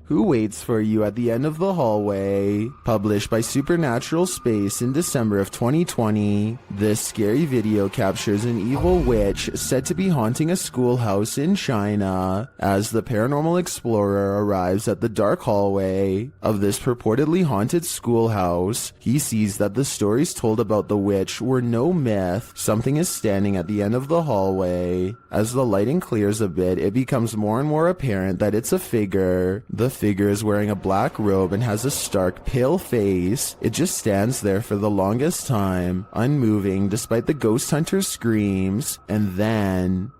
Who Waits for You at the End of the Hallway, published by Supernatural Space in December of 2020. This scary video captures an evil witch said to be haunting a schoolhouse in China. As the paranormal explorer arrives at the dark hallway of this purportedly haunted schoolhouse, he sees that the stories told about the witch were no myth. Something is standing at the end of the hallway. As the lighting clears a bit, it becomes more and more apparent that it's a figure. The figure is wearing a black robe and has a stark, pale face. It just stands there for the longest time, unmoving despite the ghost hunter's screams, and then...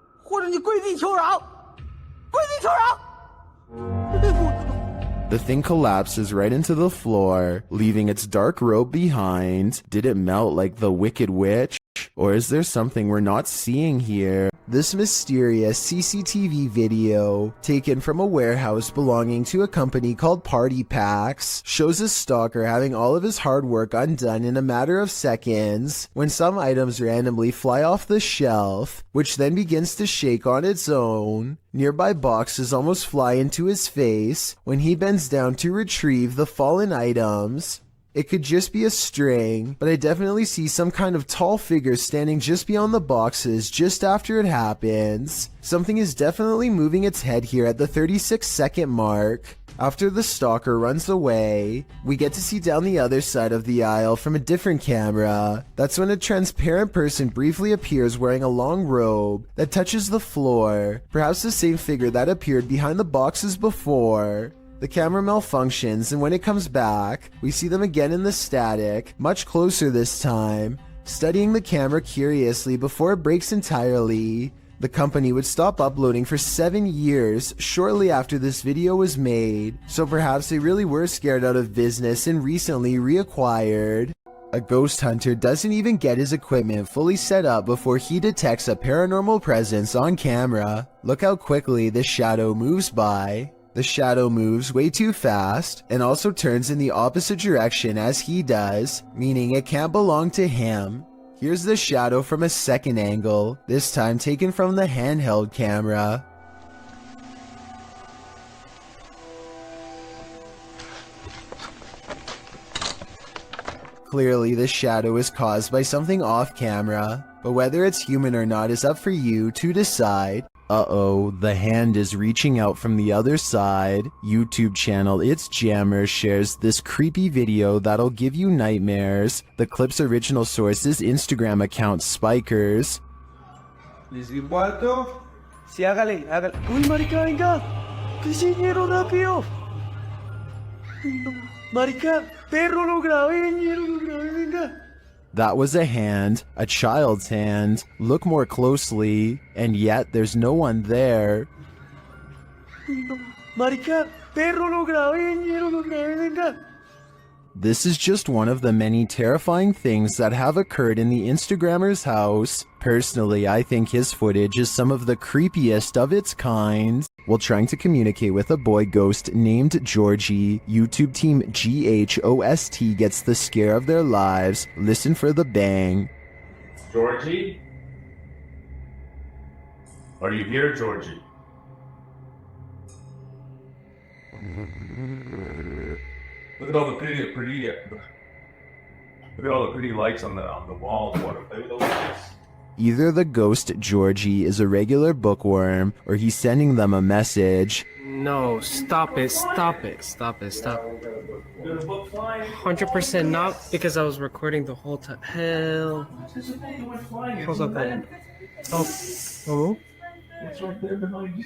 The thing collapses right into the floor, leaving its dark robe behind. Did it melt like the Wicked Witch? Or is there something we're not seeing here? This mysterious CCTV video, taken from a warehouse belonging to a company called Party Packs, shows a stalker having all of his hard work undone in a matter of seconds when some items randomly fly off the shelf, which then begins to shake on its own. Nearby boxes almost fly into his face when he bends down to retrieve the fallen items. It could just be a string, but I definitely see some kind of tall figure standing just beyond the boxes just after it happens. Something is definitely moving its head here at the 36-second mark. After the stalker runs away, we get to see down the other side of the aisle from a different camera. That's when a transparent person briefly appears wearing a long robe that touches the floor, perhaps the same figure that appeared behind the boxes before. The camera malfunctions, and when it comes back, we see them again in the static, much closer this time, studying the camera curiously before it breaks entirely. The company would stop uploading for 7 years shortly after this video was made, so perhaps they really were scared out of business and recently reacquired. A ghost hunter doesn't even get his equipment fully set up before he detects a paranormal presence on camera. Look how quickly the shadow moves by. The shadow moves way too fast and also turns in the opposite direction as he does, meaning it can't belong to him. Here's the shadow from a second angle, this time taken from the handheld camera. Clearly, the shadow is caused by something off camera, but whether it's human or not is up for you to decide. Uh-oh, the hand is reaching out from the other side. YouTube channel It's Jammer shares this creepy video that'll give you nightmares. The clip's original source is Instagram account Spikers. ¿Les di un cuarto? Sí, hágale. ¡Uy, marica, venga! ¡Qué señero rápido! No, marica, perro, lo grabé, venga. That was a hand, a child's hand. Look more closely, and yet there's no one there. No, marica, perro, lo grabé, venga. This is just one of the many terrifying things that have occurred in the Instagrammer's house. Personally, I think his footage is some of the creepiest of its kind. While trying to communicate with a boy ghost named Georgie, YouTube team GHOST gets the scare of their lives. Listen for the bang. Georgie? Are you here, Georgie? Look at all the pretty lights on the walls. What are those lights? Either the ghost Georgie is a regular bookworm, or he's sending them a message. No, stop it. 100% not, because I was recording the whole time. Hell. How's that? Oh. What's right there behind you?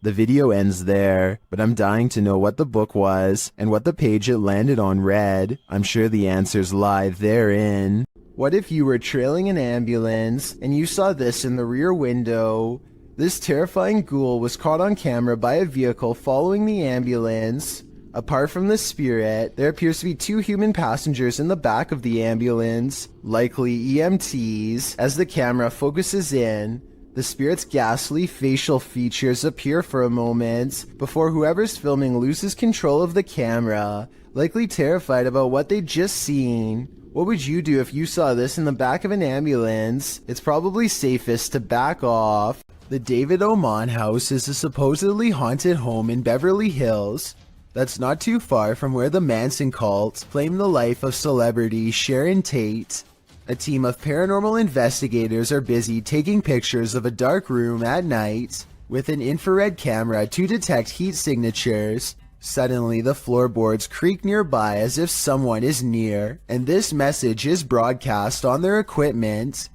The video ends there, but I'm dying to know what the book was, and what the page it landed on read. I'm sure the answers lie therein. What if you were trailing an ambulance, and you saw this in the rear window? This terrifying ghoul was caught on camera by a vehicle following the ambulance. Apart from the spirit, there appears to be 2 human passengers in the back of the ambulance, likely EMTs. As the camera focuses in, the spirit's ghastly facial features appear for a moment before whoever's filming loses control of the camera, likely terrified about what they'd just seen. What would you do if you saw this in the back of an ambulance? It's probably safest to back off. The David Oman house is a supposedly haunted home in Beverly Hills. That's not too far from where the Manson cult claimed the life of celebrity Sharon Tate. A team of paranormal investigators are busy taking pictures of a dark room at night with an infrared camera to detect heat signatures. Suddenly, the floorboards creak nearby as if someone is near, and this message is broadcast on their equipment.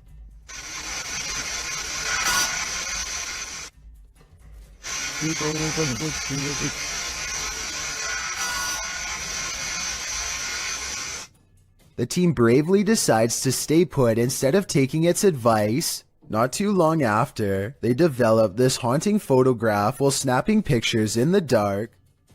The team bravely decides to stay put instead of taking its advice. Not too long after, they develop this haunting photograph while snapping pictures in the dark.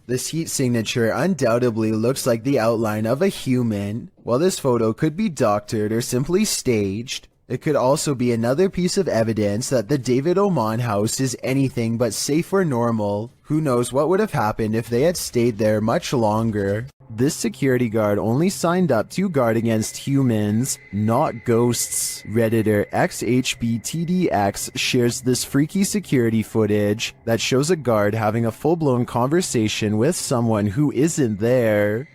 This heat signature undoubtedly looks like the outline of a human. While this photo could be doctored or simply staged, it could also be another piece of evidence that the David Oman house is anything but safe or normal. Who knows what would have happened if they had stayed there much longer. This security guard only signed up to guard against humans, not ghosts. Redditor XHBTDX shares this freaky security footage that shows a guard having a full-blown conversation with someone who isn't there.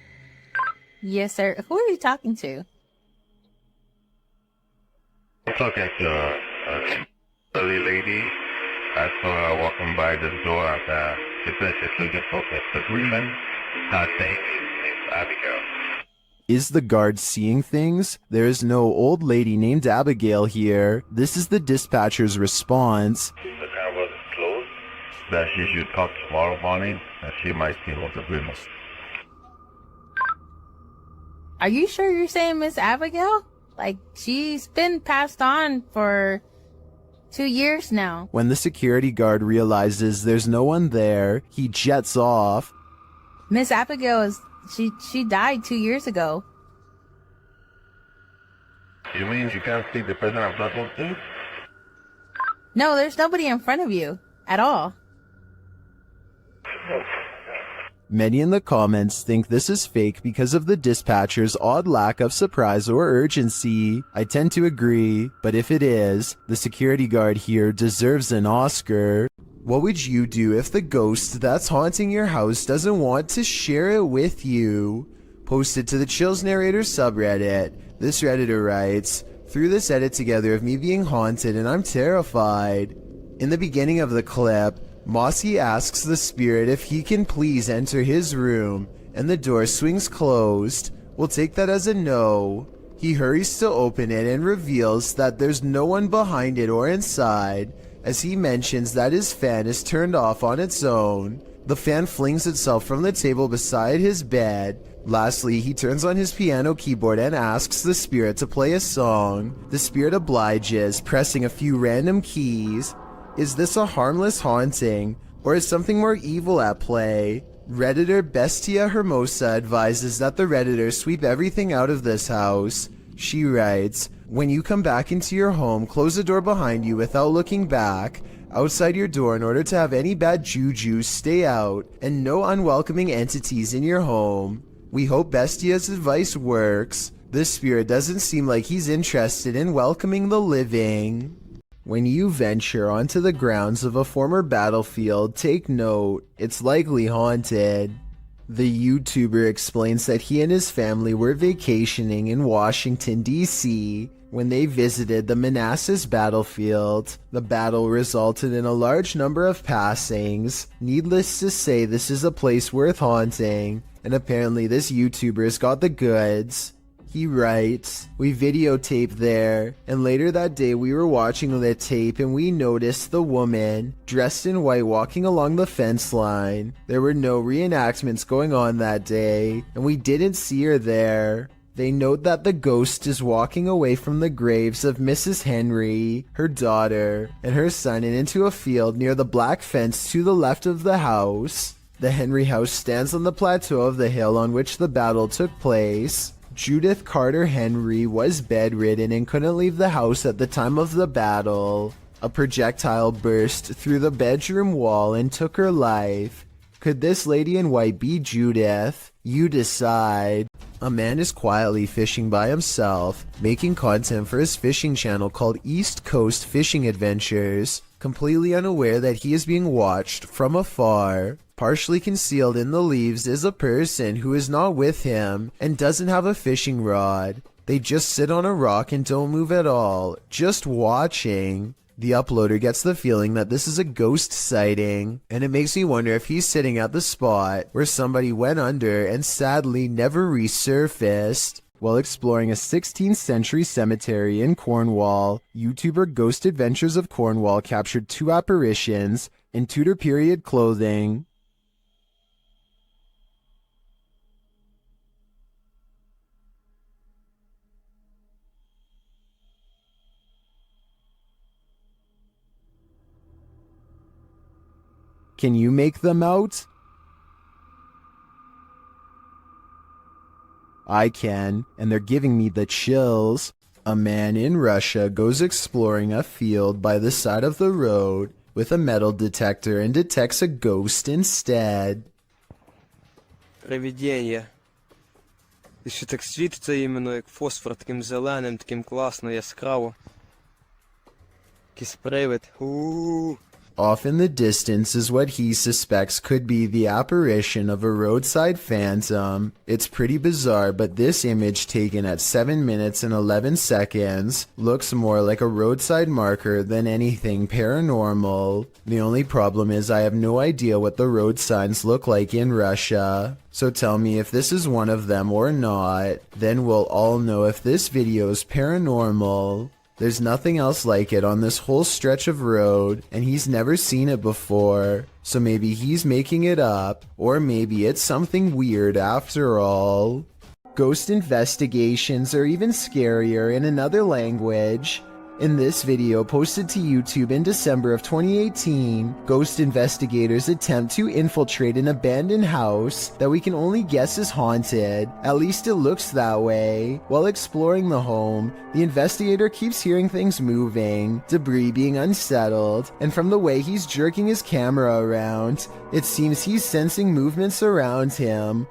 Yes, sir. Who are you talking to? I'm talking to a lady. I saw her walking by the door at she said she's looking for the agreement. I think it's Abigail. Is the guard seeing things? There is no old lady named Abigail here. This is the dispatcher's response. The camera is closed. That she should talk tomorrow morning and she might see what the agreement. Are you sure you're saying Miss Abigail? Like, she's been passed on for 2 years now. When the security guard realizes there's no one there, he jets off. Miss Abigail is, she died 2 years ago. You mean you can't see the person I'm talking to? No, there's nobody in front of you at all. Many in the comments think this is fake because of the dispatcher's odd lack of surprise or urgency. I tend to agree, but if it is, the security guard here deserves an Oscar. What would you do if the ghost that's haunting your house doesn't want to share it with you? Posted to the Chills Narrator subreddit, this Redditor writes, "Threw this edit together of me being haunted and I'm terrified." In the beginning of the clip, Mossy asks the spirit if he can please enter his room, and the door swings closed. We'll take that as a no. He hurries to open it and reveals that there's no one behind it or inside, as he mentions that his fan is turned off on its own. The fan flings itself from the table beside his bed. Lastly, he turns on his piano keyboard and asks the spirit to play a song. The spirit obliges, pressing a few random keys. Is this a harmless haunting, or is something more evil at play? Redditor Bestia Hermosa advises that the Redditor sweep everything out of this house. She writes, "When you come back into your home, close the door behind you without looking back, outside your door in order to have any bad juju stay out, and no unwelcoming entities in your home." We hope Bestia's advice works. This spirit doesn't seem like he's interested in welcoming the living. When you venture onto the grounds of a former battlefield, take note, it's likely haunted. The YouTuber explains that he and his family were vacationing in Washington, D.C. when they visited the Manassas battlefield. The battle resulted in a large number of passings. Needless to say, this is a place worth haunting, and apparently this YouTuber's got the goods. He writes, "We videotaped there, and later that day we were watching the tape and we noticed the woman, dressed in white, walking along the fence line. There were no reenactments going on that day, and we didn't see her there." They note that the ghost is walking away from the graves of Mrs. Henry, her daughter, and her son and into a field near the black fence to the left of the house. The Henry house stands on the plateau of the hill on which the battle took place. Judith Carter Henry was bedridden and couldn't leave the house at the time of the battle. A projectile burst through the bedroom wall and took her life. Could this lady in white be Judith? You decide. A man is quietly fishing by himself, making content for his fishing channel called East Coast Fishing Adventures, completely unaware that he is being watched from afar. Partially concealed in the leaves is a person who is not with him and doesn't have a fishing rod. They just sit on a rock and don't move at all, just watching. The uploader gets the feeling that this is a ghost sighting, and it makes me wonder if he's sitting at the spot where somebody went under and sadly never resurfaced. While exploring a 16th century cemetery in Cornwall, YouTuber Ghost Adventures of Cornwall captured 2 apparitions in Tudor period clothing. Can you make them out? I can, and they're giving me the chills. A man in Russia goes exploring a field by the side of the road with a metal detector and detects a ghost instead. Привидіння. І ще так світиться іменно як фосфор, таким зеленим, таким класно, яскраво. Якийсь привид. Off in the distance is what he suspects could be the apparition of a roadside phantom. It's pretty bizarre, but this image taken at 7 minutes and 11 seconds looks more like a roadside marker than anything paranormal. The only problem is I have no idea what the road signs look like in Russia. So tell me if this is one of them or not, then we'll all know if this video is paranormal. There's nothing else like it on this whole stretch of road, and he's never seen it before. So maybe he's making it up, or maybe it's something weird after all. Ghost investigations are even scarier in another language. In this video posted to YouTube in December of 2018, ghost investigators attempt to infiltrate an abandoned house that we can only guess is haunted. At least it looks that way. While exploring the home, the investigator keeps hearing things moving, debris being unsettled, and from the way he's jerking his camera around, it seems he's sensing movements around him.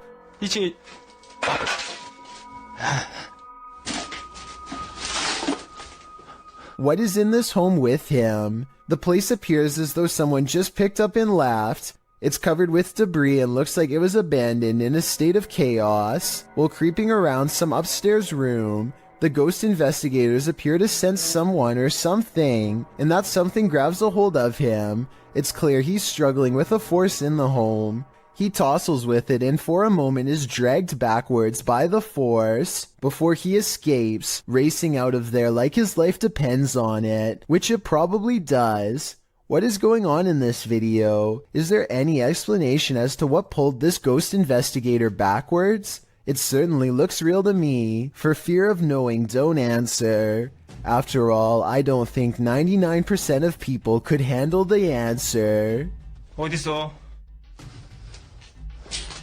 What is in this home with him? The place appears as though someone just picked up and left. It's covered with debris and looks like it was abandoned in a state of chaos. While creeping around some upstairs room, the ghost investigators appear to sense someone or something, and that something grabs a hold of him. It's clear he's struggling with a force in the home. He tussles with it and for a moment is dragged backwards by the force before he escapes, racing out of there like his life depends on it, which it probably does. What is going on in this video? Is there any explanation as to what pulled this ghost investigator backwards? It certainly looks real to me. For fear of knowing, don't answer. After all, I don't think 99% of people could handle the answer. 어딨어?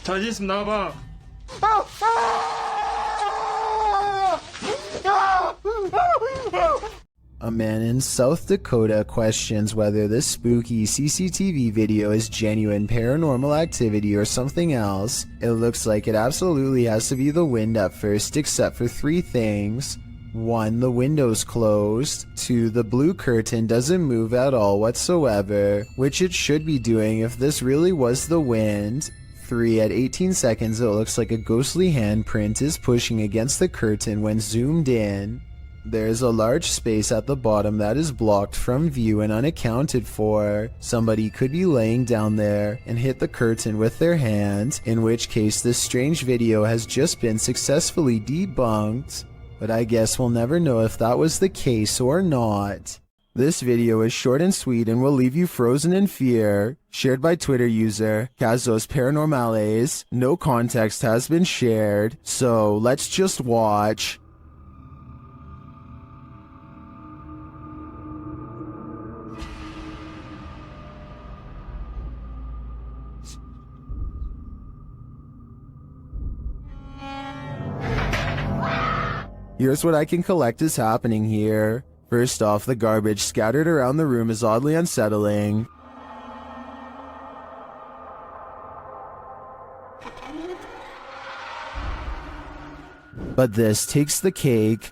자신 있으면 나와봐. A man in South Dakota questions whether this spooky CCTV video is genuine paranormal activity or something else. It looks like it absolutely has to be the wind at first, except for 3 things. 1. The window's closed. 2. The blue curtain doesn't move at all whatsoever, which it should be doing if this really was the wind. 3. At 18 seconds, it looks like a ghostly handprint is pushing against the curtain when zoomed in. There is a large space at the bottom that is blocked from view and unaccounted for. Somebody could be laying down there and hit the curtain with their hand, in which case this strange video has just been successfully debunked. But I guess we'll never know if that was the case or not. This video is short and sweet and will leave you frozen in fear. Shared by Twitter user Casos Paranormales. No context has been shared, so let's just watch. Here's what I can collect is happening here. First off, the garbage scattered around the room is oddly unsettling. But this takes the cake.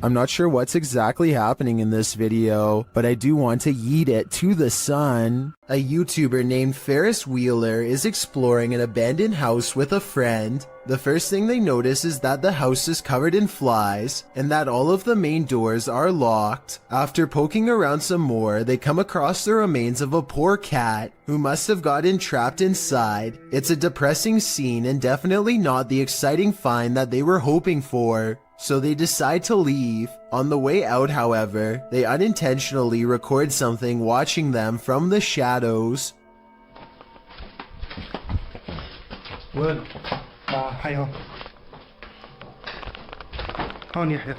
I'm not sure what's exactly happening in this video, but I do want to yeet it to the sun. A YouTuber named Ferris Wheeler is exploring an abandoned house with a friend. The first thing they notice is that the house is covered in flies and that all of the main doors are locked. After poking around some more, they come across the remains of a poor cat who must have gotten trapped inside. It's a depressing scene and definitely not the exciting find that they were hoping for. So they decide to leave. On the way out, however, they unintentionally record something watching them from the shadows. وين؟ حي هون. هون يحيى.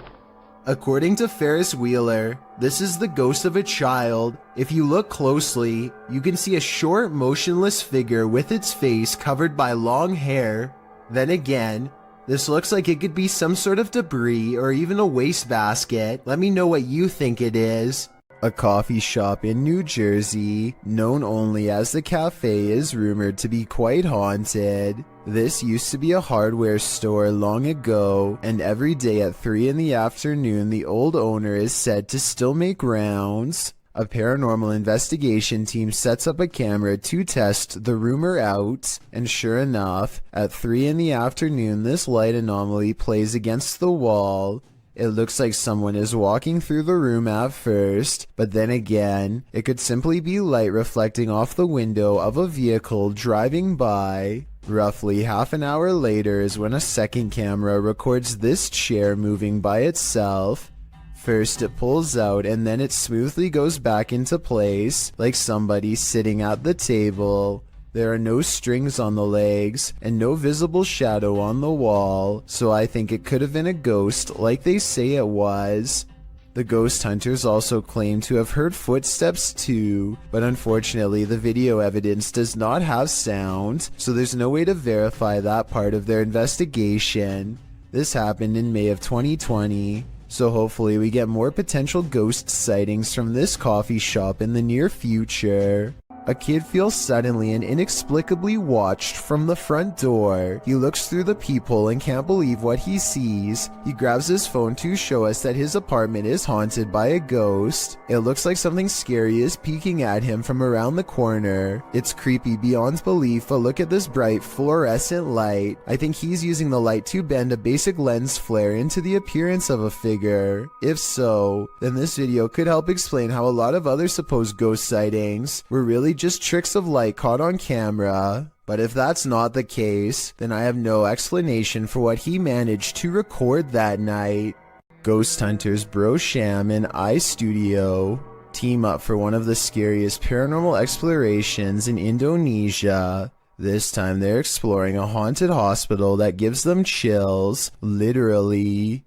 According to Ferris Wheeler, this is the ghost of a child. If you look closely, you can see a short, motionless figure with its face covered by long hair. Then again, this looks like it could be some sort of debris or even a wastebasket. Let me know what you think it is. A coffee shop in New Jersey, known only as the Cafe, is rumored to be quite haunted. This used to be a hardware store long ago, and every day at 3 in the afternoon, the old owner is said to still make rounds. A paranormal investigation team sets up a camera to test the rumor out, and sure enough, at 3 in the afternoon, this light anomaly plays against the wall. It looks like someone is walking through the room at first, but then again, it could simply be light reflecting off the window of a vehicle driving by. Roughly half an hour later is when a second camera records this chair moving by itself. First it pulls out and then it smoothly goes back into place, like somebody sitting at the table. There are no strings on the legs and no visible shadow on the wall, so I think it could have been a ghost like they say it was. The ghost hunters also claim to have heard footsteps too, but unfortunately the video evidence does not have sound, so there's no way to verify that part of their investigation. This happened in May of 2020. So hopefully we get more potential ghost sightings from this coffee shop in the near future. A kid feels suddenly and inexplicably watched from the front door. He looks through the peephole and can't believe what he sees. He grabs his phone to show us that his apartment is haunted by a ghost. It looks like something scary is peeking at him from around the corner. It's creepy beyond belief, but look at this bright fluorescent light. I think he's using the light to bend a basic lens flare into the appearance of a figure. If so, then this video could help explain how a lot of other supposed ghost sightings were really just tricks of light caught on camera. But if that's not the case, then I have no explanation for what he managed to record that night. Ghost hunters Bro Sham and iStudio team up for one of the scariest paranormal explorations in Indonesia. This time they're exploring a haunted hospital that gives them chills, literally.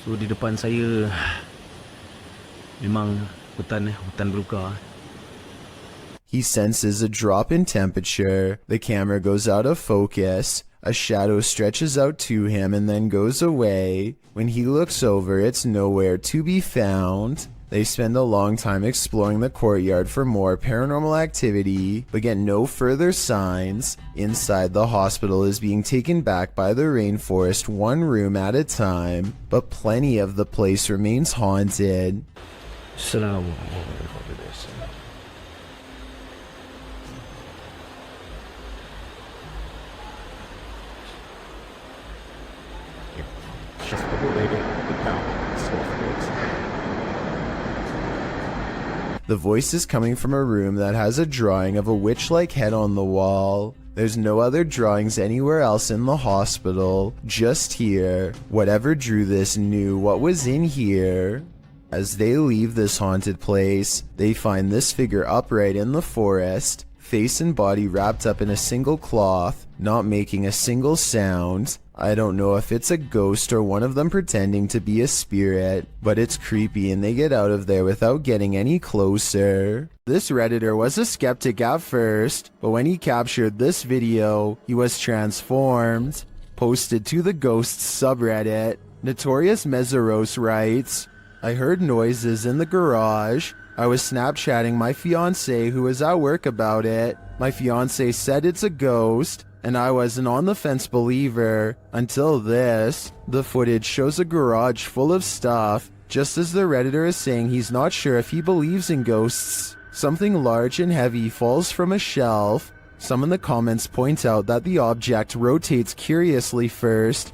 So di depan saya memang hutan belukar. He senses a drop in temperature. The camera goes out of focus. A shadow stretches out to him and then goes away. When he looks over, it's nowhere to be found. They spend a long time exploring the courtyard for more paranormal activity, but get no further signs. Inside, the hospital is being taken back by the rainforest one room at a time, but plenty of the place remains haunted. The voice is coming from a room that has a drawing of a witch-like head on the wall. There's no other drawings anywhere else in the hospital, just here. Whatever drew this knew what was in here. As they leave this haunted place, they find this figure upright in the forest, face and body wrapped up in a single cloth, not making a single sound. I don't know if it's a ghost or one of them pretending to be a spirit, but it's creepy and they get out of there without getting any closer. This Redditor was a skeptic at first, but when he captured this video, he was transformed. Posted to the Ghosts subreddit, Notorious Meseros writes, I heard noises in the garage. I was Snapchatting my fiance who was at work about it. My fiance said it's a ghost, and I was an on-the-fence believer until this. The footage shows a garage full of stuff, just as the Redditor is saying he's not sure if he believes in ghosts. Something large and heavy falls from a shelf. Some in the comments point out that the object rotates curiously first.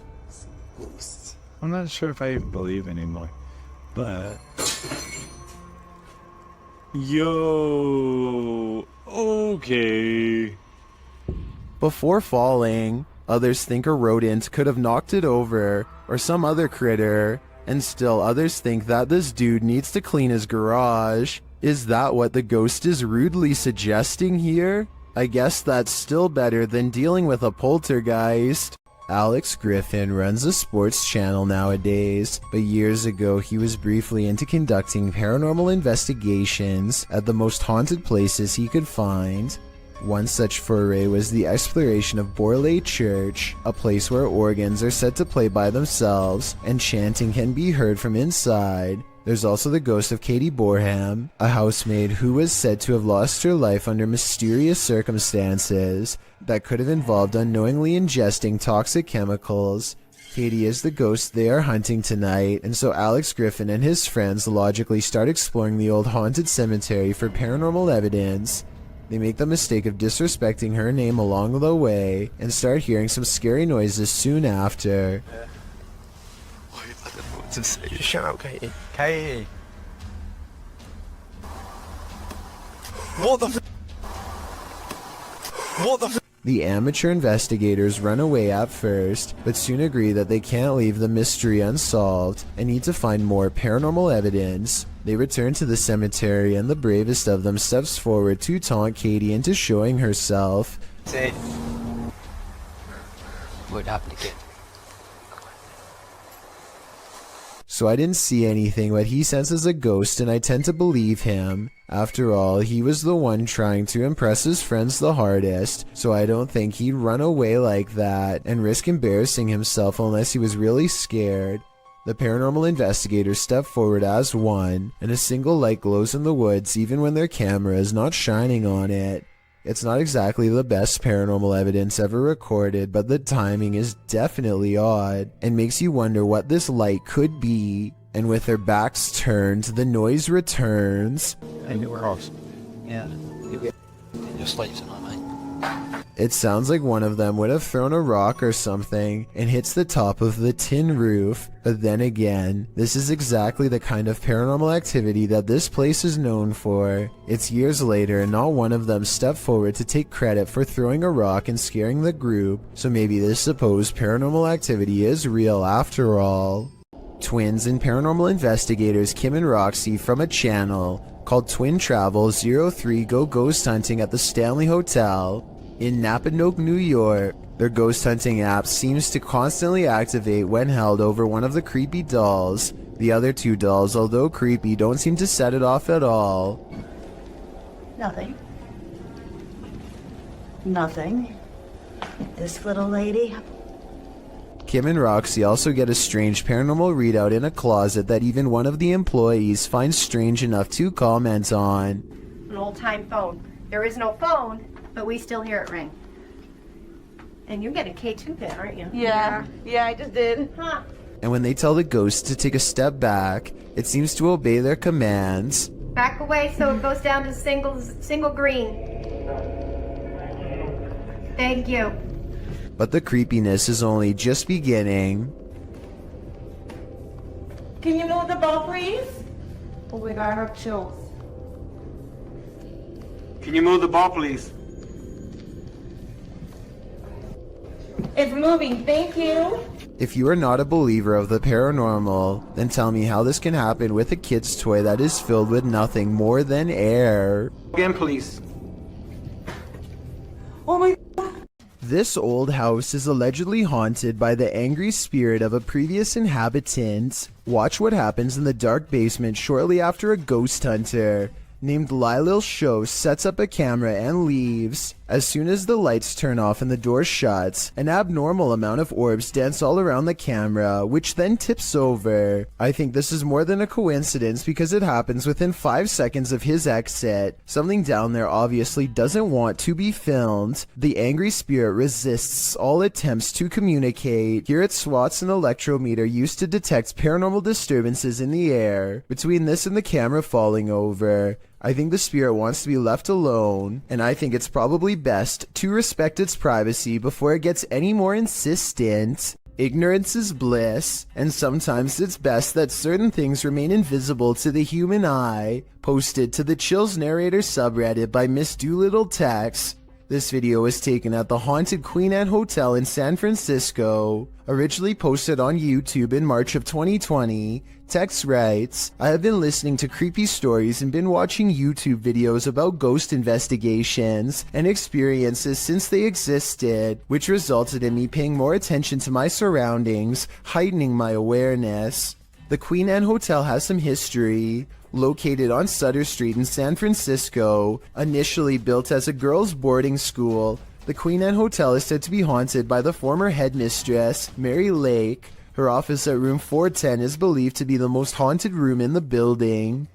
I'm not sure if I believe anymore, but... Yo, okay. Before falling, others think a rodent could have knocked it over, or some other critter, and still others think that this dude needs to clean his garage. Is that what the ghost is rudely suggesting here? I guess that's still better than dealing with a poltergeist. Alex Griffin runs a sports channel nowadays, but years ago he was briefly into conducting paranormal investigations at the most haunted places he could find. One such foray was the exploration of Borley Church, a place where organs are said to play by themselves and chanting can be heard from inside. There's also the ghost of Katie Borham, a housemaid who was said to have lost her life under mysterious circumstances that could have involved unknowingly ingesting toxic chemicals. Katie is the ghost they are hunting tonight, and so Alex Griffin and his friends logically start exploring the old haunted cemetery for paranormal evidence. They make the mistake of disrespecting her name along the way and start hearing some scary noises soon after. Shut up, Katie. Katie. What the The amateur investigators run away at first, but soon agree that they can't leave the mystery unsolved and need to find more paranormal evidence. They return to the cemetery and the bravest of them steps forward to taunt Katie into showing herself. Say. What happened again? So I didn't see anything, but he senses a ghost and I tend to believe him. After all, he was the one trying to impress his friends the hardest, so I don't think he'd run away like that and risk embarrassing himself unless he was really scared. The paranormal investigators step forward as one, and a single light glows in the woods even when their camera is not shining on it. It's not exactly the best paranormal evidence ever recorded, but the timing is definitely odd and makes you wonder what this light could be. And with their backs turned, the noise returns. I knew we're off. Yeah. Just like tonight, mate. It sounds like one of them would have thrown a rock or something and hits the top of the tin roof. But then again, this is exactly the kind of paranormal activity that this place is known for. It's years later and not one of them stepped forward to take credit for throwing a rock and scaring the group, so maybe this supposed paranormal activity is real after all. Twins and paranormal investigators Kim and Roxy from a channel called Twin Travel 03 go ghost hunting at the Stanley Hotel in Napanoke, New York. Their ghost hunting app seems to constantly activate when held over one of the creepy dolls. The other two dolls, although creepy, don't seem to set it off at all. Nothing. Nothing. This little lady. Kim and Roxy also get a strange paranormal readout in a closet that even one of the employees finds strange enough to comment on. An old-time phone. There is no phone, but we still hear it ring. And you get a K2 pin, aren't you? Yeah, I just did. Huh. And when they tell the ghost to take a step back, it seems to obey their commands. Back away so it goes down to single green. Thank you. But the creepiness is only just beginning. Can you move the ball, please? Oh my God, I have chills. Can you move the ball, please? It's moving, thank you. If you are not a believer of the paranormal, then tell me how this can happen with a kid's toy that is filled with nothing more than air. Again, please. Oh my. This old house is allegedly haunted by the angry spirit of a previous inhabitant. Watch what happens in the dark basement shortly after a ghost hunter. named Lylil Show sets up a camera and leaves. As soon as the lights turn off and the door shuts, an abnormal amount of orbs dance all around the camera, which then tips over. I think this is more than a coincidence because it happens within 5 seconds of his exit. Something down there obviously doesn't want to be filmed. The angry spirit resists all attempts to communicate. Here it swats an electrometer used to detect paranormal disturbances in the air. Between this and the camera falling over, I think the spirit wants to be left alone, and I think it's probably best to respect its privacy before it gets any more insistent. Ignorance is bliss, and sometimes it's best that certain things remain invisible to the human eye. Posted to the Chills Narrator subreddit by Miss Doolittle Tex. This video was taken at the haunted Queen Anne Hotel in San Francisco. Originally posted on YouTube in March of 2020, Tex writes, I have been listening to creepy stories and been watching YouTube videos about ghost investigations and experiences since they existed, which resulted in me paying more attention to my surroundings, heightening my awareness. The Queen Anne Hotel has some history. Located on Sutter Street in San Francisco, initially built as a girls' boarding school, the Queen Anne Hotel is said to be haunted by the former headmistress, Mary Lake. Her office at room 410 is believed to be the most haunted room in the building.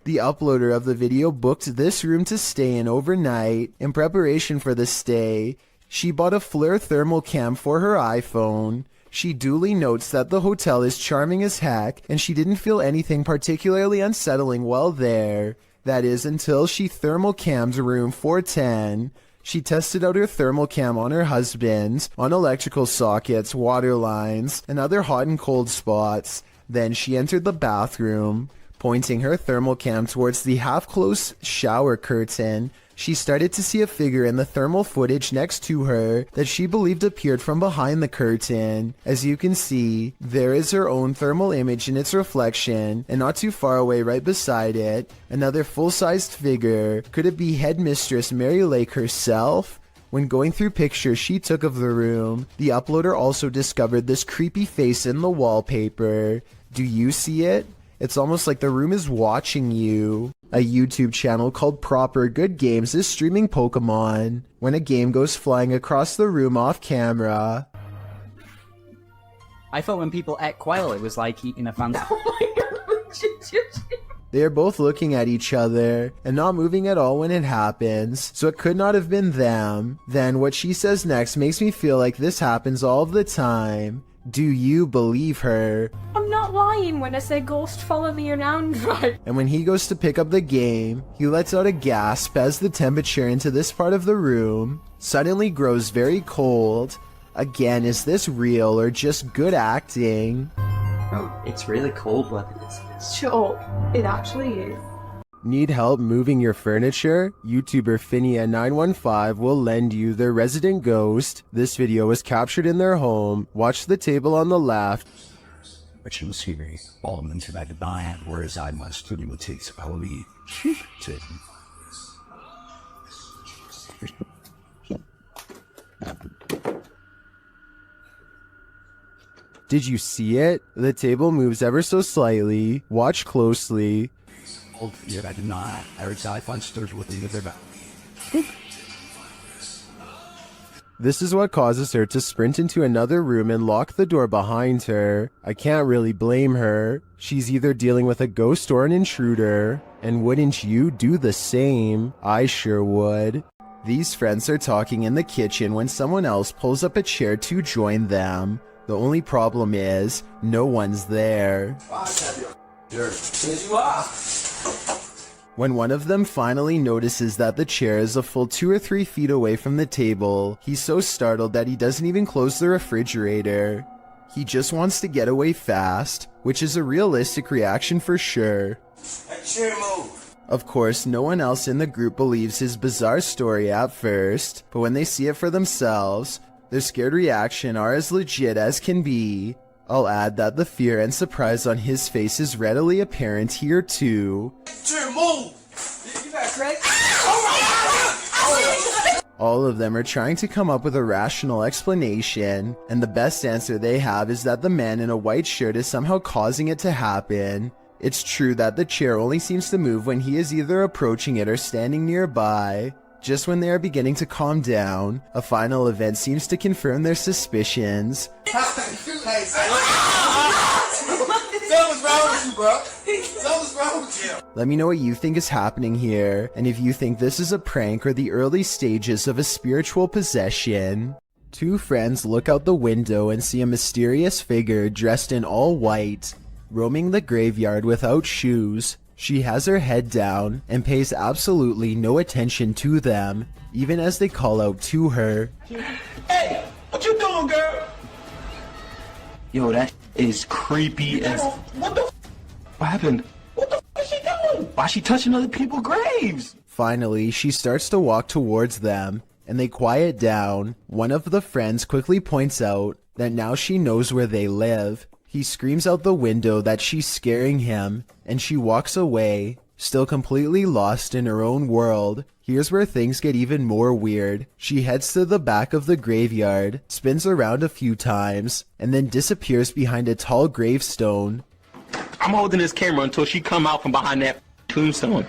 The uploader of the video booked this room to stay in overnight. In preparation for the stay, she bought a FLIR thermal cam for her iPhone. She duly notes that the hotel is charming as heck, and she didn't feel anything particularly unsettling while there. That is, until she thermal cammed room 410. She tested out her thermal cam on her husband, on electrical sockets, water lines, and other hot and cold spots. Then she entered the bathroom. Pointing her thermal cam towards the half-closed shower curtain, she started to see a figure in the thermal footage next to her that she believed appeared from behind the curtain. As you can see, there is her own thermal image in its reflection, and not too far away right beside it, another full-sized figure. Could it be Headmistress Mary Lake herself? When going through pictures she took of the room, the uploader also discovered this creepy face in the wallpaper. Do you see it? It's almost like the room is watching you. A YouTube channel called Proper Good Games is streaming Pokemon. When a game goes flying across the room off camera. I thought when people ate quail it was like eating a fancy... They are both looking at each other and not moving at all when it happens, so it could not have been them. Then what she says next makes me feel like this happens all of the time. Do you believe her? I'm not lying when I say ghost follow me around, right? And when he goes to pick up the game, he lets out a gasp as the temperature into this part of the room suddenly grows very cold. Again, is this real or just good acting? Oh, it's really cold weather. Sure, it actually is. Need help moving your furniture? YouTuber Finia915 will lend you their resident ghost. This video was captured in their home. Watch the table on the left. Which was here, all of them to that diet, whereas I must to do takes probably to Did you see it? The table moves ever so slightly. Watch closely. I did not. Every time I find stairs within their back. This is what causes her to sprint into another room and lock the door behind her. I can't really blame her. She's either dealing with a ghost or an intruder. And wouldn't you do the same? I sure would. These friends are talking in the kitchen when someone else pulls up a chair to join them. The only problem is, no one's there. When one of them finally notices that the chair is a full 2 or 3 feet away from the table, he's so startled that he doesn't even close the refrigerator. He just wants to get away fast, which is a realistic reaction for sure. Of course, no one else in the group believes his bizarre story at first, but when they see it for themselves, their scared reaction are as legit as can be. I'll add that the fear and surprise on his face is readily apparent here too. All of them are trying to come up with a rational explanation, and the best answer they have is that the man in a white shirt is somehow causing it to happen. It's true that the chair only seems to move when he is either approaching it or standing nearby. Just when they are beginning to calm down, a final event seems to confirm their suspicions. Something's wrong with you, bro. Something's wrong with you. Let me know what you think is happening here, and if you think this is a prank or the early stages of a spiritual possession. Two friends look out the window and see a mysterious figure dressed in all white, roaming the graveyard without shoes. She has her head down and pays absolutely no attention to them, even as they call out to her. Hey, what you doing, girl? Yo, that is creepy as... What the What happened? What the is she doing? Why is she touching other people's graves? Finally, she starts to walk towards them, and they quiet down. One of the friends quickly points out that now she knows where they live. He screams out the window that she's scaring him, and she walks away, still completely lost in her own world. Here's where things get even more weird. She heads to the back of the graveyard, spins around a few times, and then disappears behind a tall gravestone. I'm holding this camera until she come out from behind that tombstone.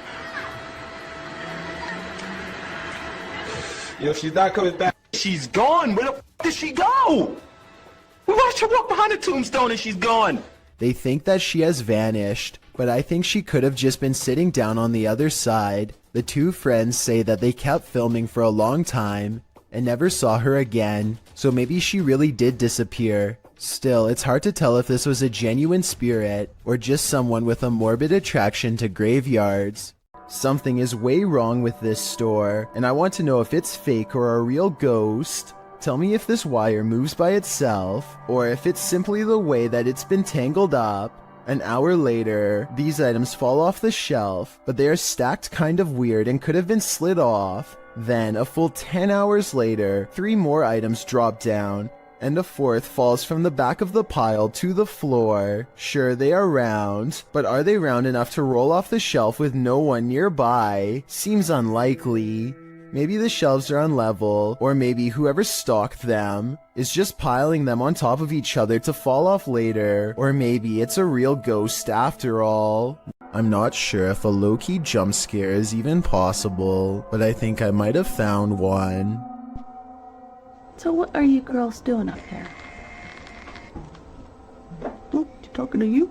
Yo, she's not coming back. She's gone. Where the did she go? We watched her walk behind the tombstone and she's gone. They think that she has vanished, but I think she could have just been sitting down on the other side. The two friends say that they kept filming for a long time and never saw her again, so maybe she really did disappear. Still, it's hard to tell if this was a genuine spirit or just someone with a morbid attraction to graveyards. Something is way wrong with this store, and I want to know if it's fake or a real ghost. Tell me if this wire moves by itself, or if it's simply the way that it's been tangled up. An hour later, these items fall off the shelf, but they are stacked kind of weird and could have been slid off. Then, a full 10 hours later, 3 more items drop down, and a 4th falls from the back of the pile to the floor. Sure, they are round, but are they round enough to roll off the shelf with no one nearby? Seems unlikely. Maybe the shelves are unlevel, or maybe whoever stocked them is just piling them on top of each other to fall off later, or maybe it's a real ghost after all. I'm not sure if a low-key jump scare is even possible, but I think I might have found one. So what are you girls doing up there? Oh, talking to you?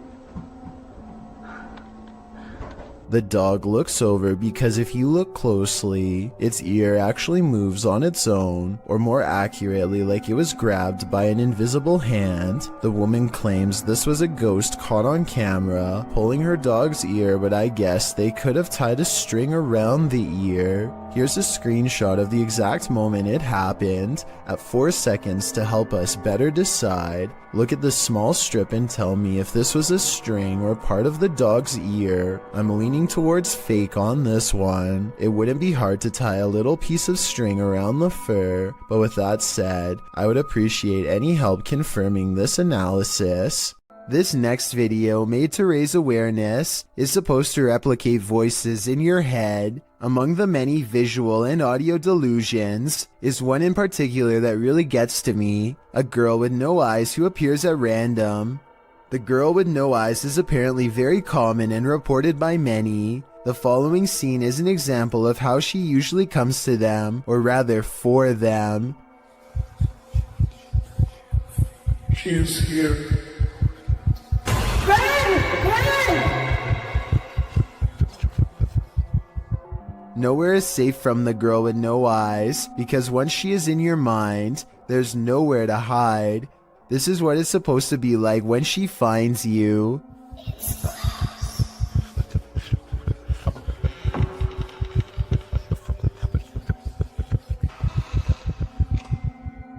The dog looks over because if you look closely, its ear actually moves on its own, or more accurately like it was grabbed by an invisible hand. The woman claims this was a ghost caught on camera, pulling her dog's ear, but I guess they could have tied a string around the ear. Here's a screenshot of the exact moment it happened at 4 seconds to help us better decide. Look at the small strip and tell me if this was a string or part of the dog's ear. I'm leaning towards fake on this one. It wouldn't be hard to tie a little piece of string around the fur, but with that said, I would appreciate any help confirming this analysis. This next video, made to raise awareness, is supposed to replicate voices in your head. Among the many visual and audio delusions is one in particular that really gets to me, a girl with no eyes who appears at random. The girl with no eyes is apparently very common and reported by many. The following scene is an example of how she usually comes to them, or rather for them. She is here. Nowhere is safe from the girl with no eyes, because once she is in your mind, there's nowhere to hide. This is what it's supposed to be like when she finds you.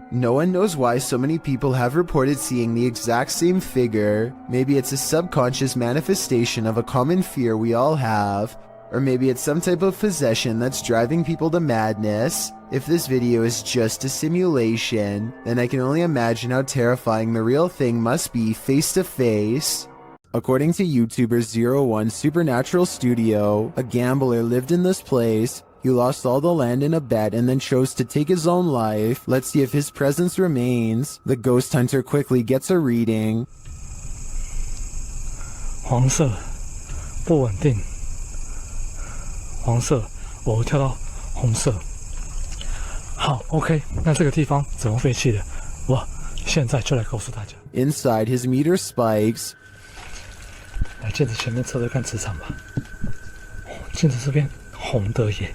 No one knows why so many people have reported seeing the exact same figure. Maybe it's a subconscious manifestation of a common fear we all have, or maybe it's some type of possession that's driving people to madness. If this video is just a simulation, then I can only imagine how terrifying the real thing must be face to face. According to YouTuber 01 Supernatural Studio, a gambler lived in this place. He lost all the land in a bet and then chose to take his own life. Let's see if his presence remains. The ghost hunter quickly gets a reading. 黄色不稳定。黄色，我跳到红色。好 ，OK， 那这个地方怎么废弃的？我现在就来告诉大家。Inside, his meter spikes. 来镜子前面测测看磁场吧。镜子这边红的耶。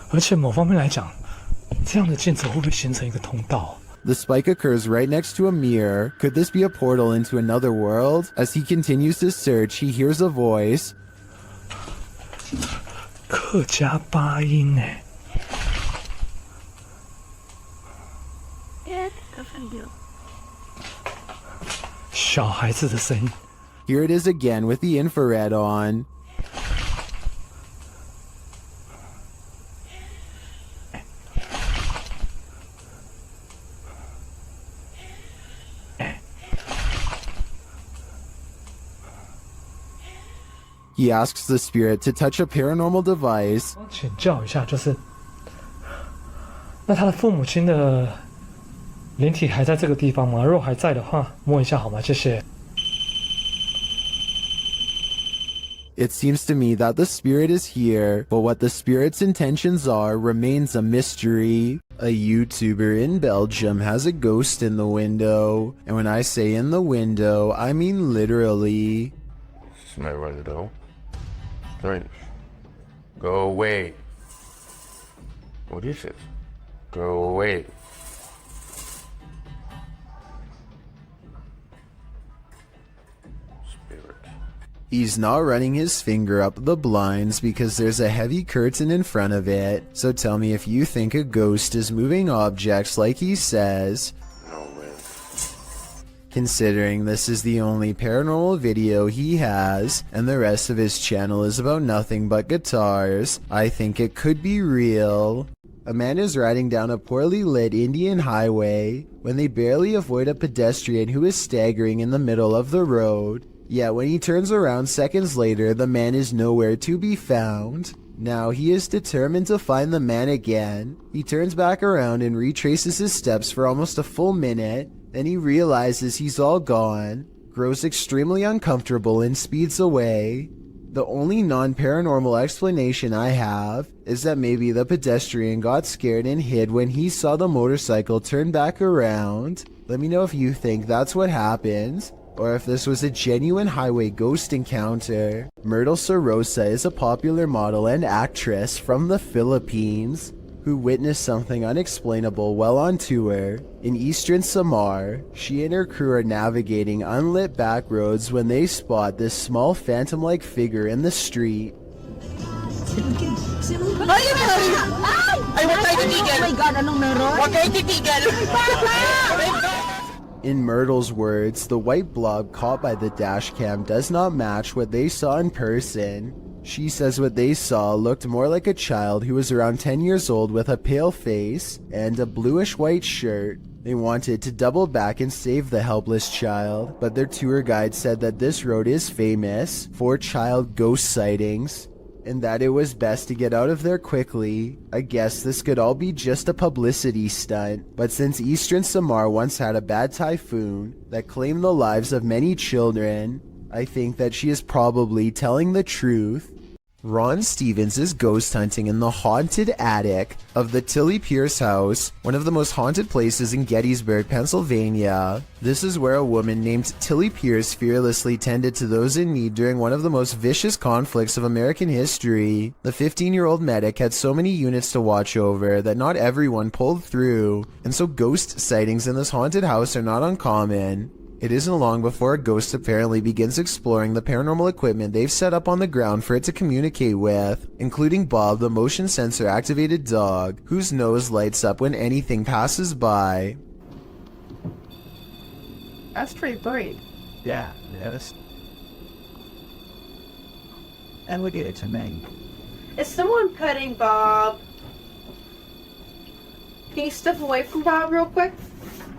而且某方面来讲，这样的镜子会不会形成一个通道？ The spike occurs right next to a mirror. Could this be a portal into another world? As he continues to search, he hears a voice. 客家八音哎。小孩子的声音。Here it is again with the infrared on. He asks the spirit to touch a paranormal device. 请教一下，就是那他的父母亲的灵体还在这个地方吗？如果还在的话，摸一下好吗？谢谢。It seems to me that the spirit is here, but what the spirit's intentions are remains a mystery. A YouTuber in Belgium has a ghost in the window, and when I say in the window, I mean literally. It's my window. Right. Go away. What is it? Go away. Spirit. He's not running his finger up the blinds because there's a heavy curtain in front of it. So tell me if you think a ghost is moving objects like he says. Considering this is the only paranormal video he has, and the rest of his channel is about nothing but guitars, I think it could be real. A man is riding down a poorly lit Indian highway when they barely avoid a pedestrian who is staggering in the middle of the road. Yet when he turns around seconds later, the man is nowhere to be found. Now he is determined to find the man again. He turns back around and retraces his steps for almost a full minute. Then he realizes he's all gone, grows extremely uncomfortable, and speeds away. The only non-paranormal explanation I have is that maybe the pedestrian got scared and hid when he saw the motorcycle turn back around. Let me know if you think that's what happened, or if this was a genuine highway ghost encounter. Myrtle Sorosa is a popular model and actress from the Philippines who witnessed something unexplainable while on tour. In eastern Samar, she and her crew are navigating unlit back roads when they spot this small phantom-like figure in the street. In Myrtle's words, the white blob caught by the dash cam does not match what they saw in person. She says what they saw looked more like a child who was around 10 years old with a pale face and a bluish-white shirt. They wanted to double back and save the helpless child, but their tour guide said that this road is famous for child ghost sightings, and that it was best to get out of there quickly. I guess this could all be just a publicity stunt, but since eastern Samar once had a bad typhoon that claimed the lives of many children, I think that she is probably telling the truth. Ron Stevens is ghost hunting in the haunted attic of the Tilly Pierce house, one of the most haunted places in Gettysburg, Pennsylvania. This is where a woman named Tilly Pierce fearlessly tended to those in need during one of the most vicious conflicts of American history. The 15-year-old medic had so many units to watch over that not everyone pulled through, and so ghost sightings in this haunted house are not uncommon. It isn't long before a ghost apparently begins exploring the paranormal equipment they've set up on the ground for it to communicate with, including Bob, the motion sensor activated dog, whose nose lights up when anything passes by. That's pretty bright. Yeah, yes. And look at it to me. Is someone petting Bob? Can you step away from Bob real quick?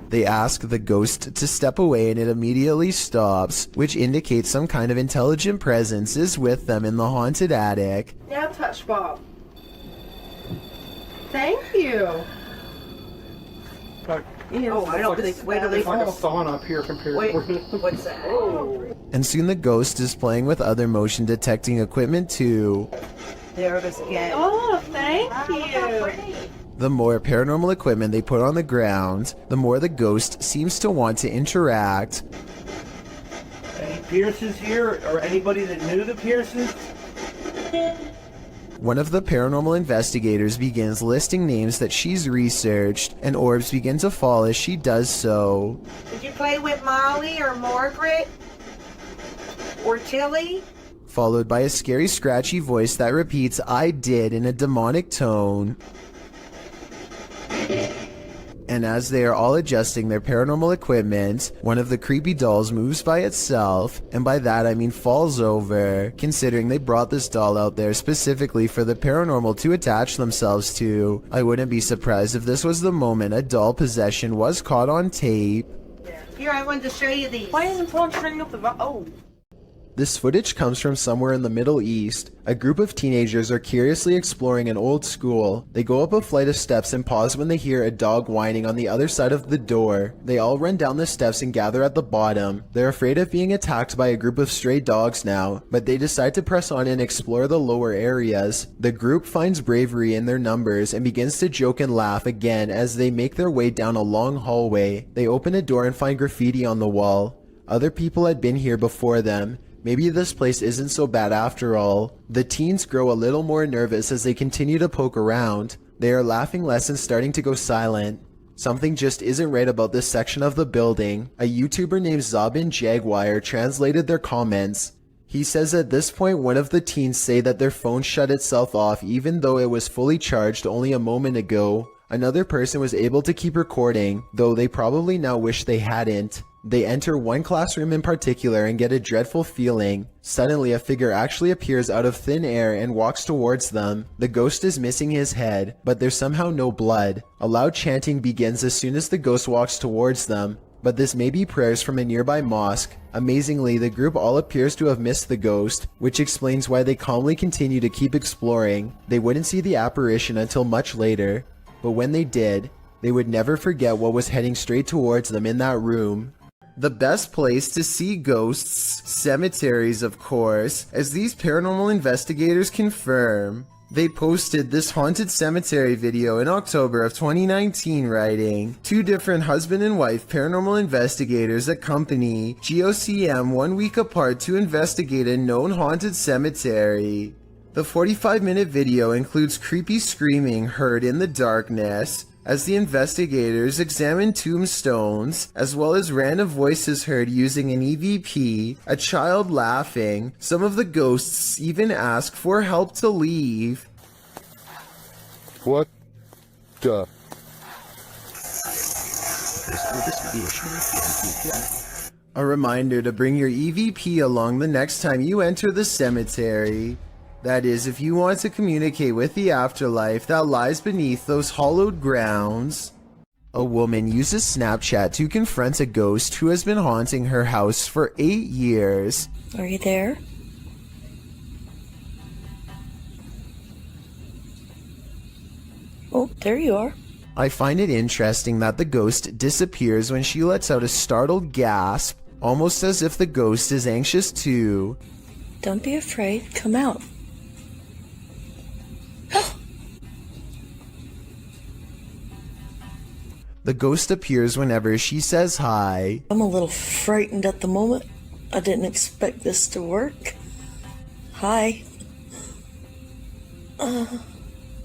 They ask the ghost to step away and it immediately stops, which indicates some kind of intelligent presence is with them in the haunted attic. Now touch Bob. Thank you. Oh, I don't think. Wait till they like a sauna up here compared Wait, to what's that? And soon the ghost is playing with other motion detecting equipment too. There it is again. Oh, thank you. The more paranormal equipment they put on the ground, the more the ghost seems to want to interact. Any Pearsons here, or anybody that knew the Pearsons? One of the paranormal investigators begins listing names that she's researched, and orbs begin to fall as she does so. Did you play with Molly or Margaret? Or Tilly? Followed by a scary scratchy voice that repeats "I did" in a demonic tone. And as they are all adjusting their paranormal equipment, one of the creepy dolls moves by itself, and by that I mean falls over, considering they brought this doll out there specifically for the paranormal to attach themselves to. I wouldn't be surprised if this was the moment a doll possession was caught on tape. Here, I wanted to show you these. Why isn't someone turning up the oh? This footage comes from somewhere in the Middle East. A group of teenagers are curiously exploring an old school. They go up a flight of steps and pause when they hear a dog whining on the other side of the door. They all run down the steps and gather at the bottom. They're afraid of being attacked by a group of stray dogs now, but they decide to press on and explore the lower areas. The group finds bravery in their numbers and begins to joke and laugh again as they make their way down a long hallway. They open a door and find graffiti on the wall. Other people had been here before them. Maybe this place isn't so bad after all. The teens grow a little more nervous as they continue to poke around. They are laughing less and starting to go silent. Something just isn't right about this section of the building. A YouTuber named Zabin Jaguar translated their comments. He says at this point one of the teens say that their phone shut itself off even though it was fully charged only a moment ago. Another person was able to keep recording, though they probably now wish they hadn't. They enter one classroom in particular and get a dreadful feeling. Suddenly a figure actually appears out of thin air and walks towards them. The ghost is missing his head, but there's somehow no blood. A loud chanting begins as soon as the ghost walks towards them, but this may be prayers from a nearby mosque. Amazingly, the group all appears to have missed the ghost, which explains why they calmly continue to keep exploring. They wouldn't see the apparition until much later, but when they did, they would never forget what was heading straight towards them in that room. The best place to see ghosts, cemeteries of course, as these paranormal investigators confirm. They posted this haunted cemetery video in October of 2019 writing, 2 different husband and wife paranormal investigators accompany GOCM 1 week apart to investigate a known haunted cemetery. The 45-minute video includes creepy screaming heard in the darkness, as the investigators examine tombstones, as well as random voices heard using an EVP, a child laughing. Some of the ghosts even ask for help to leave. What the? A reminder to bring your EVP along the next time you enter the cemetery. That is, if you want to communicate with the afterlife that lies beneath those hollowed grounds. A woman uses Snapchat to confront a ghost who has been haunting her house for 8 years. Are you there? Oh, there you are. I find it interesting that the ghost disappears when she lets out a startled gasp, almost as if the ghost is anxious too. Don't be afraid. Come out. The ghost appears whenever she says hi. I'm a little frightened at the moment. I didn't expect this to work. Hi.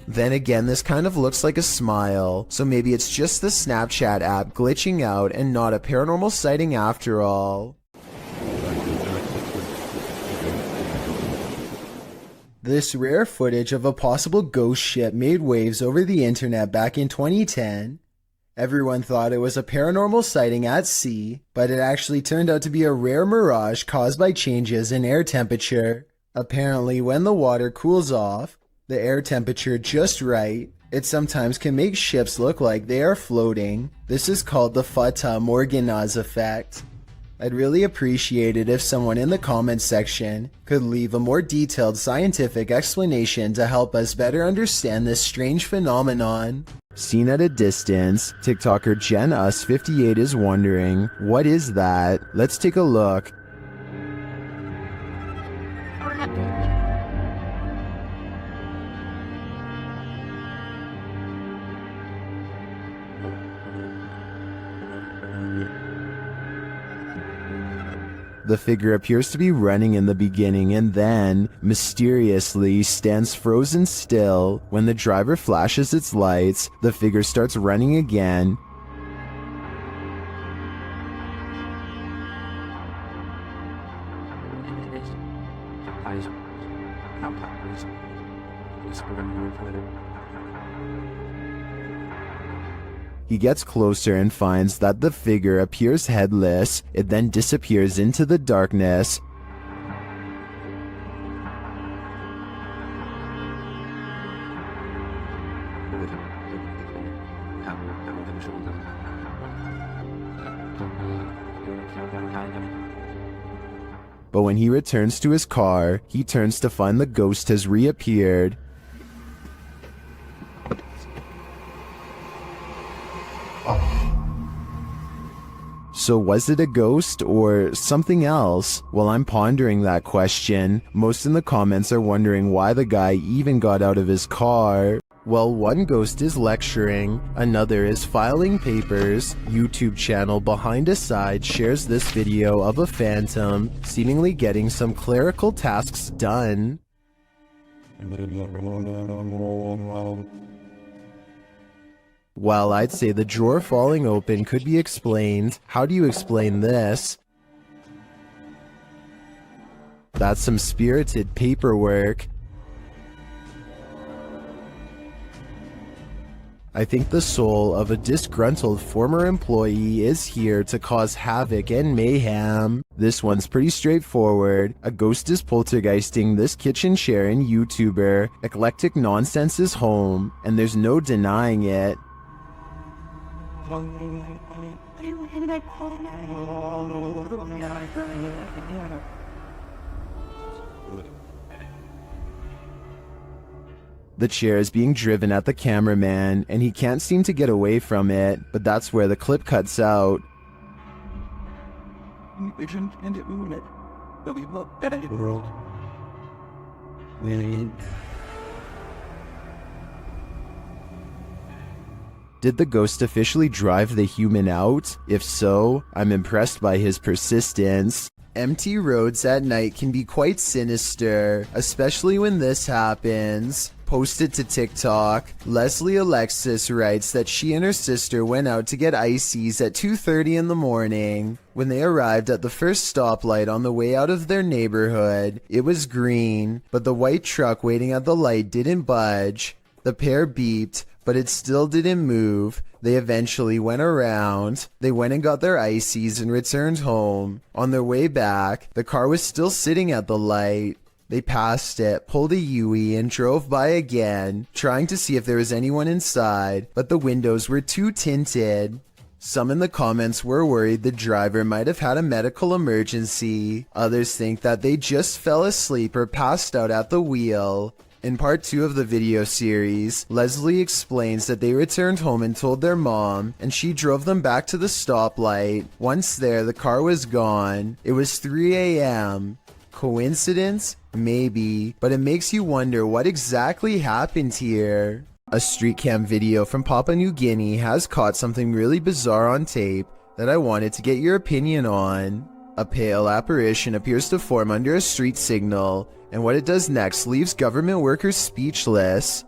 Then again, this kind of looks like a smile, so maybe it's just the Snapchat app glitching out and not a paranormal sighting after all. This rare footage of a possible ghost ship made waves over the internet back in 2010. Everyone thought it was a paranormal sighting at sea, but it actually turned out to be a rare mirage caused by changes in air temperature. Apparently, when the water cools off, the air temperature just right, it sometimes can make ships look like they are floating. This is called the Fata Morgana's effect. I'd really appreciate it if someone in the comments section could leave a more detailed scientific explanation to help us better understand this strange phenomenon. Seen at a distance, TikToker JenUs58 is wondering, what is that? Let's take a look. The figure appears to be running in the beginning and then, mysteriously, stands frozen still. When the driver flashes its lights, the figure starts running again. He gets closer and finds that the figure appears headless. It then disappears into the darkness. But when he returns to his car, he turns to find the ghost has reappeared. So was it a ghost or something else? While I'm pondering that question, most in the comments are wondering why the guy even got out of his car. Well, one ghost is lecturing, another is filing papers. YouTube channel Behind a Side shares this video of a phantom seemingly getting some clerical tasks done. While I'd say the drawer falling open could be explained, how do you explain this? That's some spirited paperwork. I think the soul of a disgruntled former employee is here to cause havoc and mayhem. This one's pretty straightforward. A ghost is poltergeisting this kitchen chair and YouTuber. Eclectic nonsense is home, and there's no denying it. The chair is being driven at the cameraman, and he can't seem to get away from it, but that's where the clip cuts out. Did the ghost officially drive the human out? If so, I'm impressed by his persistence. Empty roads at night can be quite sinister, especially when this happens. Posted to TikTok, Leslie Alexis writes that she and her sister went out to get ices at 2:30 in the morning. When they arrived at the first stoplight on the way out of their neighborhood, it was green, but the white truck waiting at the light didn't budge. The pair beeped, but it still didn't move. They eventually went around. They went and got their ices and returned home. On their way back, the car was still sitting at the light. They passed it, pulled a U-turn, and drove by again, trying to see if there was anyone inside, but the windows were too tinted. Some in the comments were worried the driver might have had a medical emergency. Others think that they just fell asleep or passed out at the wheel. In part 2 of the video series, Leslie explains that they returned home and told their mom, and she drove them back to the stoplight. Once there, the car was gone. It was 3 a.m. Coincidence? Maybe, but it makes you wonder what exactly happened here. A street cam video from Papua New Guinea has caught something really bizarre on tape that I wanted to get your opinion on. A pale apparition appears to form under a street signal, and what it does next leaves government workers speechless.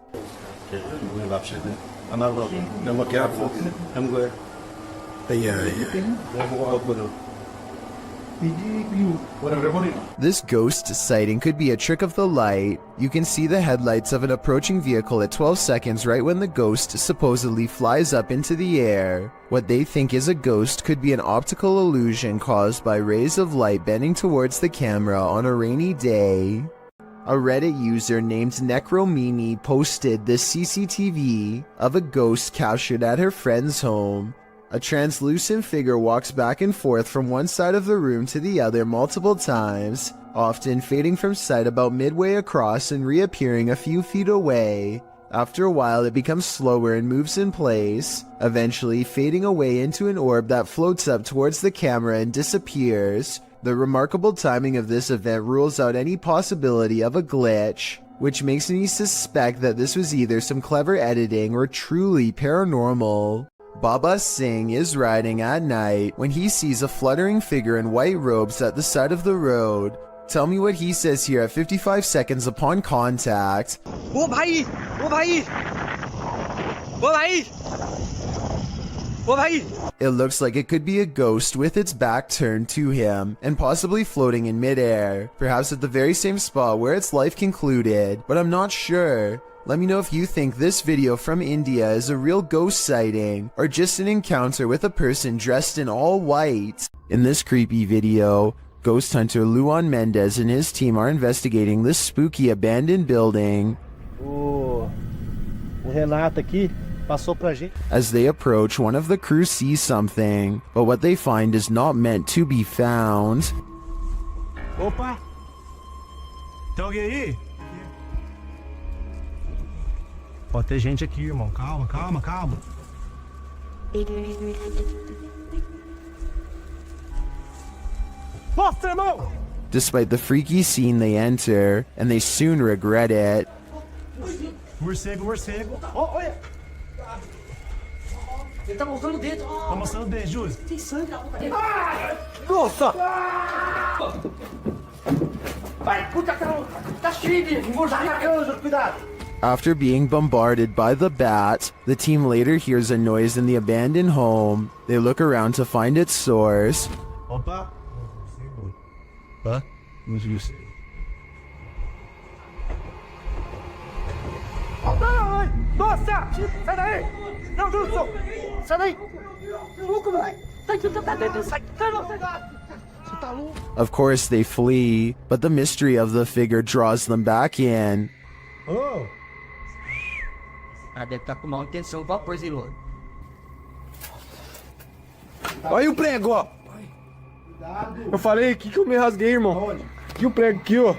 This ghost sighting could be a trick of the light. You can see the headlights of an approaching vehicle at 12 seconds right when the ghost supposedly flies up into the air. What they think is a ghost could be an optical illusion caused by rays of light bending towards the camera on a rainy day. A Reddit user named Necromimi posted this CCTV of a ghost captured at her friend's home. A translucent figure walks back and forth from one side of the room to the other multiple times, often fading from sight about midway across and reappearing a few feet away. After a while, it becomes slower and moves in place, eventually fading away into an orb that floats up towards the camera and disappears. The remarkable timing of this event rules out any possibility of a glitch, which makes me suspect that this was either some clever editing or truly paranormal. Baba Singh is riding at night when he sees a fluttering figure in white robes at the side of the road. Tell me what he says here at 55 seconds upon contact. Oh bhai! Oh bhai! Oh bhai! Oh bhai! It looks like it could be a ghost with its back turned to him and possibly floating in midair, perhaps at the very same spot where its life concluded, but I'm not sure. Let me know if you think this video from India is a real ghost sighting or just an encounter with a person dressed in all white. In this creepy video, ghost hunter Luan Mendez and his team are investigating this spooky abandoned building. O Renato aqui passou pra gente. As they approach, one of the crew sees something, but what they find is not meant to be found. Opa! Tem alguém aí? Pode ter gente aqui, irmão. Calma, calma, calma. Posta, irmão! Despite the freaky scene they enter, and they soon regret it. Morcego, morcego. Oh, olha! Ele tá mostrando o dedo. Tá mostrando o dedo, Júlio. Tem sangue na boca dele. Nossa! Vai, puta, tá cheio de morcego na cama, cuidado! After being bombarded by the bat, the team later hears a noise in the abandoned home. They look around to find its source. Opa! Hã? Não viu. Nossa! Sai daí! Não, Wilson! Sai daí! Louco, moleque! Sai! Você tá louco? Of course they flee, but the mystery of the figure draws them back in. Oh! Ah, deve estar com mal intenção, vapor, Zilô. Olha aí o prego, ó! Eu falei, que eu me rasguei, irmão? Aqui o prego, aqui, ó.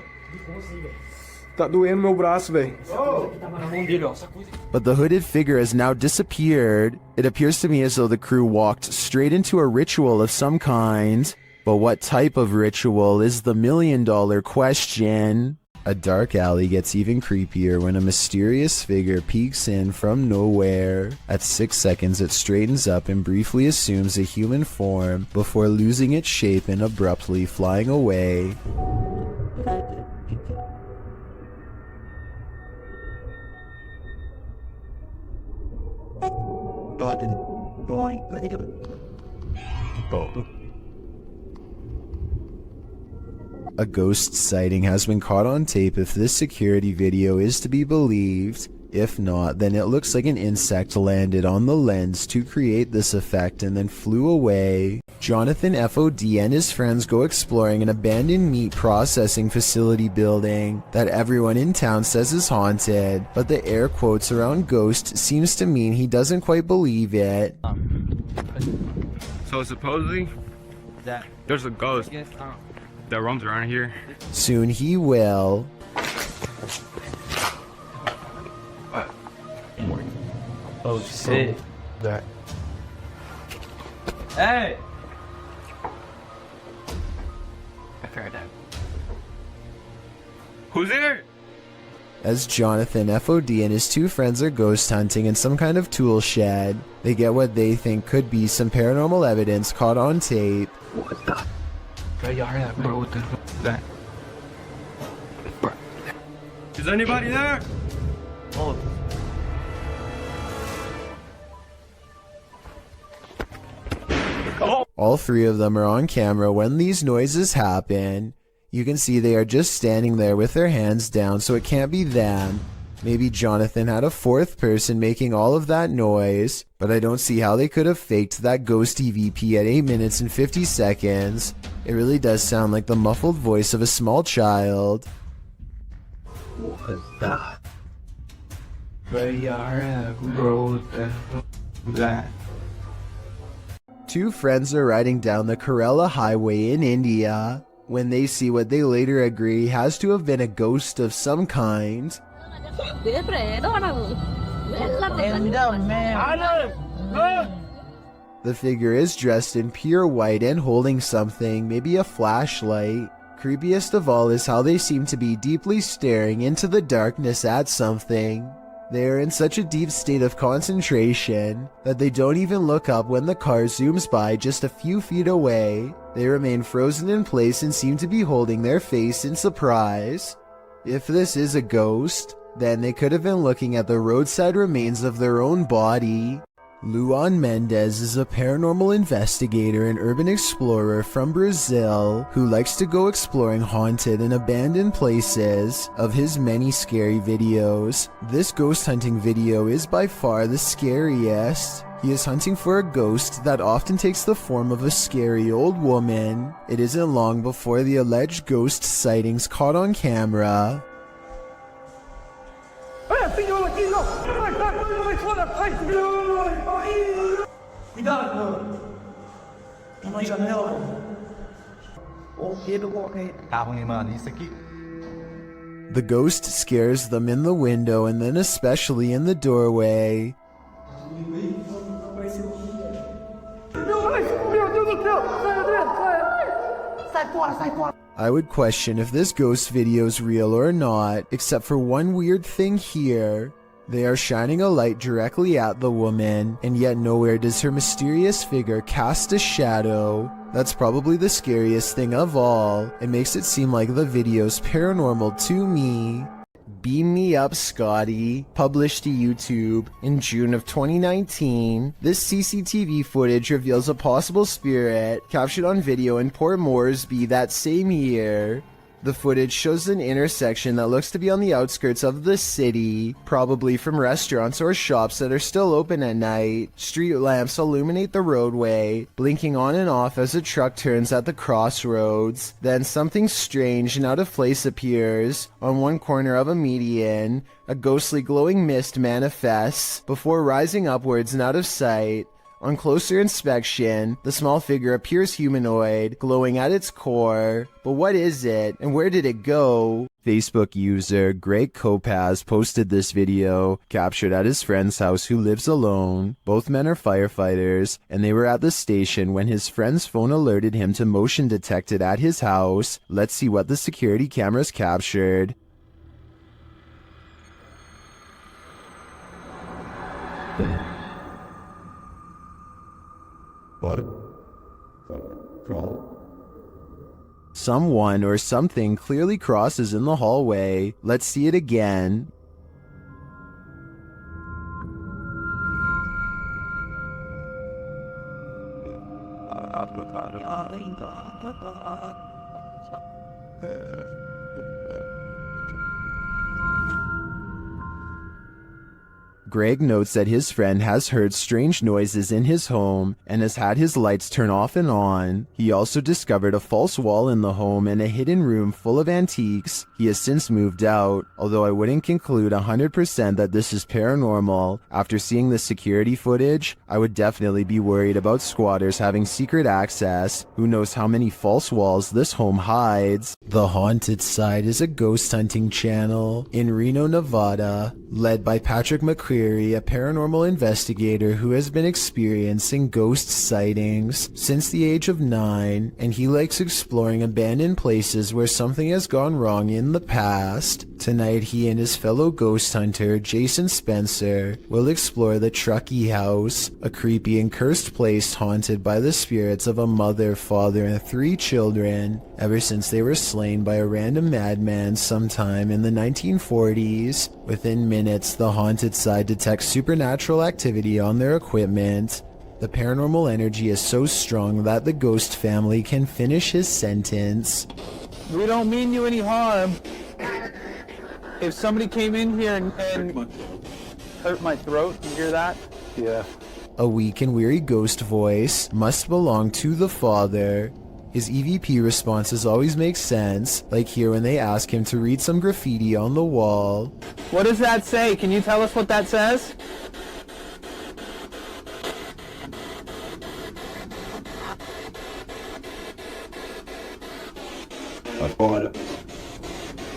Tá doendo meu braço, velho. But the hooded figure has now disappeared. It appears to me as though the crew walked straight into a ritual of some kind. But what type of ritual is the million-dollar question? A dark alley gets even creepier when a mysterious figure peeks in from nowhere. At 6 seconds, it straightens up and briefly assumes a human form before losing its shape and abruptly flying away. A ghost sighting has been caught on tape if this security video is to be believed. If not, then it looks like an insect landed on the lens to create this effect and then flew away. Jonathan FOD and his friends go exploring an abandoned meat processing facility building that everyone in town says is haunted, but the air quotes around ghost seems to mean he doesn't quite believe it. So supposedly, there's a ghost that roams around here. Soon he will. Oh shit. That. Hey! Who's there? As Jonathan FOD and his two friends are ghost hunting in some kind of tool shed, they get what they think could be some paranormal evidence caught on tape. What the? Bro, what the that? Is anybody there? Oh. All three of them are on camera when these noises happen. You can see they are just standing there with their hands down, so it can't be them. Maybe Jonathan had a fourth person making all of that noise, but I don't see how they could have faked that ghost EVP at 8 minutes and 50 seconds. It really does sound like the muffled voice of a small child. What the? Bro, that. Two friends are riding down the Kerala Highway in India when they see what they later agree has to have been a ghost of some kind. The figure is dressed in pure white and holding something, maybe a flashlight. Creepiest of all is how they seem to be deeply staring into the darkness at something. They are in such a deep state of concentration that they don't even look up when the car zooms by just a few feet away. They remain frozen in place and seem to be holding their face in surprise. If this is a ghost, then they could have been looking at the roadside remains of their own body. Luan Mendez is a paranormal investigator and urban explorer from Brazil who likes to go exploring haunted and abandoned places. Of his many scary videos, this ghost hunting video is by far the scariest. He is hunting for a ghost that often takes the form of a scary old woman. It isn't long before the alleged ghost sightings caught on camera. The ghost scares them in the window and then especially in the doorway. I would question if this ghost video is real or not, except for one weird thing here. They are shining a light directly at the woman, and yet nowhere does her mysterious figure cast a shadow. That's probably the scariest thing of all. It makes it seem like the video's paranormal to me. Beam Me Up Scotty, published to YouTube in June of 2019. This CCTV footage reveals a possible spirit captured on video in Port Moresby that same year. The footage shows an intersection that looks to be on the outskirts of the city, probably from restaurants or shops that are still open at night. Street lamps illuminate the roadway, blinking on and off as a truck turns at the crossroads. Then something strange and out of place appears. On one corner of a median, a ghostly glowing mist manifests before rising upwards and out of sight. On closer inspection, the small figure appears humanoid, glowing at its core. But what is it, and where did it go? Facebook user Greg Kopaz posted this video, captured at his friend's house who lives alone. Both men are firefighters, and they were at the station when his friend's phone alerted him to motion detected at his house. Let's see what the security cameras captured. Someone or something clearly crosses in the hallway. Let's see it again. Greg notes that his friend has heard strange noises in his home and has had his lights turn off and on. He also discovered a false wall in the home and a hidden room full of antiques. He has since moved out, although I wouldn't conclude 100% that this is paranormal. After seeing the security footage, I would definitely be worried about squatters having secret access. Who knows how many false walls this home hides? The Haunted Side is a ghost hunting channel in Reno, Nevada, led by Patrick Macleod, a paranormal investigator who has been experiencing ghost sightings since the age of 9, and he likes exploring abandoned places where something has gone wrong in the past. Tonight, he and his fellow ghost hunter, Jason Spencer, will explore the Truckee House, a creepy and cursed place haunted by the spirits of a mother, father, and 3 children, ever since they were slain by a random madman sometime in the 1940s. Within minutes, the Haunted Side detects supernatural activity on their equipment. The paranormal energy is so strong that the ghost family can finish his sentence. We don't mean you any harm. If somebody came in here and hurt my throat, you hear that? Yeah. A weak and weary ghost voice must belong to the father. His EVP responses always make sense, like here when they ask him to read some graffiti on the wall. What does that say? Can you tell us what that says?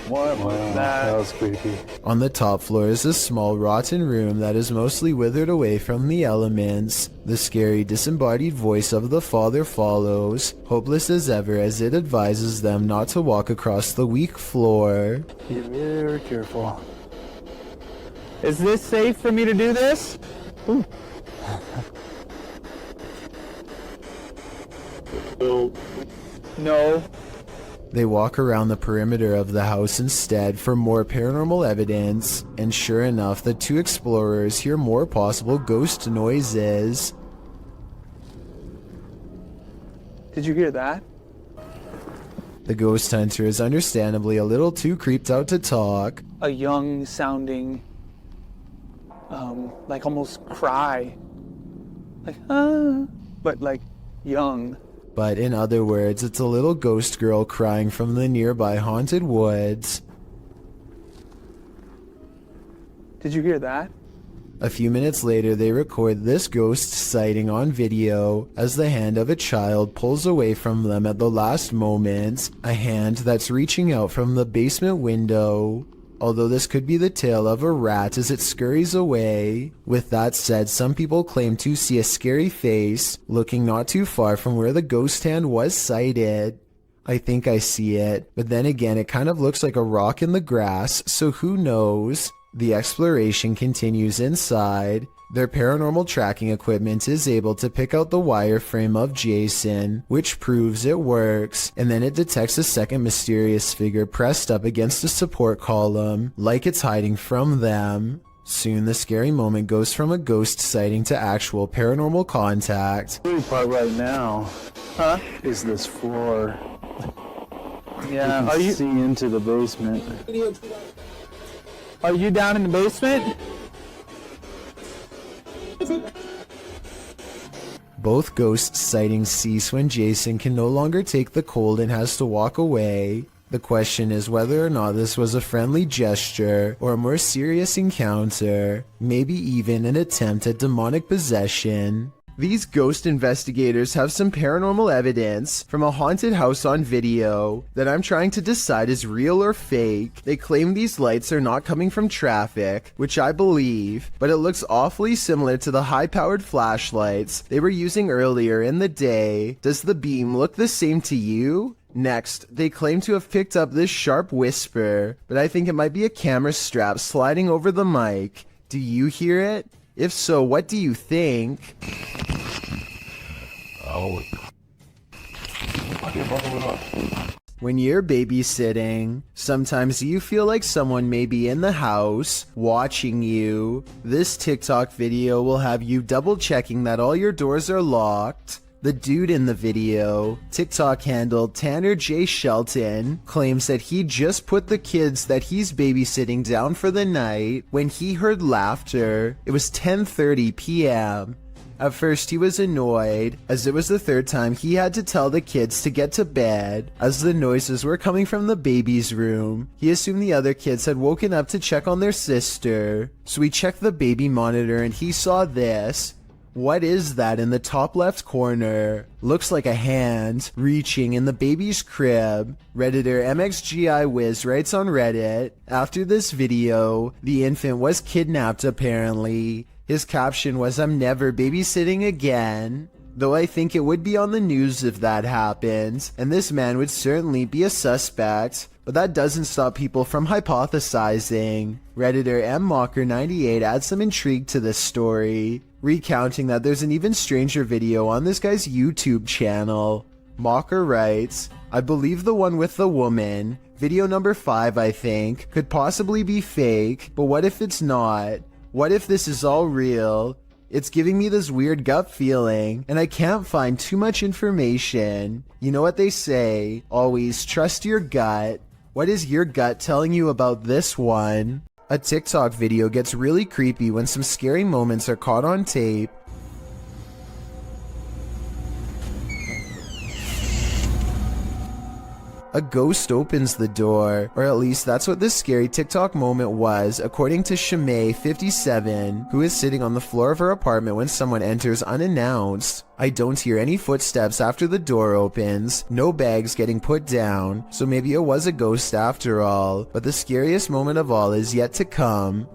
That was creepy. On the top floor is a small rotten room that is mostly withered away from the elements. The scary disembodied voice of the father follows, hopeless as ever as it advises them not to walk across the weak floor. Be very careful. Is this safe for me to do this? No. They walk around the perimeter of the house instead for more paranormal evidence, and sure enough, the two explorers hear more possible ghost noises. Did you hear that? The ghost hunter is understandably a little too creeped out to talk. A young sounding, like almost cry. Like, but like young. But in other words, it's a little ghost girl crying from the nearby haunted woods. Did you hear that? A few minutes later, they record this ghost sighting on video as the hand of a child pulls away from them at the last moment, a hand that's reaching out from the basement window. Although this could be the tail of a rat as it scurries away. With that said, some people claim to see a scary face looking not too far from where the ghost hand was sighted. I think I see it, but then again it kind of looks like a rock in the grass, so who knows? The exploration continues inside. Their paranormal tracking equipment is able to pick out the wireframe of Jason, which proves it works, and then it detects a second mysterious figure pressed up against a support column, like it's hiding from them. Soon the scary moment goes from a ghost sighting to actual paranormal contact. The part right now, is this floor. Yeah, are you see into the basement? Are you down in the basement? Both ghost sightings cease when Jason can no longer take the cold and has to walk away. The question is whether or not this was a friendly gesture or a more serious encounter, maybe even an attempt at demonic possession. These ghost investigators have some paranormal evidence from a haunted house on video that I'm trying to decide is real or fake. They claim these lights are not coming from traffic, which I believe, but it looks awfully similar to the high-powered flashlights they were using earlier in the day. Does the beam look the same to you? Next, they claim to have picked up this sharp whisper, but I think it might be a camera strap sliding over the mic. Do you hear it? If so, what do you think? When you're babysitting, sometimes you feel like someone may be in the house, watching you. This TikTok video will have you double checking that all your doors are locked. The dude in the video, TikTok handle Tanner J. Shelton, claims that he just put the kids that he's babysitting down for the night when he heard laughter. It was 10:30 p.m. At first he was annoyed, as it was the third time he had to tell the kids to get to bed, as the noises were coming from the baby's room. He assumed the other kids had woken up to check on their sister, so he checked the baby monitor and he saw this. What is that in the top left corner? Looks like a hand reaching in the baby's crib. Redditor MXGIWiz writes on Reddit, after this video, the infant was kidnapped apparently. His caption was, "I'm never babysitting again." Though I think it would be on the news if that happened, and this man would certainly be a suspect, but that doesn't stop people from hypothesizing. Redditor MMocker98 adds some intrigue to this story, recounting that there's an even stranger video on this guy's YouTube channel. Mocker writes, "I believe the one with the woman, video number 5 I think, could possibly be fake, but what if it's not? What if this is all real? It's giving me this weird gut feeling, and I can't find too much information. You know what they say, always trust your gut. What is your gut telling you about this one?" A TikTok video gets really creepy when some scary moments are caught on tape. A ghost opens the door, or at least that's what this scary TikTok moment was, according to Shimei57, who is sitting on the floor of her apartment when someone enters unannounced. I don't hear any footsteps after the door opens, no bags getting put down, so maybe it was a ghost after all, but the scariest moment of all is yet to come.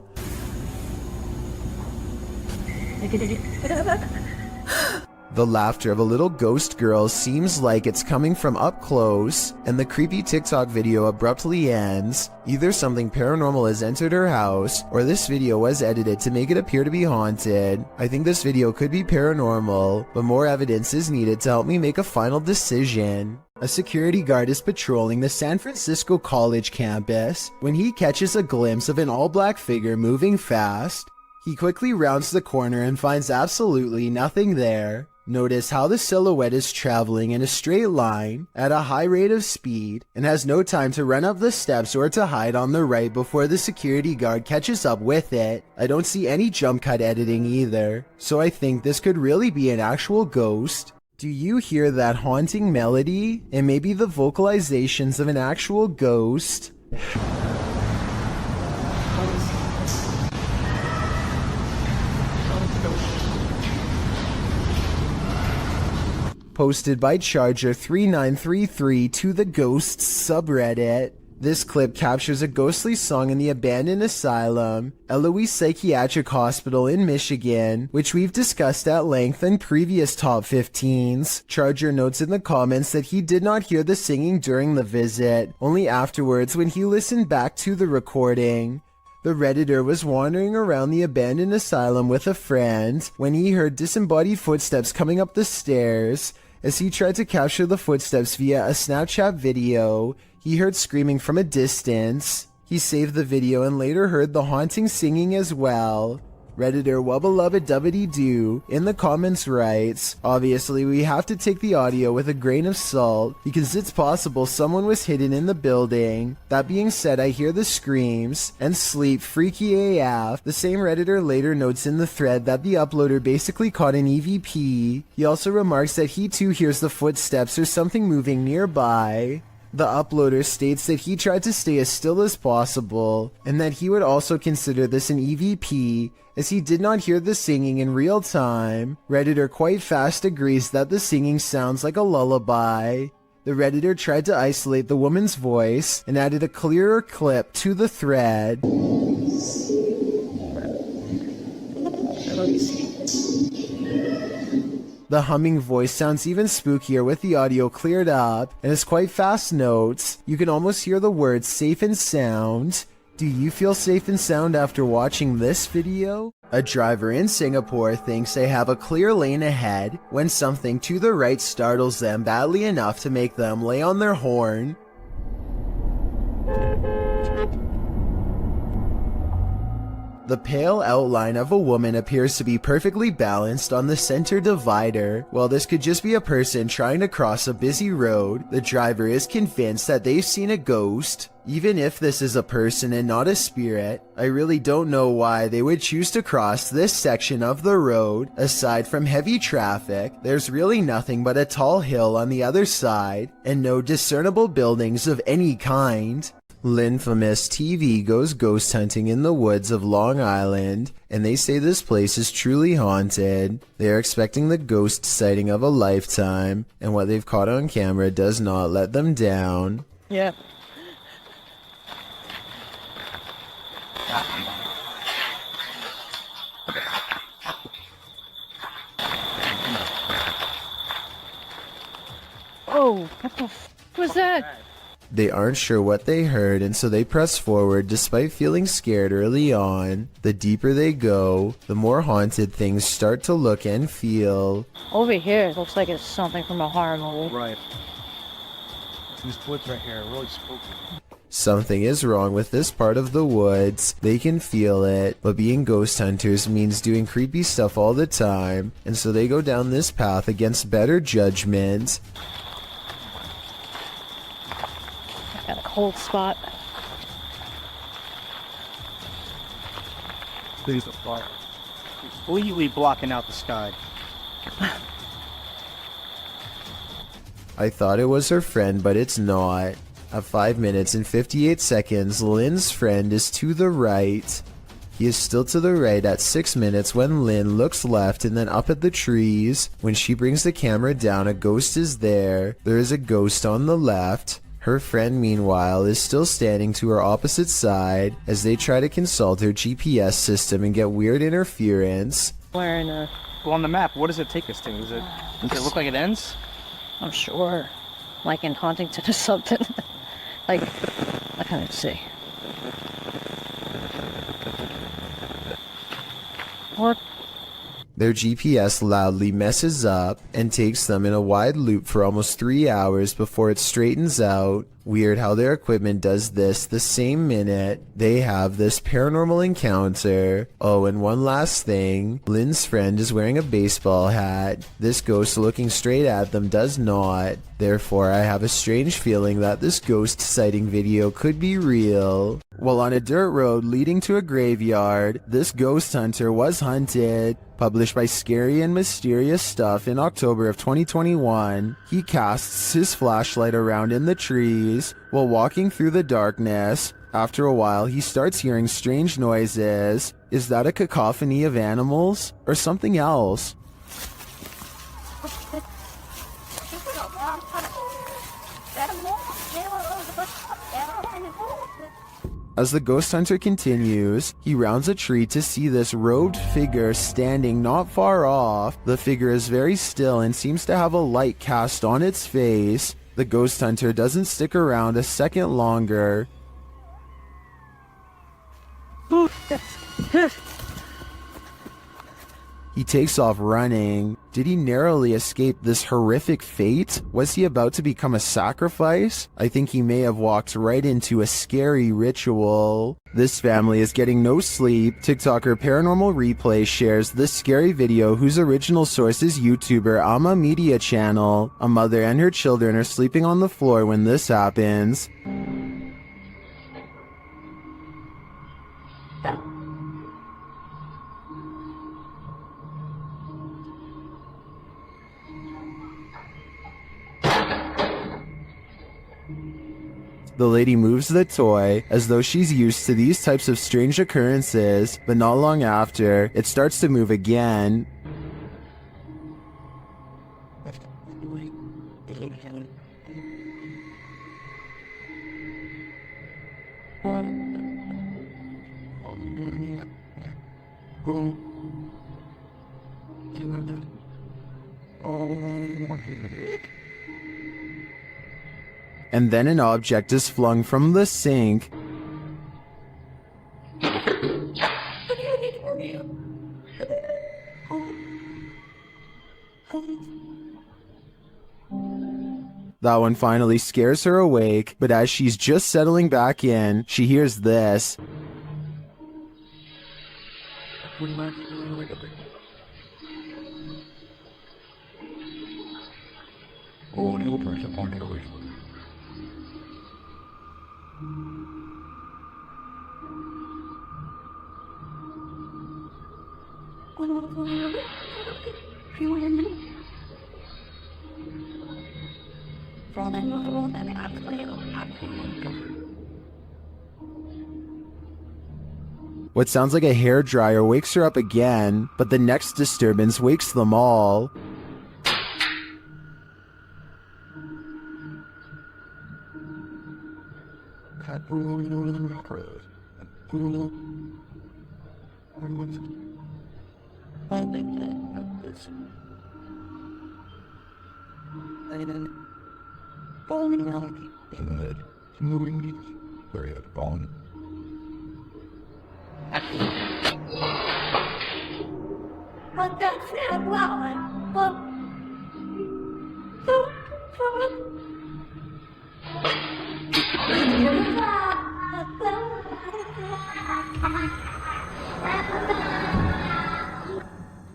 The laughter of a little ghost girl seems like it's coming from up close, and the creepy TikTok video abruptly ends. Either something paranormal has entered her house, or this video was edited to make it appear to be haunted. I think this video could be paranormal, but more evidence is needed to help me make a final decision. A security guard is patrolling the San Francisco College campus when he catches a glimpse of an all-black figure moving fast. He quickly rounds the corner and finds absolutely nothing there. Notice how the silhouette is traveling in a straight line at a high rate of speed and has no time to run up the steps or to hide on the right before the security guard catches up with it. I don't see any jump cut editing either, so I think this could really be an actual ghost. Do you hear that haunting melody? It may be the vocalizations of an actual ghost. Posted by Charger3933 to the Ghosts subreddit. This clip captures a ghostly song in the abandoned asylum, Eloise Psychiatric Hospital in Michigan, which we've discussed at length in previous top 15s. Charger notes in the comments that he did not hear the singing during the visit, only afterwards when he listened back to the recording. The Redditor was wandering around the abandoned asylum with a friend when he heard disembodied footsteps coming up the stairs. As he tried to capture the footsteps via a Snapchat video, he heard screaming from a distance. He saved the video and later heard the haunting singing as well. Redditor Wubbelubbedubbidy-doo in the comments writes, obviously we have to take the audio with a grain of salt because it's possible someone was hidden in the building. That being said, I hear the screams and sleep freaky AF. The same Redditor later notes in the thread that the uploader basically caught an EVP. He also remarks that he too hears the footsteps or something moving nearby. The uploader states that he tried to stay as still as possible, and that he would also consider this an EVP, as he did not hear the singing in real time. Redditor quite fast agrees that the singing sounds like a lullaby. The Redditor tried to isolate the woman's voice, and added a clearer clip to the thread. The humming voice sounds even spookier with the audio cleared up, and is quite fast notes. You can almost hear the words safe and sound. Do you feel safe and sound after watching this video? A driver in Singapore thinks they have a clear lane ahead when something to the right startles them badly enough to make them lay on their horn. The pale outline of a woman appears to be perfectly balanced on the center divider. While this could just be a person trying to cross a busy road, the driver is convinced that they've seen a ghost. Even if this is a person and not a spirit, I really don't know why they would choose to cross this section of the road. Aside from heavy traffic, there's really nothing but a tall hill on the other side, and no discernible buildings of any kind. Linfamous TV goes ghost hunting in the woods of Long Island, and they say this place is truly haunted. They are expecting the ghost sighting of a lifetime, and what they've caught on camera does not let them down. Yeah. Oh, what the f was that? They aren't sure what they heard, and so they press forward despite feeling scared early on. The deeper they go, the more haunted things start to look and feel. Over here, it looks like it's something from a horror movie. Right. These woods right here are really spooky. Something is wrong with this part of the woods. They can feel it, but being ghost hunters means doing creepy stuff all the time, and so they go down this path against better judgment. Got a cold spot. There's a fire. Completely blocking out the sky. I thought it was her friend, but it's not. At 5 minutes and 58 seconds, Lynn's friend is to the right. He is still to the right at 6 minutes when Lynn looks left and then up at the trees. When she brings the camera down, a ghost is there. There is a ghost on the left. Her friend, meanwhile, is still standing to her opposite side as they try to consult her GPS system and get weird interference. Wearing a... Well, on the map, what does it take us to? Does it look like it ends? I'm sure. Like in Huntington or something. Like, I can't see. What? Their GPS loudly messes up and takes them in a wide loop for almost 3 hours before it straightens out. Weird how their equipment does this the same minute they have this paranormal encounter. Oh, and one last thing. Lynn's friend is wearing a baseball hat. This ghost looking straight at them does not. Therefore, I have a strange feeling that this ghost sighting video could be real. While on a dirt road leading to a graveyard, this ghost hunter was hunted. Published by Scary and Mysterious Stuff in October of 2021, he casts his flashlight around in the trees while walking through the darkness. After a while, he starts hearing strange noises. Is that a cacophony of animals or something else? As the ghost hunter continues, he rounds a tree to see this robed figure standing not far off. The figure is very still and seems to have a light cast on its face. The ghost hunter doesn't stick around a second longer. He takes off running. Did he narrowly escape this horrific fate? Was he about to become a sacrifice? I think he may have walked right into a scary ritual. This family is getting no sleep. TikToker Paranormal Replay shares this scary video whose original source is YouTuber Ama Media Channel. A mother and her children are sleeping on the floor when this happens. The lady moves the toy as though she's used to these types of strange occurrences, but not long after, it starts to move again. And then an object is flung from the sink. That one finally scares her awake, but as she's just settling back in, she hears this. What sounds like a hairdryer wakes her up again, but the next disturbance wakes them all.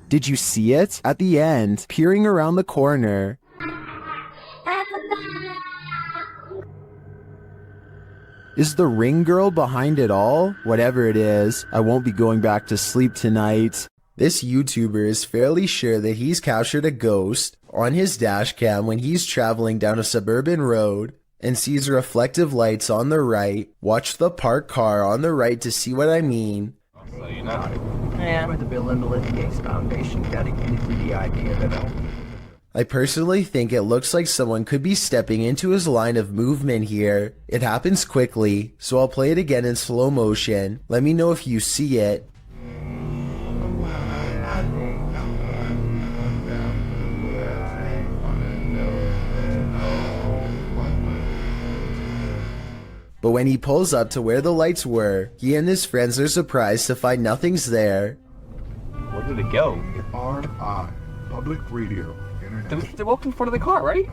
Did you see it? At the end, peering around the corner. Is the ring girl behind it all? Whatever it is, I won't be going back to sleep tonight. This YouTuber is fairly sure that he's captured a ghost on his dash cam when he's traveling down a suburban road, and sees reflective lights on the right. Watch the parked car on the right to see what I mean. Yeah. With the Bill and Melinda Gates Foundation dedicated to the idea that I personally think it looks like someone could be stepping into his line of movement here. It happens quickly, so I'll play it again in slow motion. Let me know if you see it. But when he pulls up to where the lights were, he and his friends are surprised to find nothing's there. Where did it go? RI, public radio. they walked in front of the car, right?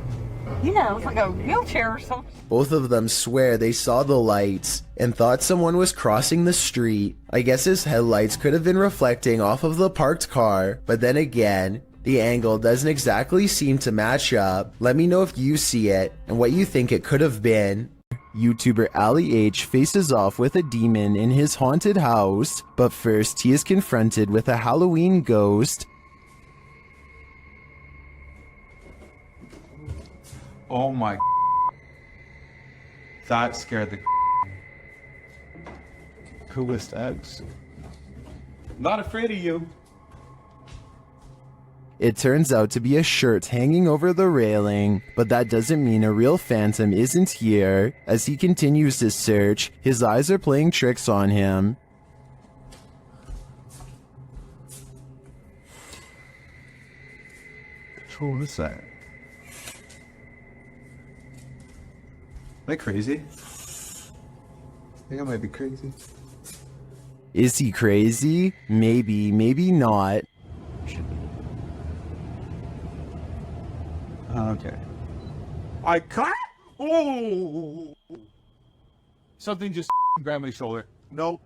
Yeah, it was like a wheelchair or something. Both of them swear they saw the lights and thought someone was crossing the street. I guess his headlights could have been reflecting off of the parked car, but then again, the angle doesn't exactly seem to match up. Let me know if you see it and what you think it could have been. YouTuber Ali H faces off with a demon in his haunted house, but first he is confronted with a Halloween ghost. Oh my. That scared the coolest eggs. Not afraid of you. It turns out to be a shirt hanging over the railing, but that doesn't mean a real phantom isn't here. As he continues his search, his eyes are playing tricks on him. Who is that? Am I crazy? I think I might be crazy. Is he crazy? Maybe, maybe not. Okay. I can't. Oh! Something just grabbed my shoulder. Nope.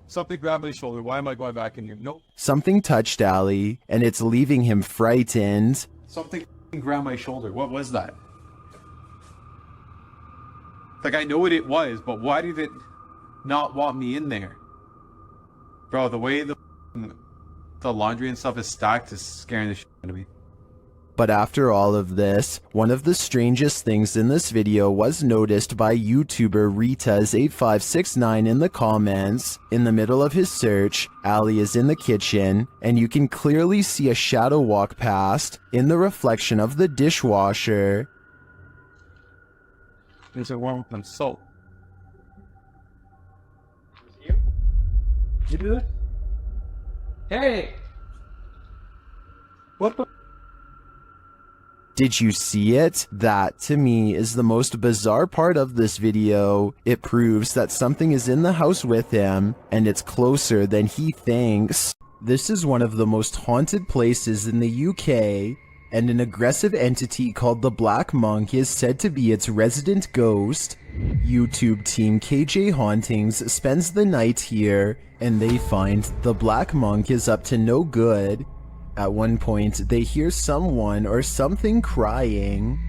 Something grabbed my shoulder. Why am I going back in here? Nope. Something touched Ali, and it's leaving him frightened. Something grabbed my shoulder. What was that? Like, I know what it was, but why did it not want me in there? Bro, the way the laundry and stuff is stacked is scaring the shit out of me. But after all of this, one of the strangest things in this video was noticed by YouTuber Ritas8569 in the comments. In the middle of his search, Ali is in the kitchen, and you can clearly see a shadow walk past in the reflection of the dishwasher. There's a warm with salt. You do it? Hey! What the? Did you see it? That, to me, is the most bizarre part of this video. It proves that something is in the house with him, and it's closer than he thinks. This is one of the most haunted places in the UK, and an aggressive entity called the Black Monk is said to be its resident ghost. YouTube team KJ Hauntings spends the night here, and they find the Black Monk is up to no good. At one point, they hear someone or something crying.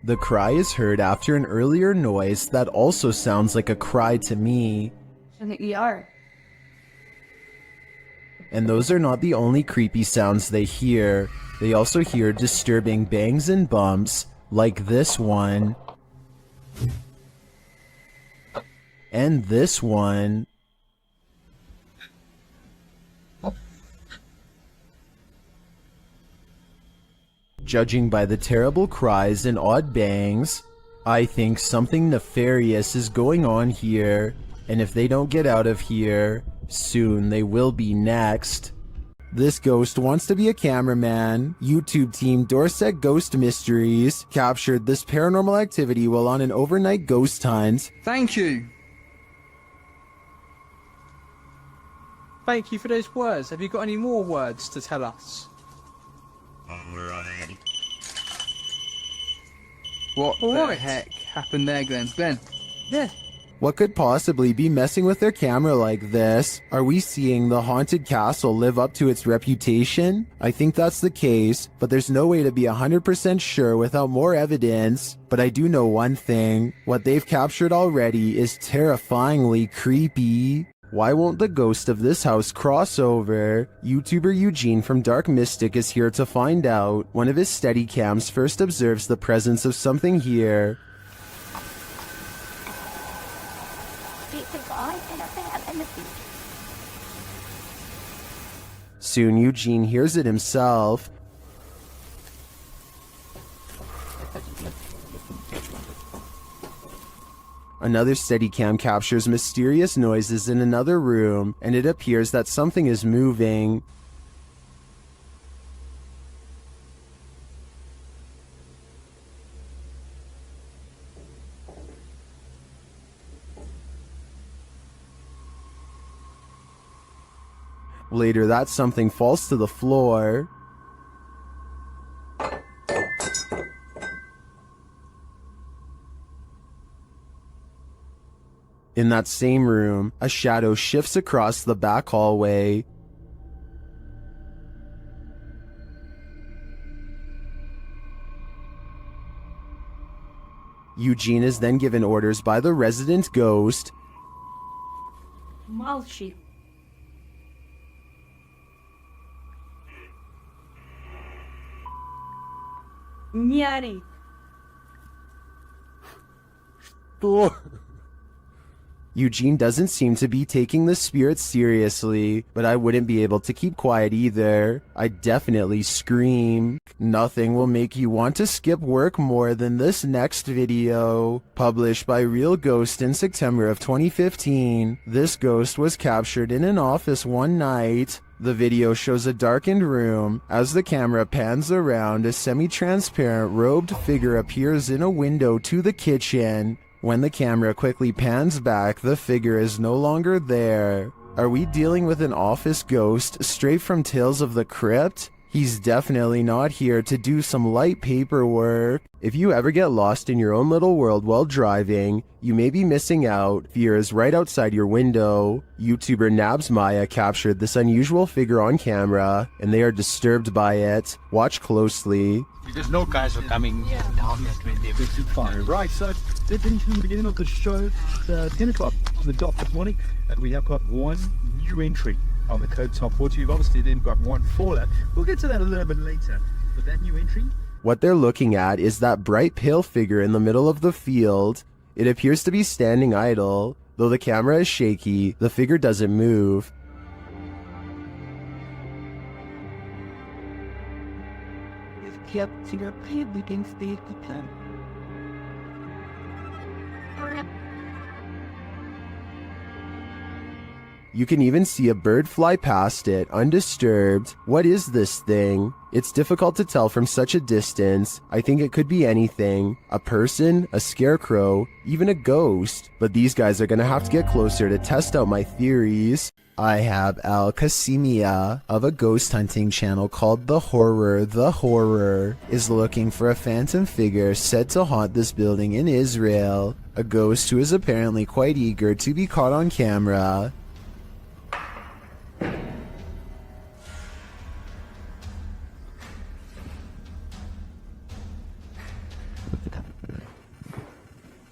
The cry is heard after an earlier noise that also sounds like a cry to me. In the ER. And those are not the only creepy sounds they hear. They also hear disturbing bangs and bumps, like this one. And this one. Judging by the terrible cries and odd bangs, I think something nefarious is going on here, and if they don't get out of here, soon they will be next. This ghost wants to be a cameraman. YouTube team Dorset Ghost Mysteries captured this paranormal activity while on an overnight ghost hunt. Thank you. Thank you for those words. Have you got any more words to tell us? What the heck happened there, Glenn? Glenn? Yeah. What could possibly be messing with their camera like this? Are we seeing the haunted castle live up to its reputation? I think that's the case, but there's no way to be 100% sure without more evidence. But I do know one thing. What they've captured already is terrifyingly creepy. Why won't the ghost of this house cross over? YouTuber Eugene from Dark Mystic is here to find out. One of his Steadicams first observes the presence of something here. Soon Eugene hears it himself. Another Steadicam captures mysterious noises in another room, and it appears that something is moving. Later, that something falls to the floor. In that same room, a shadow shifts across the back hallway. Eugene is then given orders by the resident ghost. Malchi. Nyari. Eugene doesn't seem to be taking the spirit seriously, but I wouldn't be able to keep quiet either. I'd definitely scream. Nothing will make you want to skip work more than this next video. Published by Real Ghost in September of 2015. This ghost was captured in an office one night. The video shows a darkened room. As the camera pans around, a semi-transparent robed figure appears in a window to the kitchen. When the camera quickly pans back, the figure is no longer there. Are we dealing with an office ghost straight from Tales of the Crypt? He's definitely not here to do some light paperwork. If you ever get lost in your own little world while driving, you may be missing out. Fear is right outside your window. YouTuber Nabs Maya captured this unusual figure on camera, and they are disturbed by it. Watch closely. Because no guys are coming down here to the big fire. Right, so this is the beginning of the show, 10 o'clock on the dot this morning, and we have got one new entry on the Code Top 40. You've obviously then got one fallout. We'll get to that a little bit later. But that new entry... What they're looking at is that bright pale figure in the middle of the field. It appears to be standing idle. Though the camera is shaky, the figure doesn't move. Kept your pain against the plan. You can even see a bird fly past it, undisturbed. What is this thing? It's difficult to tell from such a distance. I think it could be anything. A person, a scarecrow, even a ghost. But these guys are gonna have to get closer to test out my theories. I have Al Qasimia of a ghost hunting channel called The Horror is looking for a phantom figure said to haunt this building in Israel. A ghost who is apparently quite eager to be caught on camera.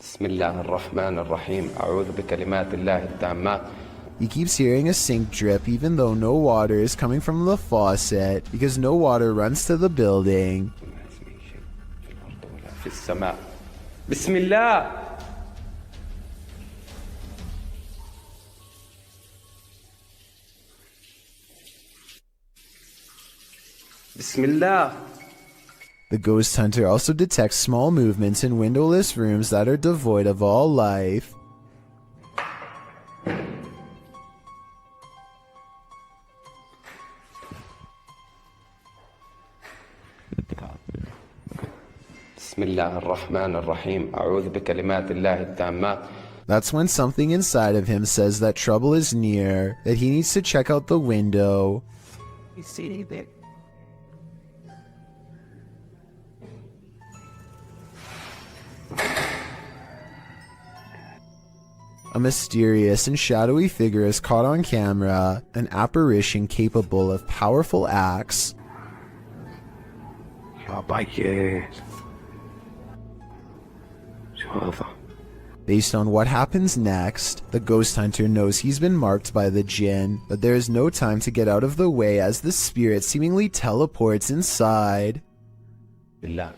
بسم الله الرحمن الرحيم أعوذ بكلمات الله التامات. He keeps hearing a sink drip even though no water is coming from the faucet because no water runs to the building. في السماء بسم الله. بسم الله. The ghost hunter also detects small movements in windowless rooms that are devoid of all life. بسم الله الرحمن الرحيم أعوذ بكلمات الله التامات. That's when something inside of him says that trouble is near, that he needs to check out the window. You see there. A mysterious and shadowy figure is caught on camera, an apparition capable of powerful acts. Based on what happens next, the ghost hunter knows he's been marked by the jinn, but there is no time to get out of the way as the spirit seemingly teleports inside. Bismillah.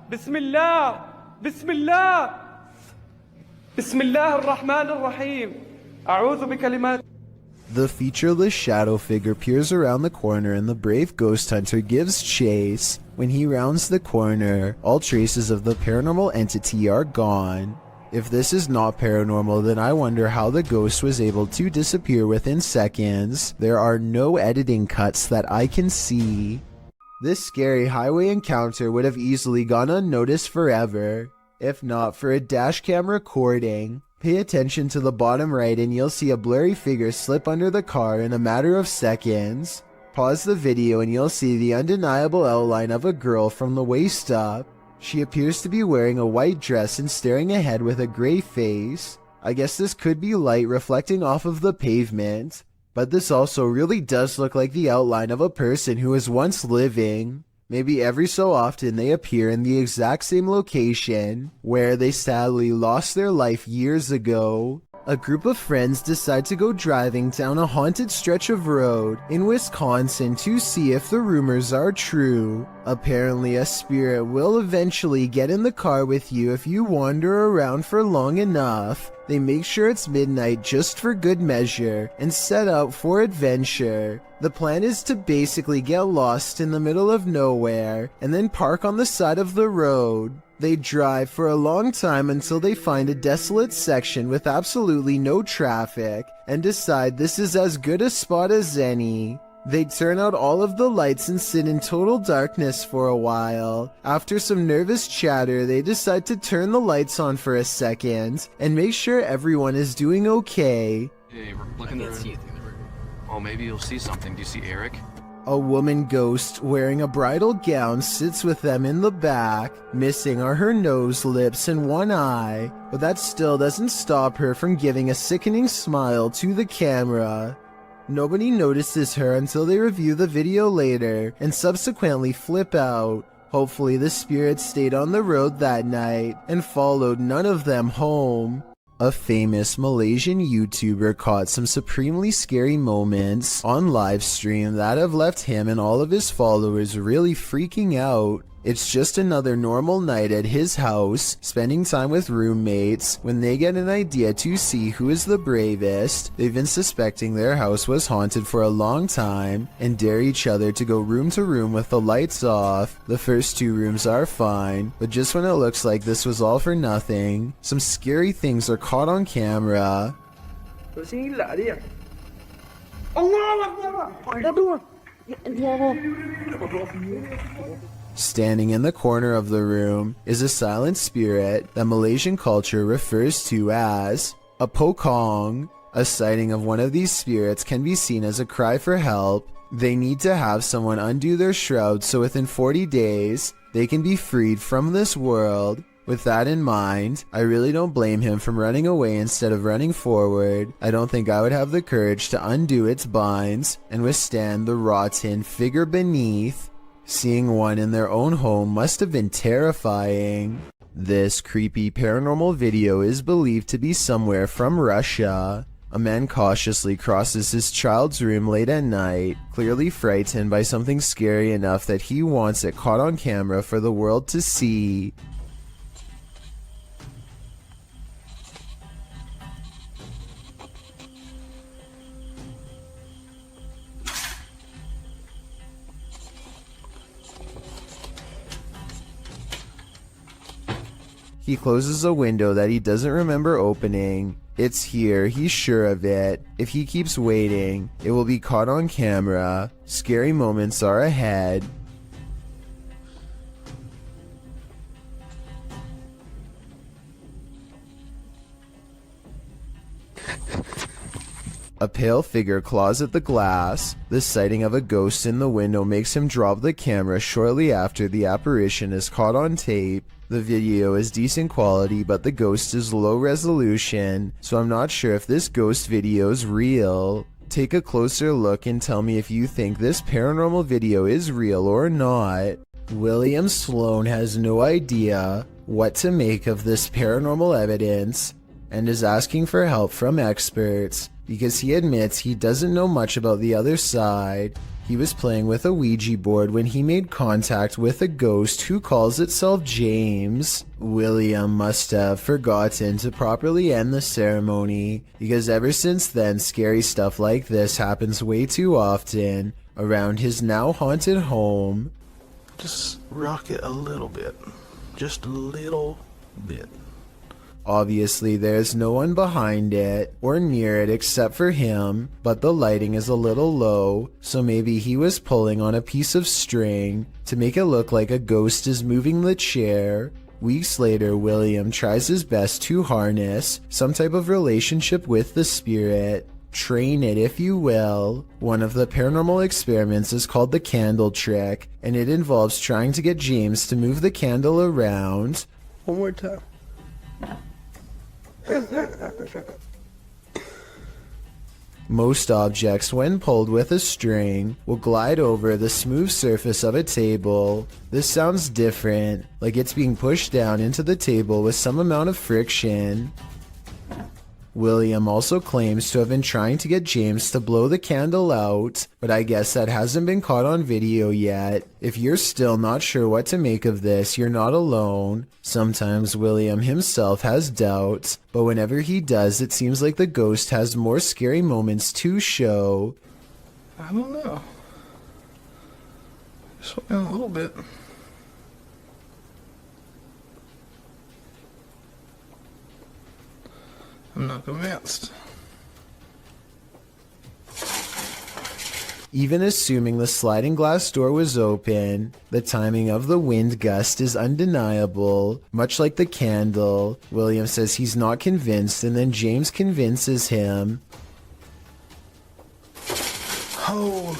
Bismillah. Bismillah. Bismillah ar-Rahman ar-Rahim. A'udhu bi kalimat. The featureless shadow figure peers around the corner and the brave ghost hunter gives chase. When he rounds the corner, all traces of the paranormal entity are gone. If this is not paranormal, then I wonder how the ghost was able to disappear within seconds. There are no editing cuts that I can see. This scary highway encounter would have easily gone unnoticed forever, if not for a dashcam recording. Pay attention to the bottom right and you'll see a blurry figure slip under the car in a matter of seconds. Pause the video and you'll see the undeniable outline of a girl from the waist up. She appears to be wearing a white dress and staring ahead with a gray face. I guess this could be light reflecting off of the pavement, but this also really does look like the outline of a person who was once living. Maybe every so often they appear in the exact same location where they sadly lost their life years ago. A group of friends decide to go driving down a haunted stretch of road in Wisconsin to see if the rumors are true. Apparently, a spirit will eventually get in the car with you if you wander around for long enough. They make sure it's midnight just for good measure and set out for adventure. The plan is to basically get lost in the middle of nowhere and then park on the side of the road. They drive for a long time until they find a desolate section with absolutely no traffic and decide this is as good a spot as any. They turn out all of the lights and sit in total darkness for a while. After some nervous chatter, they decide to turn the lights on for a second and make sure everyone is doing okay. Hey, we're looking at the... Oh, maybe you'll see something. Do you see Eric? A woman ghost wearing a bridal gown sits with them in the back. Missing are her nose, lips, and one eye, but that still doesn't stop her from giving a sickening smile to the camera. Nobody notices her until they review the video later and subsequently flip out. Hopefully the spirit stayed on the road that night and followed none of them home. A famous Malaysian YouTuber caught some supremely scary moments on livestream that have left him and all of his followers really freaking out. It's just another normal night at his house, spending time with roommates, when they get an idea to see who is the bravest. They've been suspecting their house was haunted for a long time, and dare each other to go room to room with the lights off. The first 2 rooms are fine, but just when it looks like this was all for nothing, some scary things are caught on camera. Standing in the corner of the room is a silent spirit that Malaysian culture refers to as a pokong. A sighting of one of these spirits can be seen as a cry for help. They need to have someone undo their shroud so within 40 days they can be freed from this world. With that in mind, I really don't blame him from running away instead of running forward. I don't think I would have the courage to undo its binds and withstand the rotten figure beneath. Seeing one in their own home must have been terrifying. This creepy paranormal video is believed to be somewhere from Russia. A man cautiously crosses his child's room late at night, clearly frightened by something scary enough that he wants it caught on camera for the world to see. He closes a window that he doesn't remember opening. It's here, he's sure of it. If he keeps waiting, it will be caught on camera. Scary moments are ahead. A pale figure claws at the glass. The sighting of a ghost in the window makes him drop the camera shortly after the apparition is caught on tape. The video is decent quality, but the ghost is low resolution, so I'm not sure if this ghost video is real. Take a closer look and tell me if you think this paranormal video is real or not. William Sloan has no idea. what to make of this paranormal evidence and is asking for help from experts because he admits he doesn't know much about the other side. He was playing with a Ouija board when he made contact with a ghost who calls itself James. William must have forgotten to properly end the ceremony because ever since then scary stuff like this happens way too often around his now haunted home. Just rock it a little bit. Just a little bit. Obviously, there's no one behind it or near it except for him, but the lighting is a little low, so maybe he was pulling on a piece of string to make it look like a ghost is moving the chair. Weeks later, William tries his best to harness some type of relationship with the spirit. Train it, if you will. One of the paranormal experiments is called the candle trick, and it involves trying to get James to move the candle around. One more time. Most objects, when pulled with a string, will glide over the smooth surface of a table. This sounds different, like it's being pushed down into the table with some amount of friction. William also claims to have been trying to get James to blow the candle out, but I guess that hasn't been caught on video yet. If you're still not sure what to make of this, you're not alone. Sometimes William himself has doubts, but whenever he does, it seems like the ghost has more scary moments to show. I don't know. Just a little bit. I'm not convinced. Even assuming the sliding glass door was open, the timing of the wind gust is undeniable. Much like the candle, William says he's not convinced, and then James convinces him. Holy.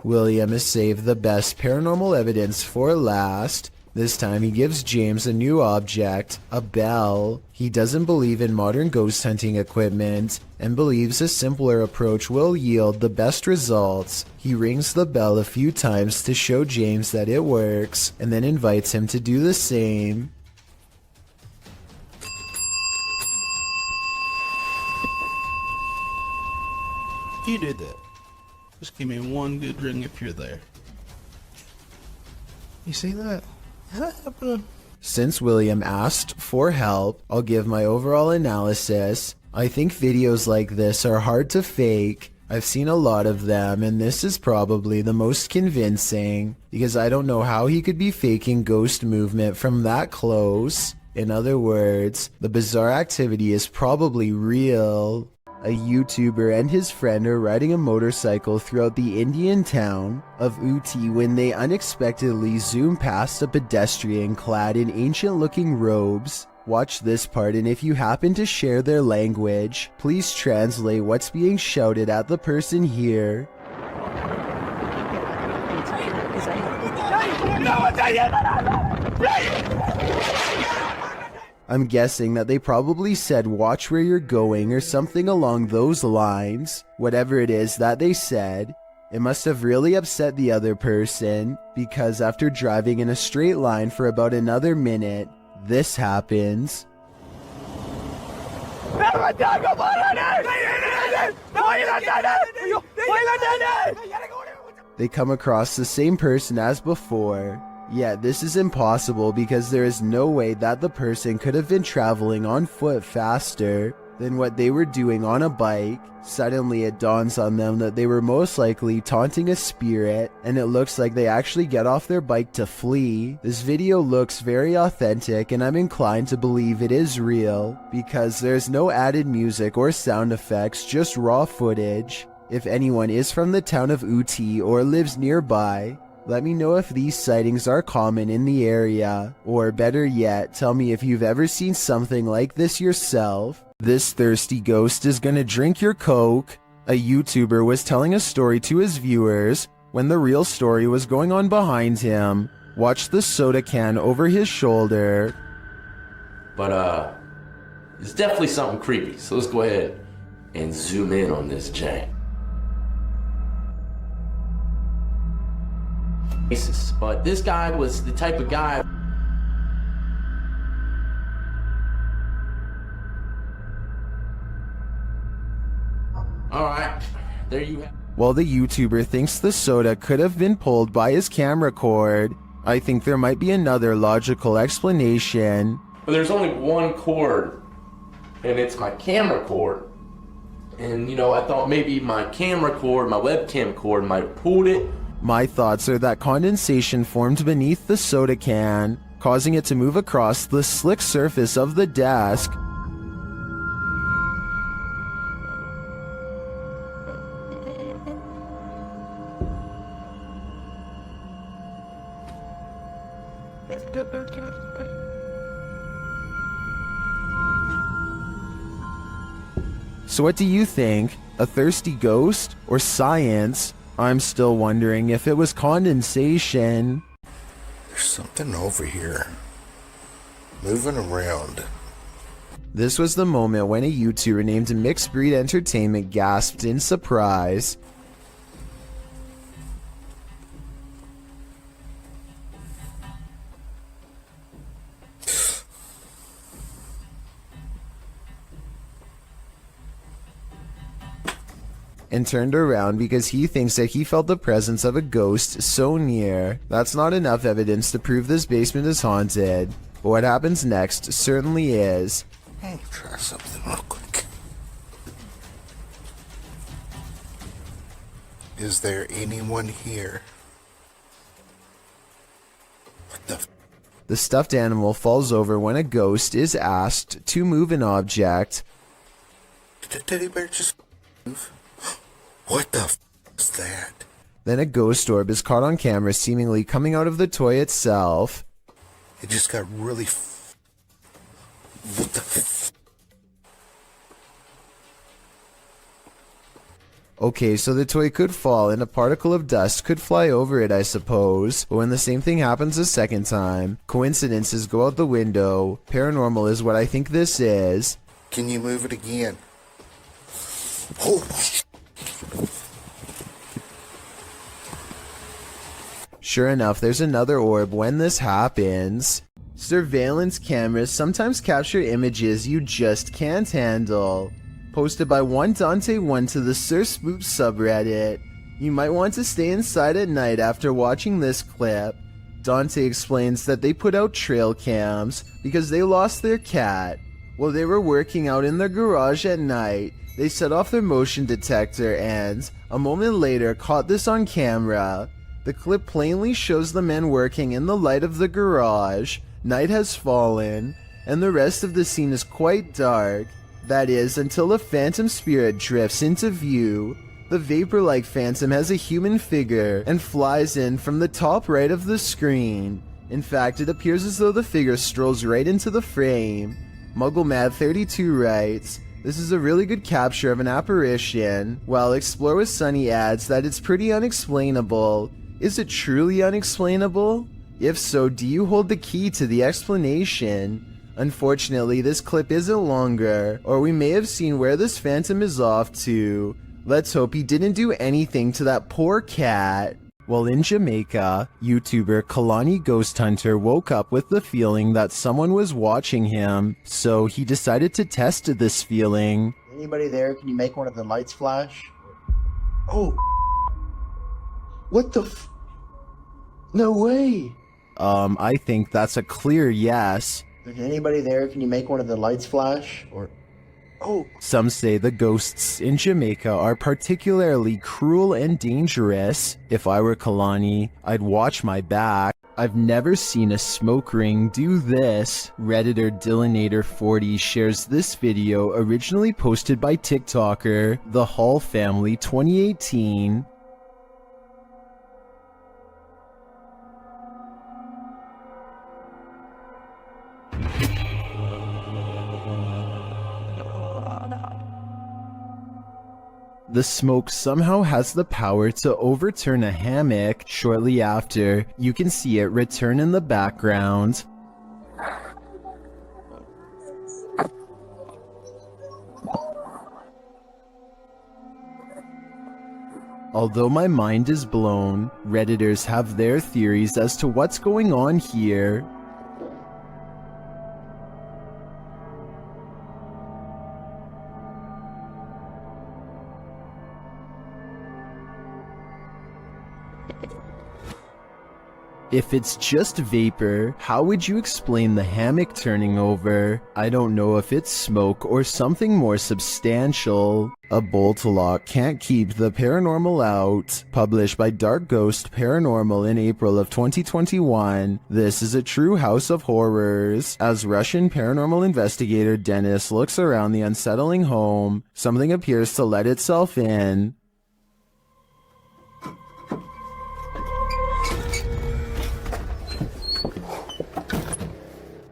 William has saved the best paranormal evidence for last. This time he gives James a new object, a bell. He doesn't believe in modern ghost hunting equipment and believes a simpler approach will yield the best results. He rings the bell a few times to show James that it works and then invites him to do the same. You did that. Just give me one good ring if you're there. You see that? Is that happening? Since William asked for help, I'll give my overall analysis. I think videos like this are hard to fake. I've seen a lot of them, and this is probably the most convincing, because I don't know how he could be faking ghost movement from that close. In other words, the bizarre activity is probably real. A YouTuber and his friend are riding a motorcycle throughout the Indian town of Uti when they unexpectedly zoom past a pedestrian clad in ancient-looking robes. Watch this part, and if you happen to share their language, please translate what's being shouted at the person here. I'm guessing that they probably said watch where you're going or something along those lines. Whatever it is that they said, it must have really upset the other person, because after driving in a straight line for about another minute, this happens. They come across the same person as before. Yet this is impossible because there is no way that the person could have been traveling on foot faster than what they were doing on a bike. Suddenly it dawns on them that they were most likely taunting a spirit, and it looks like they actually get off their bike to flee. This video looks very authentic, and I'm inclined to believe it is real because there's no added music or sound effects, just raw footage. If anyone is from the town of Uti or lives nearby, let me know if these sightings are common in the area, or better yet, tell me if you've ever seen something like this yourself. This thirsty ghost is gonna drink your Coke. A YouTuber was telling a story to his viewers when the real story was going on behind him. Watch the soda can over his shoulder. But it's definitely something creepy, so let's go ahead and zoom in on this jank. basis. But this guy was the type of guy. Alright, there you have. While the YouTuber thinks the soda could have been pulled by his camera cord, I think there might be another logical explanation. But there's only one cord, and it's my camera cord. And you know, I thought maybe my camera cord, my webcam cord might have pulled it. My thoughts are that condensation formed beneath the soda can, causing it to move across the slick surface of the desk. So what do you think? A thirsty ghost or science? I'm still wondering if it was condensation. There's something over here. Moving around. This was the moment when a YouTuber named Mixed Breed Entertainment gasped in surprise. And turned around because he thinks that he felt the presence of a ghost so near. That's not enough evidence to prove this basement is haunted, but what happens next certainly is. I'll try something real quick. Is there anyone here? What the? The stuffed animal falls over when a ghost is asked to move an object. Did the teddy bear just move? What the f is that? Then a ghost orb is caught on camera seemingly coming out of the toy itself. It just got really what the f? Okay, so the toy could fall and a particle of dust could fly over it, I suppose. But when the same thing happens a second time, coincidences go out the window. Paranormal is what I think this is. Can you move it again? Oh, sure enough, there's another orb when this happens. Surveillance cameras sometimes capture images you just can't handle. Posted by one Dante1 to the Sir Spoop subreddit. You might want to stay inside at night after watching this clip. Dante explains that they put out trail cams because they lost their cat. While they were working out in their garage at night, they set off their motion detector and, a moment later, caught this on camera. The clip plainly shows the men working in the light of the garage. Night has fallen, and the rest of the scene is quite dark. That is, until a phantom spirit drifts into view. The vapor-like phantom has a human figure and flies in from the top right of the screen. In fact, it appears as though the figure strolls right into the frame. MuggleMad32 writes, "This is a really good capture of an apparition," while Explore with Sunny adds that it's pretty unexplainable. Is it truly unexplainable? If so, do you hold the key to the explanation? Unfortunately, this clip isn't longer, or we may have seen where this phantom is off to. Let's hope he didn't do anything to that poor cat. While in Jamaica, YouTuber Kalani Ghost Hunter woke up with the feeling that someone was watching him, so he decided to test this feeling. Anybody there? Can you make one of the lights flash? Oh. What the f? No way. I think that's a clear yes. Is anybody there? Can you make one of the lights flash? Or... Oh. Some say the ghosts in Jamaica are particularly cruel and dangerous. If I were Kalani, I'd watch my back. I've never seen a smoke ring do this. Redditor Dillinator40 shares this video originally posted by TikToker The Hall Family 2018. The smoke somehow has the power to overturn a hammock. Shortly after, you can see it return in the background. Although my mind is blown, Redditors have their theories as to what's going on here. If it's just vapor, how would you explain the hammock turning over? I don't know if it's smoke or something more substantial. A bolt lock can't keep the paranormal out. Published by Dark Ghost Paranormal in April of 2021, this is a true house of horrors. As Russian paranormal investigator Dennis looks around the unsettling home, something appears to let itself in.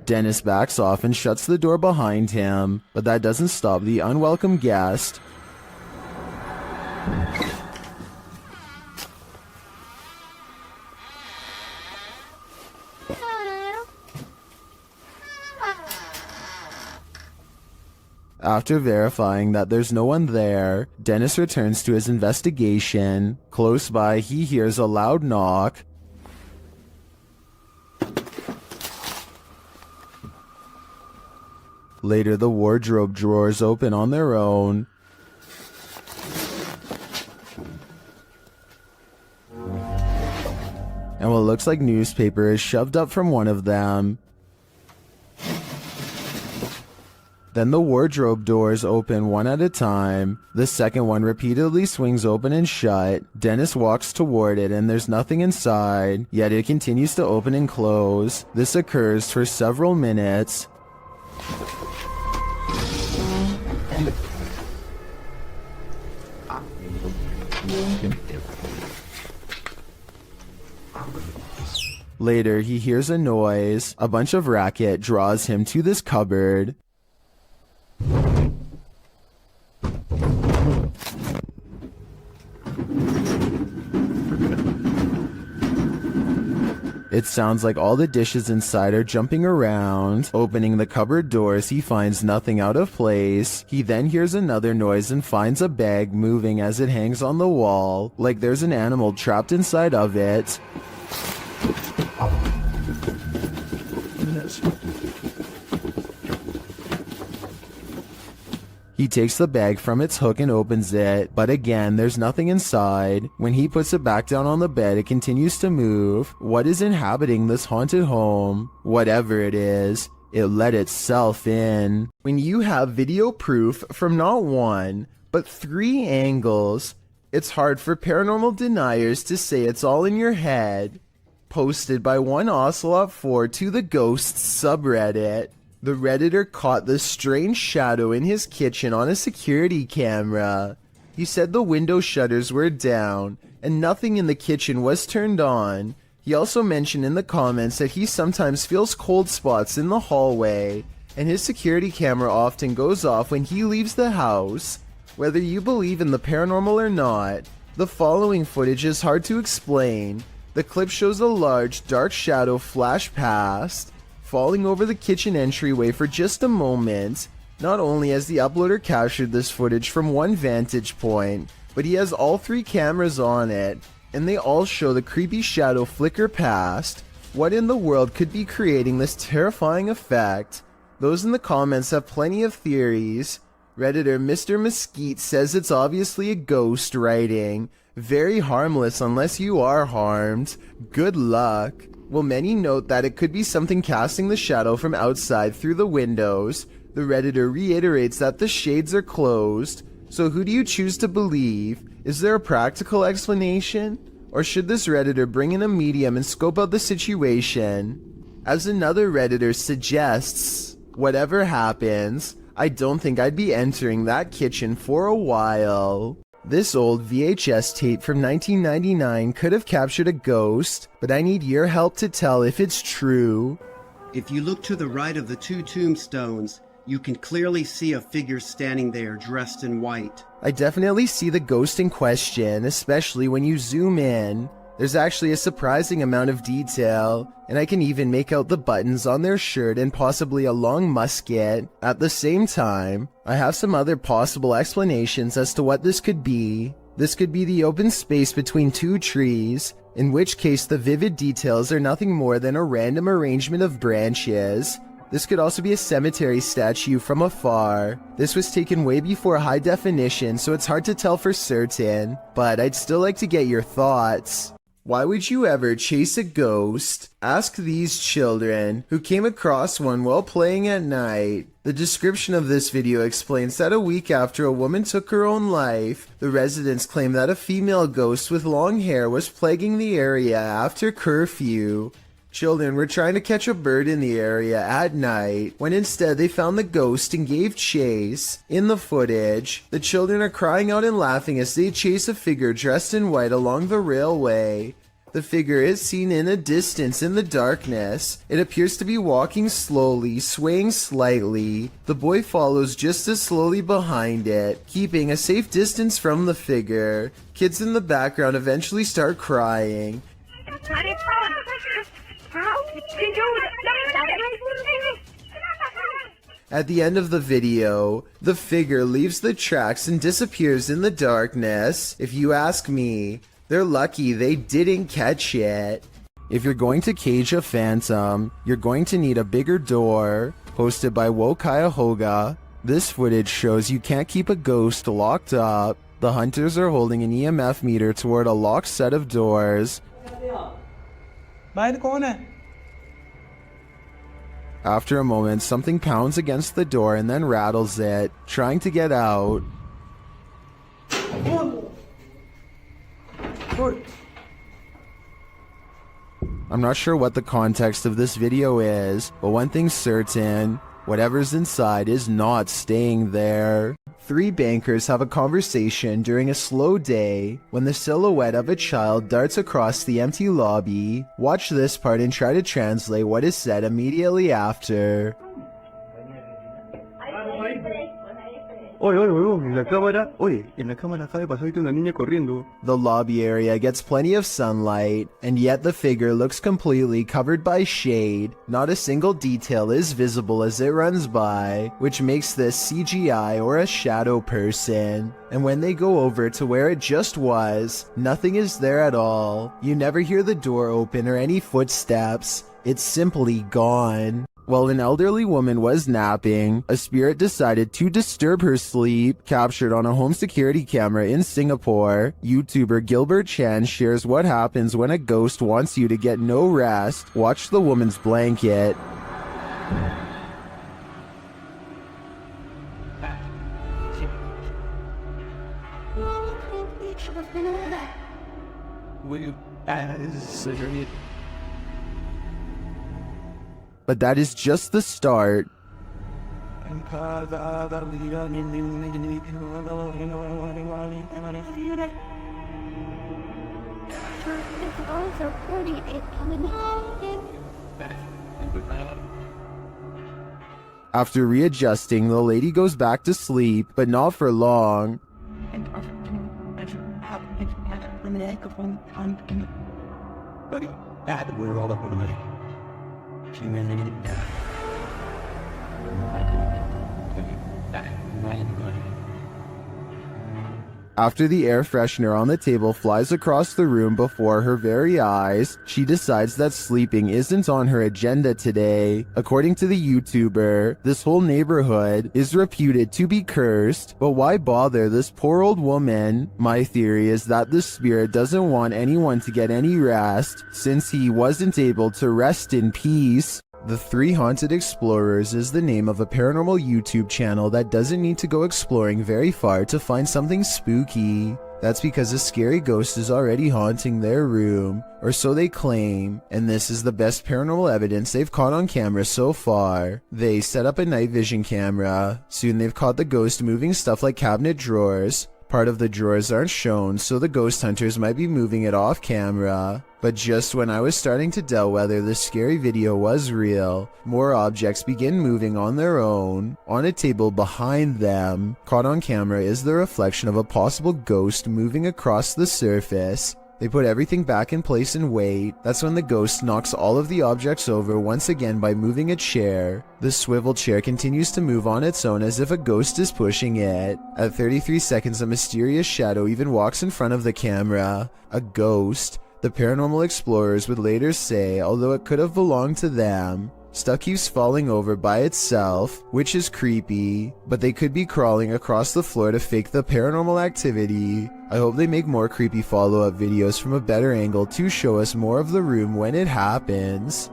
Dennis backs off and shuts the door behind him, but that doesn't stop the unwelcome guest. After verifying that there's no one there, Dennis returns to his investigation. Close by, he hears a loud knock. Later, the wardrobe drawers open on their own. And what looks like newspaper is shoved up from one of them. Then the wardrobe doors open one at a time. The second one repeatedly swings open and shut. Dennis walks toward it and there's nothing inside, yet it continues to open and close. This occurs for several minutes. Later, he hears a noise. A bunch of racket draws him to this cupboard. It sounds like all the dishes inside are jumping around. Opening the cupboard doors, he finds nothing out of place. He then hears another noise and finds a bag moving as it hangs on the wall, like there's an animal trapped inside of it. He takes the bag from its hook and opens it, but again, there's nothing inside. When he puts it back down on the bed, it continues to move. What is inhabiting this haunted home? Whatever it is, it let itself in. When you have video proof from not one, but 3 angles, it's hard for paranormal deniers to say it's all in your head. Posted by one Ocelot4 to the Ghosts subreddit. The Redditor caught the strange shadow in his kitchen on a security camera. He said the window shutters were down and nothing in the kitchen was turned on. He also mentioned in the comments that he sometimes feels cold spots in the hallway and his security camera often goes off when he leaves the house. Whether you believe in the paranormal or not, the following footage is hard to explain. The clip shows a large dark shadow flash past, falling over the kitchen entryway for just a moment. Not only has the uploader captured this footage from one vantage point, but he has all 3 cameras on it, and they all show the creepy shadow flicker past. What in the world could be creating this terrifying effect? Those in the comments have plenty of theories. Redditor Mr. Mesquite says it's obviously a ghost writing. Very harmless unless you are harmed. Good luck. Well, many note that it could be something casting the shadow from outside through the windows. The Redditor reiterates that the shades are closed. So who do you choose to believe? Is there a practical explanation? Or should this Redditor bring in a medium and scope out the situation? As another Redditor suggests, whatever happens, I don't think I'd be entering that kitchen for a while. This old VHS tape from 1999 could have captured a ghost, but I need your help to tell if it's true. If you look to the right of the 2 tombstones, you can clearly see a figure standing there dressed in white. I definitely see the ghost in question, especially when you zoom in. There's actually a surprising amount of detail, and I can even make out the buttons on their shirt and possibly a long musket. At the same time, I have some other possible explanations as to what this could be. This could be the open space between two trees, in which case the vivid details are nothing more than a random arrangement of branches. This could also be a cemetery statue from afar. This was taken way before high definition, so it's hard to tell for certain, but I'd still like to get your thoughts. Why would you ever chase a ghost? Ask these children, who came across one while playing at night. The description of this video explains that a week after a woman took her own life, the residents claimed that a female ghost with long hair was plaguing the area after curfew. Children were trying to catch a bird in the area at night, when instead they found the ghost and gave chase. In the footage, the children are crying out and laughing as they chase a figure dressed in white along the railway. The figure is seen in a distance in the darkness. It appears to be walking slowly, swaying slightly. The boy follows just as slowly behind it, keeping a safe distance from the figure. Kids in the background eventually start crying. At the end of the video, the figure leaves the tracks and disappears in the darkness. If you ask me, they're lucky they didn't catch it. If you're going to cage a phantom, you're going to need a bigger door. Posted by Cuyahoga. This footage shows you can't keep a ghost locked up. The hunters are holding an EMF meter toward a locked set of doors. After a moment, something pounds against the door and then rattles it, trying to get out. I'm not sure what the context of this video is, but one thing's certain, whatever's inside is not staying there. Three bankers have a conversation during a slow day when the silhouette of a child darts across the empty lobby. Watch this part and try to translate what is said immediately after. The lobby area gets plenty of sunlight, and yet the figure looks completely covered by shade. Not a single detail is visible as it runs by, which makes this CGI or a shadow person. And when they go over to where it just was, nothing is there at all. You never hear the door open or any footsteps. It's simply gone. While an elderly woman was napping, a spirit decided to disturb her sleep. Captured on a home security camera in Singapore, YouTuber Gilbert Chan shares what happens when a ghost wants you to get no rest. Watch the woman's blanket. But that is just the start. After readjusting, the lady goes back to sleep, but not for long. After the air freshener on the table flies across the room before her very eyes, she decides that sleeping isn't on her agenda today. According to the YouTuber, this whole neighborhood is reputed to be cursed, but why bother this poor old woman? My theory is that the spirit doesn't want anyone to get any rest, since he wasn't able to rest in peace. The Three Haunted Explorers is the name of a paranormal YouTube channel that doesn't need to go exploring very far to find something spooky. That's because a scary ghost is already haunting their room, or so they claim, and this is the best paranormal evidence they've caught on camera so far. They set up a night vision camera. Soon they've caught the ghost moving stuff like cabinet drawers. Part of the drawers aren't shown, so the ghost hunters might be moving it off camera. But just when I was starting to doubt whether the scary video was real, more objects begin moving on their own. On a table behind them, caught on camera is the reflection of a possible ghost moving across the surface. They put everything back in place and wait. That's when the ghost knocks all of the objects over once again by moving a chair. The swivel chair continues to move on its own as if a ghost is pushing it. At 33 seconds, a mysterious shadow even walks in front of the camera. A ghost. The paranormal explorers would later say, although it could have belonged to them. Stuff keeps falling over by itself, which is creepy, but they could be crawling across the floor to fake the paranormal activity. I hope they make more creepy follow-up videos from a better angle to show us more of the room when it happens.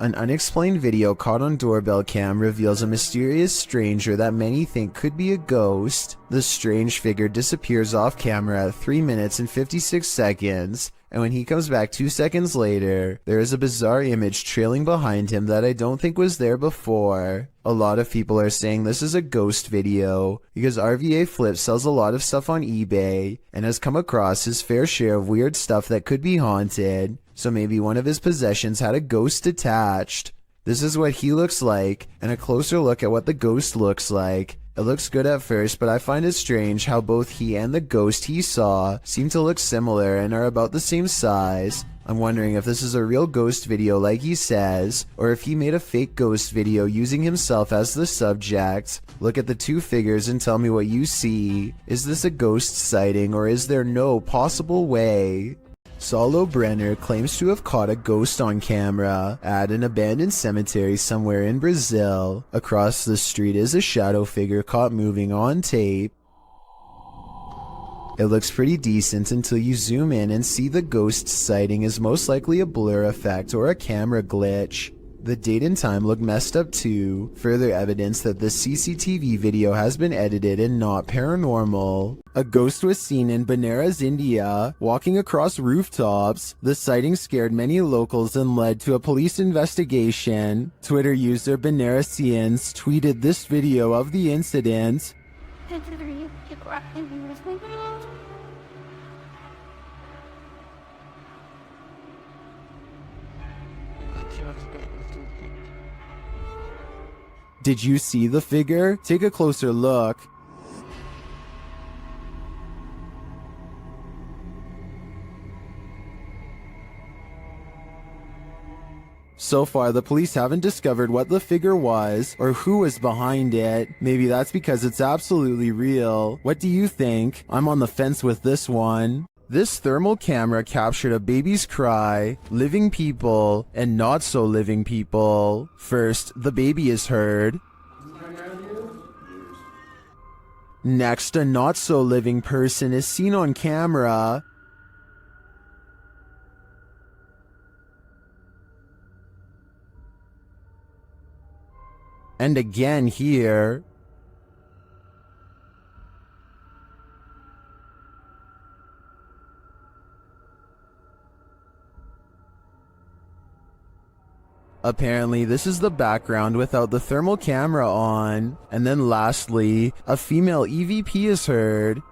An unexplained video caught on doorbell cam reveals a mysterious stranger that many think could be a ghost. The strange figure disappears off camera at 3 minutes and 56 seconds, and when he comes back 2 seconds later, there is a bizarre image trailing behind him that I don't think was there before. A lot of people are saying this is a ghost video because RVA Flip sells a lot of stuff on eBay and has come across his fair share of weird stuff that could be haunted, so maybe one of his possessions had a ghost attached. This is what he looks like, and a closer look at what the ghost looks like. It looks good at first, but I find it strange how both he and the ghost he saw seem to look similar and are about the same size. I'm wondering if this is a real ghost video like he says, or if he made a fake ghost video using himself as the subject. Look at the two figures and tell me what you see. Is this a ghost sighting, or is there no possible way? Saulo Brenner claims to have caught a ghost on camera at an abandoned cemetery somewhere in Brazil. Across the street is a shadow figure caught moving on tape. It looks pretty decent until you zoom in and see the ghost sighting is most likely a blur effect or a camera glitch. The date and time look messed up too, further evidence that the CCTV video has been edited and not paranormal. A ghost was seen in Benares, India, walking across rooftops. The sighting scared many locals and led to a police investigation. Twitter user Benaresians tweeted this video of the incident. Did you see the figure? Take a closer look. So far, the police haven't discovered what the figure was or who was behind it. Maybe that's because it's absolutely real. What do you think? I'm on the fence with this one. This thermal camera captured a baby's cry, living people, and not so living people. First, the baby is heard. Next, a not so living person is seen on camera. And again here. Apparently, this is the background without the thermal camera on. And then lastly, a female EVP is heard.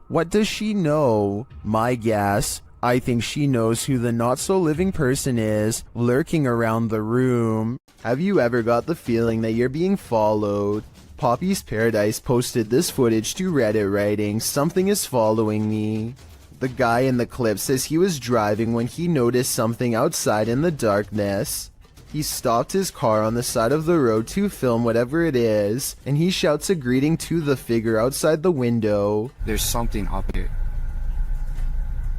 What does she know? My guess, I think she knows who the not-so-living person is lurking around the room. Have you ever got the feeling that you're being followed? Poppy's Paradise posted this footage to Reddit writing, "Something is following me." The guy in the clip says he was driving when he noticed something outside in the darkness. He stopped his car on the side of the road to film whatever it is, and he shouts a greeting to the figure outside the window. There's something up here.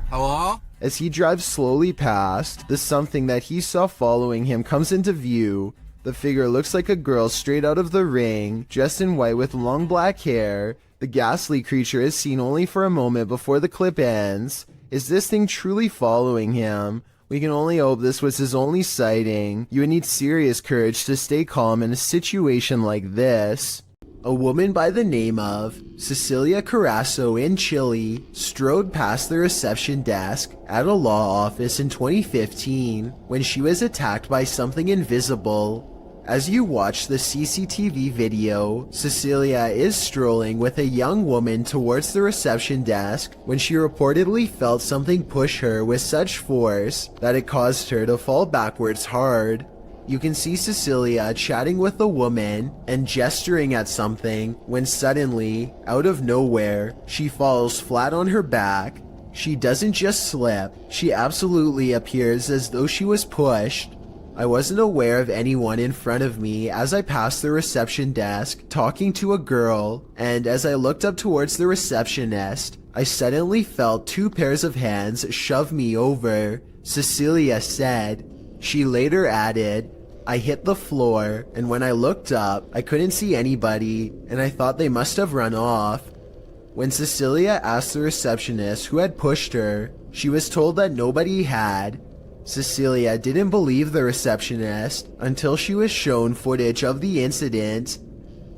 Hello? As he drives slowly past, the something that he saw following him comes into view. The figure looks like a girl straight out of The Ring, dressed in white with long black hair. The ghastly creature is seen only for a moment before the clip ends. Is this thing truly following him? We can only hope this was his only sighting. You would need serious courage to stay calm in a situation like this. A woman by the name of Cecilia Carasso in Chile strode past the reception desk at a law office in 2015 when she was attacked by something invisible. As you watch the CCTV video, Cecilia is strolling with a young woman towards the reception desk when she reportedly felt something push her with such force that it caused her to fall backwards hard. You can see Cecilia chatting with a woman and gesturing at something when suddenly, out of nowhere, she falls flat on her back. She doesn't just slip, she absolutely appears as though she was pushed. I wasn't aware of anyone in front of me as I passed the reception desk talking to a girl, and as I looked up towards the receptionist, I suddenly felt 2 pairs of hands shove me over, Cecilia said. She later added, I hit the floor, and when I looked up, I couldn't see anybody, and I thought they must have run off. When Cecilia asked the receptionist who had pushed her, she was told that nobody had. Cecilia didn't believe the receptionist until she was shown footage of the incident.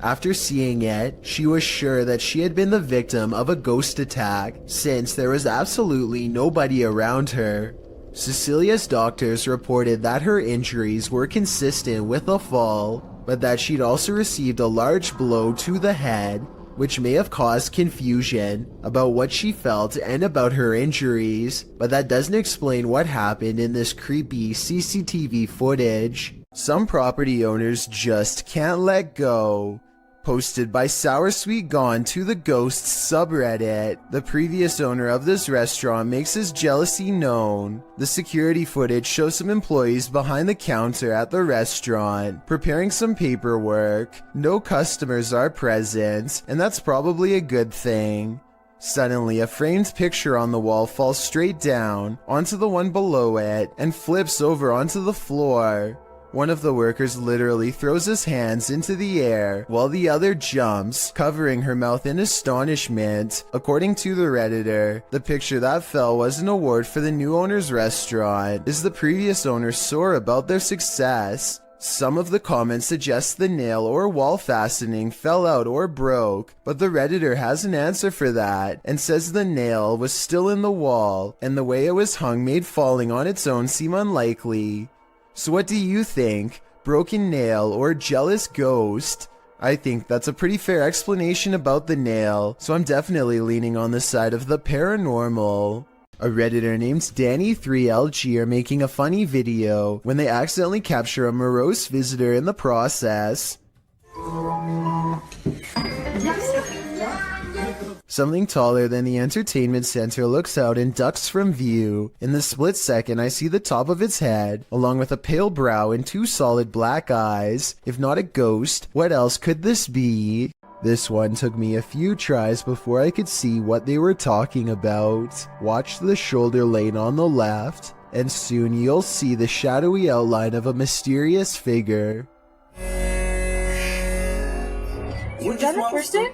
After seeing it, she was sure that she had been the victim of a ghost attack since there was absolutely nobody around her. Cecilia's doctors reported that her injuries were consistent with a fall, but that she'd also received a large blow to the head, which may have caused confusion about what she felt and about her injuries, but that doesn't explain what happened in this creepy CCTV footage. Some property owners just can't let go. Posted by Sour Sweet Gone to the Ghosts subreddit, the previous owner of this restaurant makes his jealousy known. The security footage shows some employees behind the counter at the restaurant, preparing some paperwork. No customers are present, and that's probably a good thing. Suddenly, a framed picture on the wall falls straight down onto the one below it and flips over onto the floor. One of the workers literally throws his hands into the air while the other jumps, covering her mouth in astonishment. According to the Redditor, the picture that fell was an award for the new owner's restaurant. Is the previous owner sore about their success? Some of the comments suggest the nail or wall fastening fell out or broke, but the Redditor has an answer for that and says the nail was still in the wall and the way it was hung made falling on its own seem unlikely. So what do you think? Broken nail or jealous ghost? I think that's a pretty fair explanation about the nail, so I'm definitely leaning on the side of the paranormal. A Redditor named Danny3LG are making a funny video when they accidentally capture a morose visitor in the process. Something taller than the entertainment center looks out and ducks from view. In the split second, I see the top of its head, along with a pale brow and 2 solid black eyes. If not a ghost, what else could this be? This one took me a few tries before I could see what they were talking about. Watch the shoulder lane on the left, and soon you'll see the shadowy outline of a mysterious figure. Was that a person?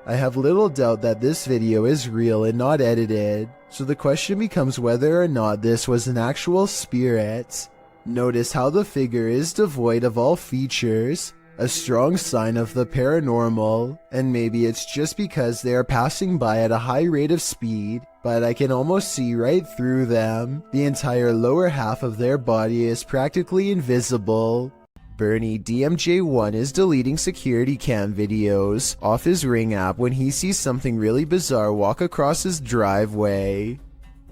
I have little doubt that this video is real and not edited, so the question becomes whether or not this was an actual spirit. Notice how the figure is devoid of all features, a strong sign of the paranormal, and maybe it's just because they are passing by at a high rate of speed, but I can almost see right through them. The entire lower half of their body is practically invisible. Bernie DMJ1 is deleting security cam videos off his Ring app when he sees something really bizarre walk across his driveway.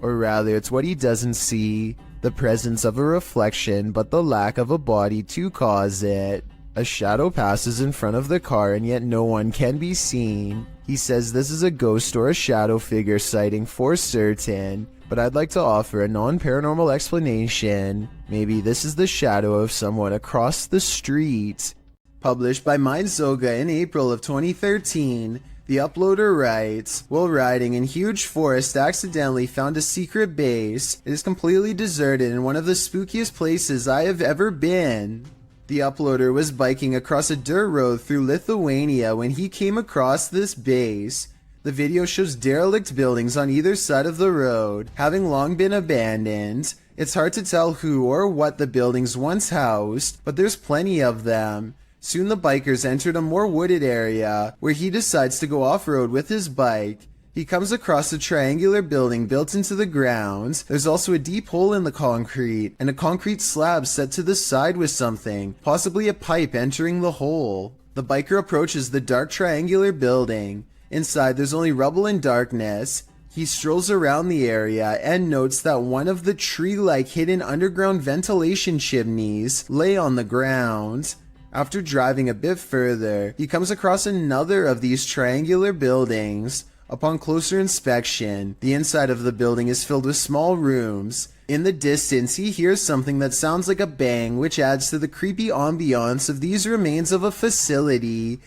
Or rather, it's what he doesn't see, the presence of a reflection but the lack of a body to cause it. A shadow passes in front of the car and yet no one can be seen. He says this is a ghost or a shadow figure sighting for certain, but I'd like to offer a non-paranormal explanation. Maybe this is the shadow of someone across the street. Published by Mindzoga in April of 2013, the uploader writes, while riding in huge forest accidentally found a secret base. It is completely deserted in one of the spookiest places I have ever been. The uploader was biking across a dirt road through Lithuania when he came across this base. The video shows derelict buildings on either side of the road, having long been abandoned. It's hard to tell who or what the buildings once housed, but there's plenty of them. Soon the bikers entered a more wooded area, where he decides to go off-road with his bike. He comes across a triangular building built into the ground. There's also a deep hole in the concrete, and a concrete slab set to the side with something, possibly a pipe entering the hole. The biker approaches the dark triangular building. Inside there's only rubble and darkness. He strolls around the area and notes that one of the tree-like hidden underground ventilation chimneys lay on the ground. After driving a bit further, he comes across another of these triangular buildings. Upon closer inspection, the inside of the building is filled with small rooms. In the distance, he hears something that sounds like a bang, which adds to the creepy ambiance of these remains of a facility.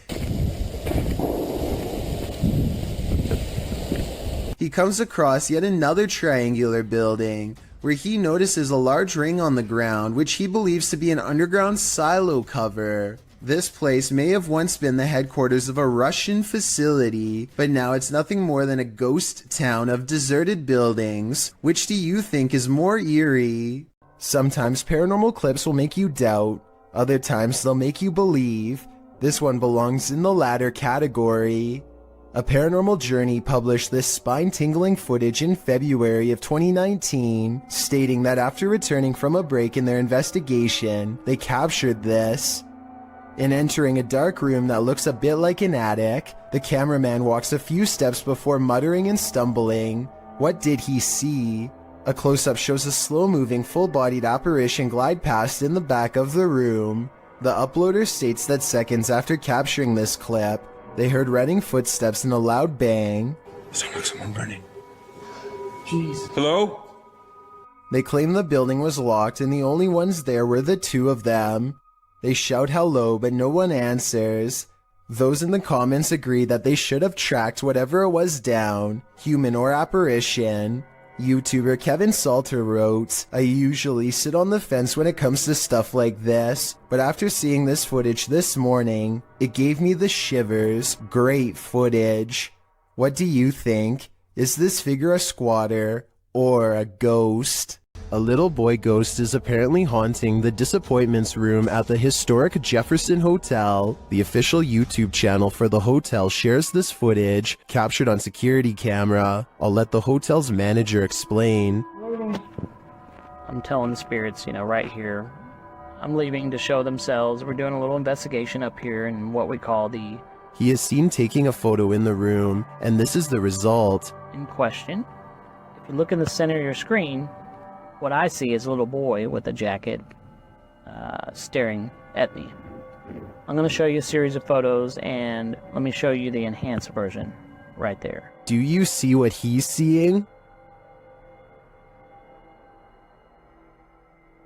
He comes across yet another triangular building, where he notices a large ring on the ground, which he believes to be an underground silo cover. This place may have once been the headquarters of a Russian facility, but now it's nothing more than a ghost town of deserted buildings. Which do you think is more eerie? Sometimes paranormal clips will make you doubt, other times they'll make you believe. This one belongs in the latter category. A Paranormal Journey published this spine-tingling footage in February of 2019, stating that after returning from a break in their investigation, they captured this. In entering a dark room that looks a bit like an attic, the cameraman walks a few steps before muttering and stumbling. What did he see? A close-up shows a slow-moving, full-bodied apparition glide past in the back of the room. The uploader states that seconds after capturing this clip, they heard running footsteps and a loud bang. Someone running. Jeez. Hello? They claim the building was locked and the only ones there were the two of them. They shout hello, but no one answers. Those in the comments agree that they should have tracked whatever it was down, human or apparition. YouTuber Kevin Salter wrote, "I usually sit on the fence when it comes to stuff like this, but after seeing this footage this morning, it gave me the shivers. Great footage." What do you think? Is this figure a squatter or a ghost? A little boy ghost is apparently haunting the disappointments room at the historic Jefferson Hotel. The official YouTube channel for the hotel shares this footage, captured on security camera. I'll let the hotel's manager explain. I'm telling the spirits, right here, I'm leaving to show themselves. We're doing a little investigation up here in what we call the... He is seen taking a photo in the room, and this is the result. In question. If you look in the center of your screen, what I see is a little boy with a jacket staring at me. I'm going to show you a series of photos, and let me show you the enhanced version right there. Do you see what he's seeing?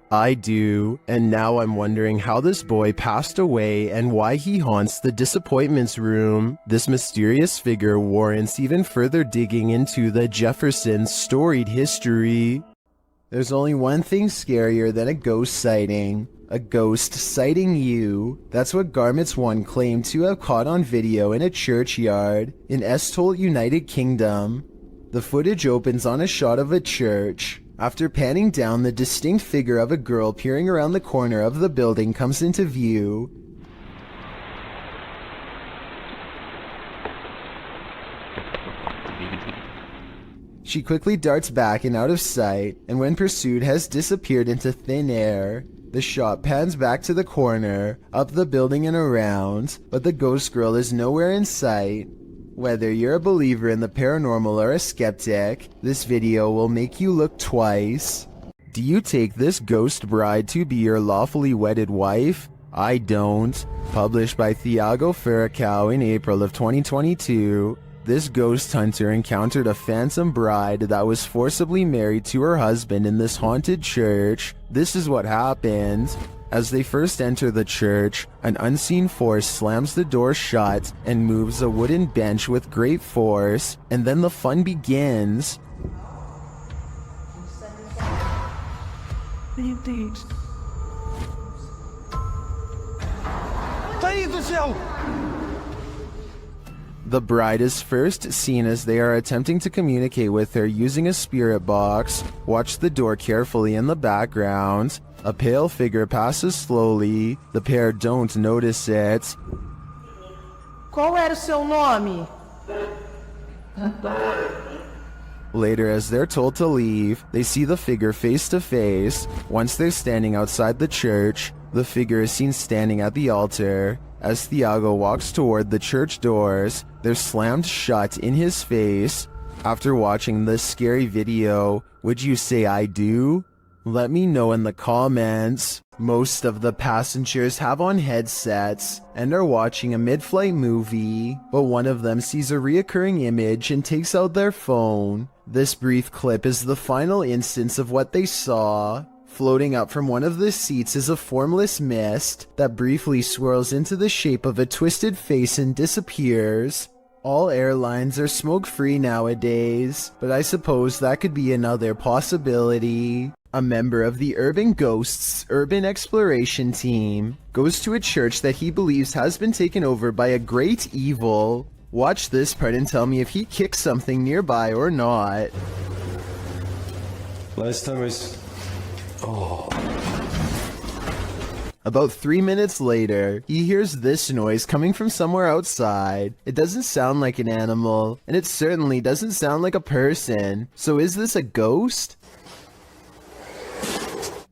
I do, and now I'm wondering how this boy passed away and why he haunts the disappointments room. This mysterious figure warrants even further digging into the Jefferson's storied history. There's only one thing scarier than a ghost sighting. A ghost sighting you. That's what Garments 1 claimed to have caught on video in a churchyard in Estholt, United Kingdom. The footage opens on a shot of a church. After panning down, the distinct figure of a girl peering around the corner of the building comes into view. She quickly darts back and out of sight, and when pursued has disappeared into thin air. The shot pans back to the corner, up the building and around, but the ghost girl is nowhere in sight. Whether you're a believer in the paranormal or a skeptic, this video will make you look twice. Do you take this ghost bride to be your lawfully wedded wife? I don't. Published by Thiago Ferracao in April of 2022. This ghost hunter encountered a phantom bride that was forcibly married to her husband in this haunted church. This is what happened. As they first enter the church, an unseen force slams the door shut and moves a wooden bench with great force, and then the fun begins. The bride is first seen as they are attempting to communicate with her using a spirit box. Watch the door carefully in the background. A pale figure passes slowly. The pair don't notice it. Qual era o seu nome? Later, as they're told to leave, they see the figure face to face. Once they're standing outside the church, the figure is seen standing at the altar. As Thiago walks toward the church doors, they're slammed shut in his face. After watching this scary video, would you say I do? Let me know in the comments. Most of the passengers have on headsets and are watching a mid-flight movie, but one of them sees a reoccurring image and takes out their phone. This brief clip is the final instance of what they saw. Floating up from one of the seats is a formless mist that briefly swirls into the shape of a twisted face and disappears. All airlines are smoke-free nowadays, but I suppose that could be another possibility. A member of the Urban Ghosts Urban Exploration Team goes to a church that he believes has been taken over by a great evil. Watch this part and tell me if he kicks something nearby or not. Last time About 3 minutes later, he hears this noise coming from somewhere outside. It doesn't sound like an animal, and it certainly doesn't sound like a person. So is this a ghost?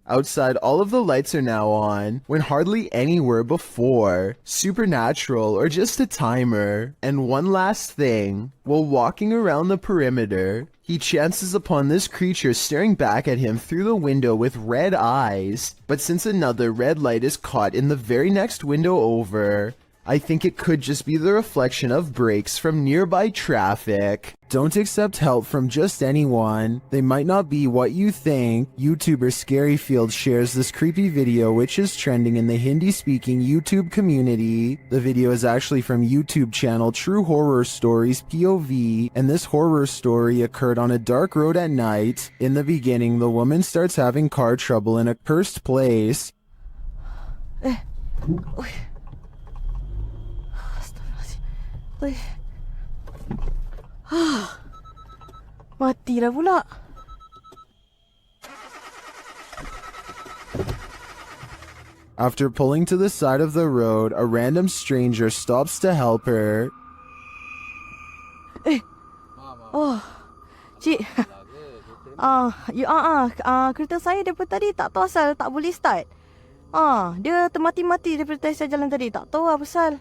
Outside, all of the lights are now on, when hardly any were before. Supernatural or just a timer. And one last thing, while walking around the perimeter, he chances upon this creature staring back at him through the window with red eyes. But since another red light is caught in the very next window over, I think it could just be the reflection of brakes from nearby traffic. Don't accept help from just anyone. They might not be what you think. YouTuber Scaryfield shares this creepy video which is trending in the Hindi-speaking YouTube community. The video is actually from YouTube channel True Horror Stories POV, and this horror story occurred on a dark road at night. In the beginning, the woman starts having car trouble in a cursed place. Mati dah pula. After pulling to the side of the road, a random stranger stops to help her. Oh, cik. Kereta saya daripada tadi tak tahu asal tak boleh start. Dia termati-mati daripada saya jalan tadi. Tak tahu apa pasal.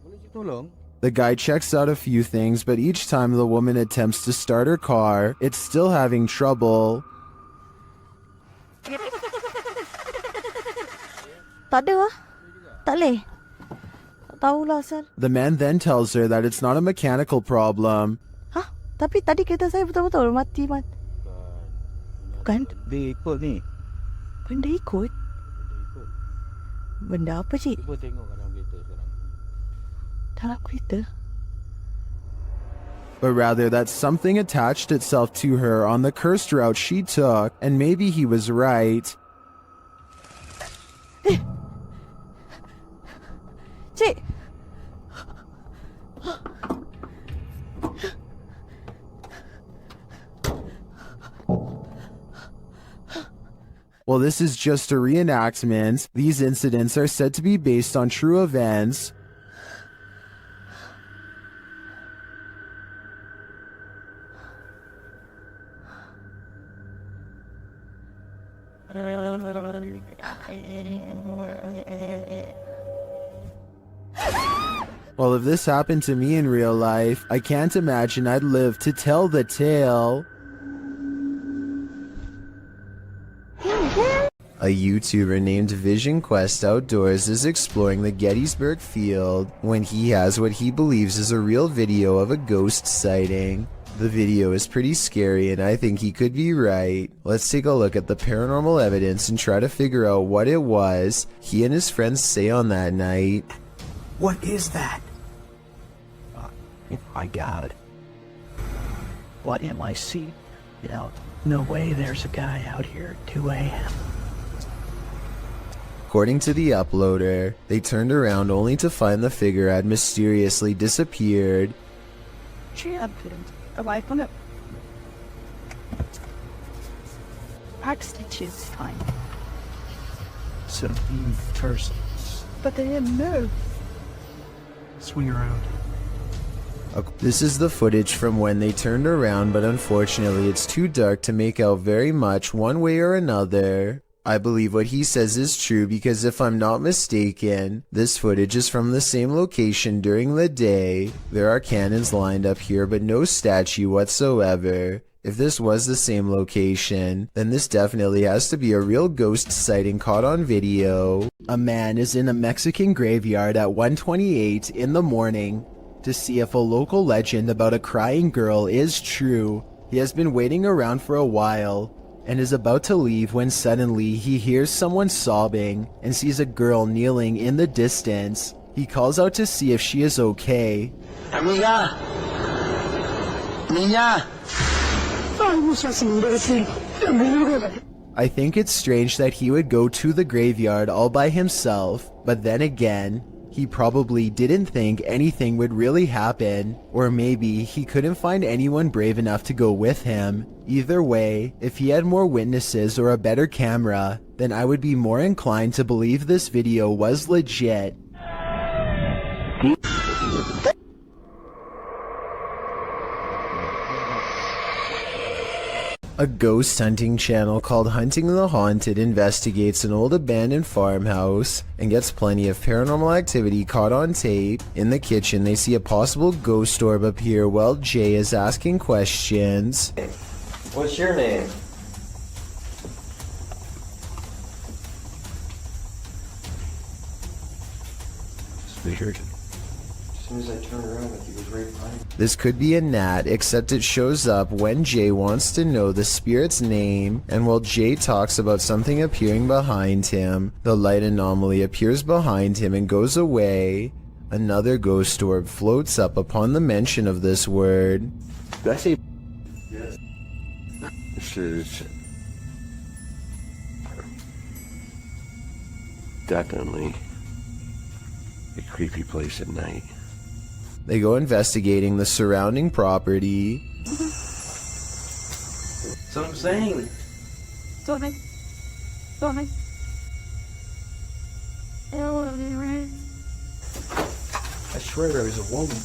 Boleh tolong? The guy checks out a few things, but each time the woman attempts to start her car, it's still having trouble. Tak ada lah. Tak boleh. Tak tahulah asal. The man then tells her that it's not a mechanical problem. Tapi tadi kereta saya betul-betul mati. Bukan? Dia ikut ni. Benda ikut? Benda apa, cik? Cuba tengok dalam kereta sekarang. Dalam kereta? But rather that something attached itself to her on the cursed route she took, and maybe he was right. Cik! While this is just a reenactment, these incidents are said to be based on true events. Well, if this happened to me in real life, I can't imagine I'd live to tell the tale. A YouTuber named Vision Quest Outdoors is exploring the Gettysburg Field when he has what he believes is a real video of a ghost sighting. The video is pretty scary and I think he could be right. Let's take a look at the paranormal evidence and try to figure out what it was he and his friends say on that night. What is that? My God. What am I seeing? No way there's a guy out here at 2 a.m. According to the uploader, they turned around only to find the figure had mysteriously disappeared. Back stitches, fine. So, persons. But they didn't move. Swing around. This is the footage from when they turned around, but unfortunately it's too dark to make out very much one way or another. I believe what he says is true because if I'm not mistaken, this footage is from the same location during the day. There are cannons lined up here but no statue whatsoever. If this was the same location, then this definitely has to be a real ghost sighting caught on video. A man is in a Mexican graveyard at 1:28 in the morning to see if a local legend about a crying girl is true. He has been waiting around for a while and is about to leave when suddenly he hears someone sobbing and sees a girl kneeling in the distance. He calls out to see if she is okay. Amiga! Niña! I think it's strange that he would go to the graveyard all by himself, but then again, he probably didn't think anything would really happen, or maybe he couldn't find anyone brave enough to go with him. Either way, if he had more witnesses or a better camera, then I would be more inclined to believe this video was legit. A ghost hunting channel called Hunting the Haunted investigates an old abandoned farmhouse and gets plenty of paranormal activity caught on tape. In the kitchen, they see a possible ghost orb appear while Jay is asking questions. What's your name? As soon as I turned around, he was right behind me. This could be a gnat, except it shows up when Jay wants to know the spirit's name, and while Jay talks about something appearing behind him, the light anomaly appears behind him and goes away. Another ghost orb floats up upon the mention of this word. Did I say? Yes. This is definitely a creepy place at night. They go investigating the surrounding property. That's what I'm saying. Don't I swear there was a woman.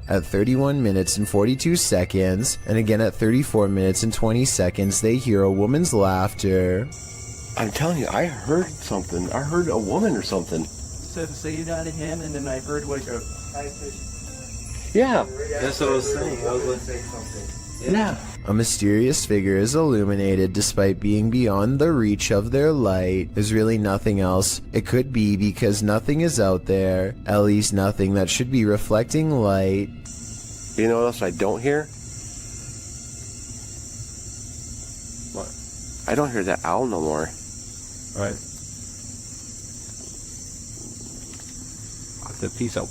At 31 minutes and 42 seconds, and again at 34 minutes and 20 seconds, they hear a woman's laughter. I'm telling you, I heard something. I heard a woman or something. Said say it out of him, and then I heard like a high pitch. Yeah. That's what I was saying. I was going to say something. Yeah. A mysterious figure is illuminated despite being beyond the reach of their light. There's really nothing else it could be because nothing is out there, at least nothing that should be reflecting light. You know what else I don't hear? What? I don't hear that owl no more. Right. The peace out.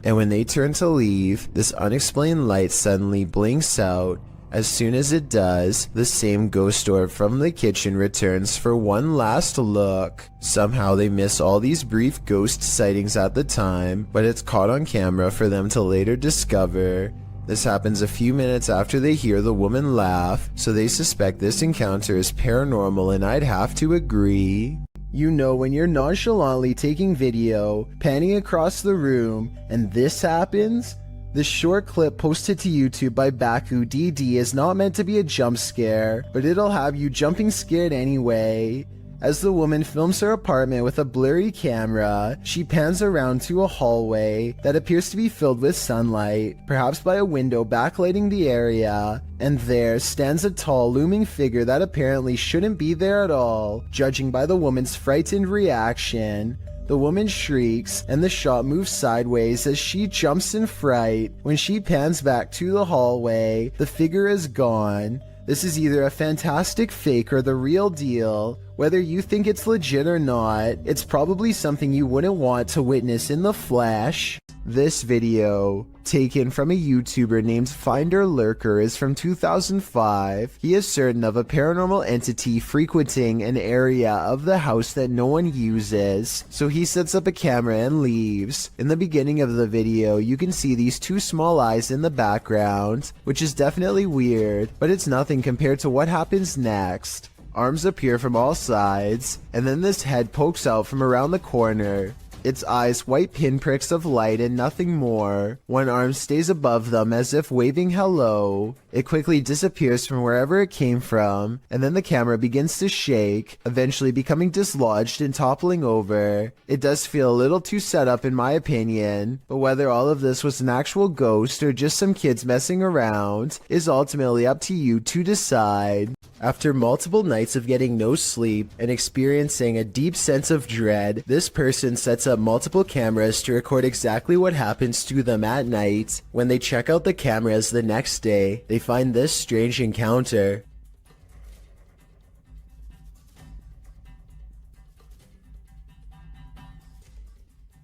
And when they turn to leave, this unexplained light suddenly blinks out. As soon as it does, the same ghost orb from the kitchen returns for one last look. Somehow they miss all these brief ghost sightings at the time, but it's caught on camera for them to later discover. This happens a few minutes after they hear the woman laugh, so they suspect this encounter is paranormal, and I'd have to agree. You know when you're nonchalantly taking video, panning across the room, and this happens? This short clip posted to YouTube by Baku DD is not meant to be a jump scare, but it'll have you jumping scared anyway. As the woman films her apartment with a blurry camera, she pans around to a hallway that appears to be filled with sunlight, perhaps by a window backlighting the area, and there stands a tall looming figure that apparently shouldn't be there at all, judging by the woman's frightened reaction. The woman shrieks, and the shot moves sideways as she jumps in fright. When she pans back to the hallway, the figure is gone. This is either a fantastic fake or the real deal. Whether you think it's legit or not, it's probably something you wouldn't want to witness in the flesh. This video, taken from a YouTuber named Finder Lurker, is from 2005. He is certain of a paranormal entity frequenting an area of the house that no one uses, so he sets up a camera and leaves. In the beginning of the video, you can see these two small eyes in the background, which is definitely weird, but it's nothing compared to what happens next. Arms appear from all sides, and then this head pokes out from around the corner. Its eyes white pinpricks of light and nothing more. One arm stays above them as if waving hello. It quickly disappears from wherever it came from, and then the camera begins to shake, eventually becoming dislodged and toppling over. It does feel a little too set up in my opinion, but whether all of this was an actual ghost or just some kids messing around is ultimately up to you to decide. After multiple nights of getting no sleep and experiencing a deep sense of dread, this person sets up multiple cameras to record exactly what happens to them at night. When they check out the cameras the next day, they find this strange encounter.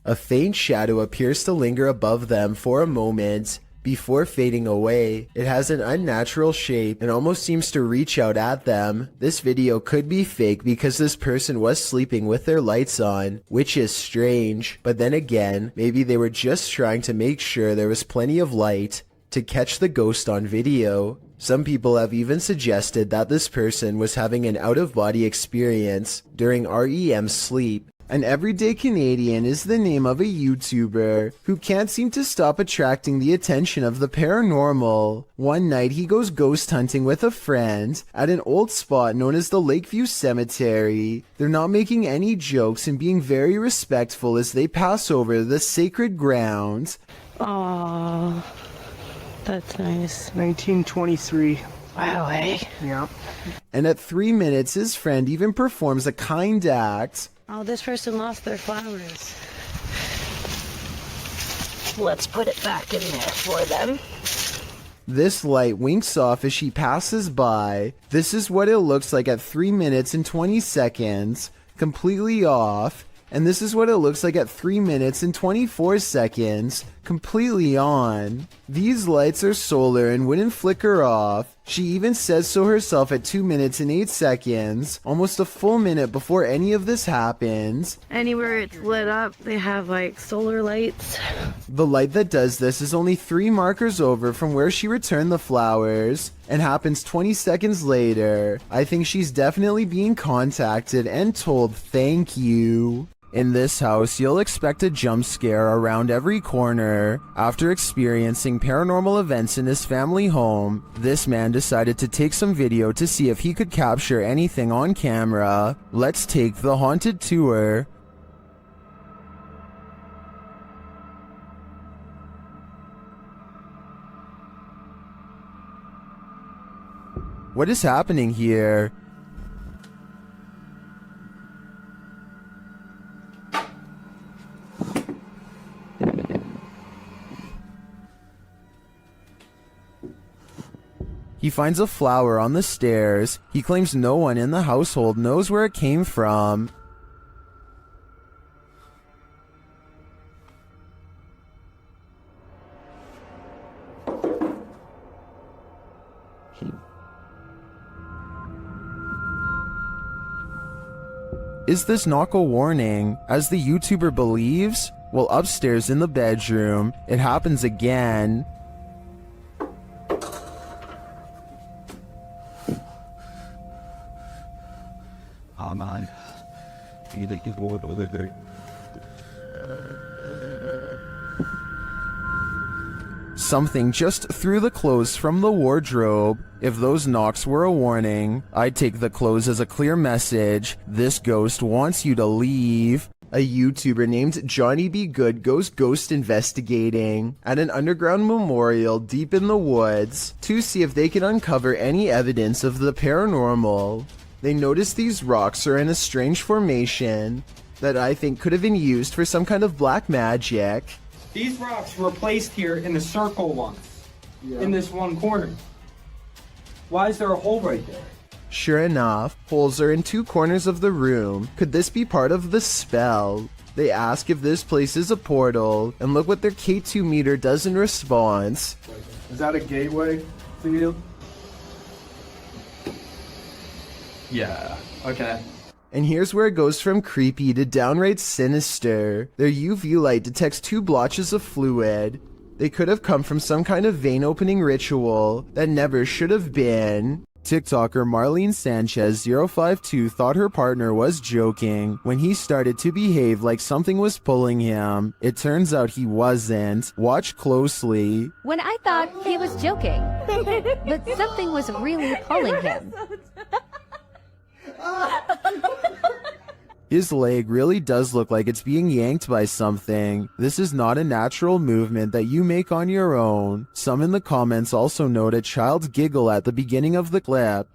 A faint shadow appears to linger above them for a moment, before fading away. It has an unnatural shape and almost seems to reach out at them. This video could be fake because this person was sleeping with their lights on, which is strange. But then again, maybe they were just trying to make sure there was plenty of light to catch the ghost on video. Some people have even suggested that this person was having an out-of-body experience during REM sleep. An everyday Canadian is the name of a YouTuber who can't seem to stop attracting the attention of the paranormal. One night he goes ghost hunting with a friend at an old spot known as the Lakeview Cemetery. They're not making any jokes and being very respectful as they pass over the sacred ground. Oh, that's nice. 1923. Wow, eh? Yeah. And at 3 minutes his friend even performs a kind act. Oh, this person lost their flowers. Let's put it back in there for them. This light winks off as she passes by. This is what it looks like at 3 minutes and 20 seconds, completely off. And this is what it looks like at 3 minutes and 24 seconds, completely on. These lights are solar and wouldn't flicker off. She even says so herself at 2 minutes and 8 seconds, almost a full minute before any of this happens. Anywhere it's lit up, they have like solar lights. The light that does this is only 3 markers over from where she returned the flowers, and happens 20 seconds later. I think she's definitely being contacted and told thank you. In this house, you'll expect a jump scare around every corner. After experiencing paranormal events in his family home, this man decided to take some video to see if he could capture anything on camera. Let's take the haunted tour. What is happening here? He finds a flower on the stairs. He claims no one in the household knows where it came from. Is this knock a warning, as the YouTuber believes? Well, upstairs in the bedroom, it happens again. Aman. Something just threw the clothes from the wardrobe. If those knocks were a warning, I'd take the clothes as a clear message. This ghost wants you to leave. A YouTuber named Johnny B. Good goes ghost investigating at an underground memorial deep in the woods to see if they can uncover any evidence of the paranormal. They notice these rocks are in a strange formation that I think could have been used for some kind of black magic. These rocks were placed here in a circle once, in this one corner. Why is there a hole right there? Sure enough, holes are in 2 corners of the room. Could this be part of the spell? They ask if this place is a portal, and look what their K2 meter does in response. Is that a gateway for you? Yeah, okay. And here's where it goes from creepy to downright sinister. Their UV light detects 2 blotches of fluid. They could have come from some kind of vein opening ritual that never should have been. TikToker Marlene Sanchez 052 thought her partner was joking when he started to behave like something was pulling him. It turns out he wasn't. Watch closely. When I thought he was joking, but something was really pulling him. His leg really does look like it's being yanked by something. This is not a natural movement that you make on your own. Some in the comments also note a child's giggle at the beginning of the clip.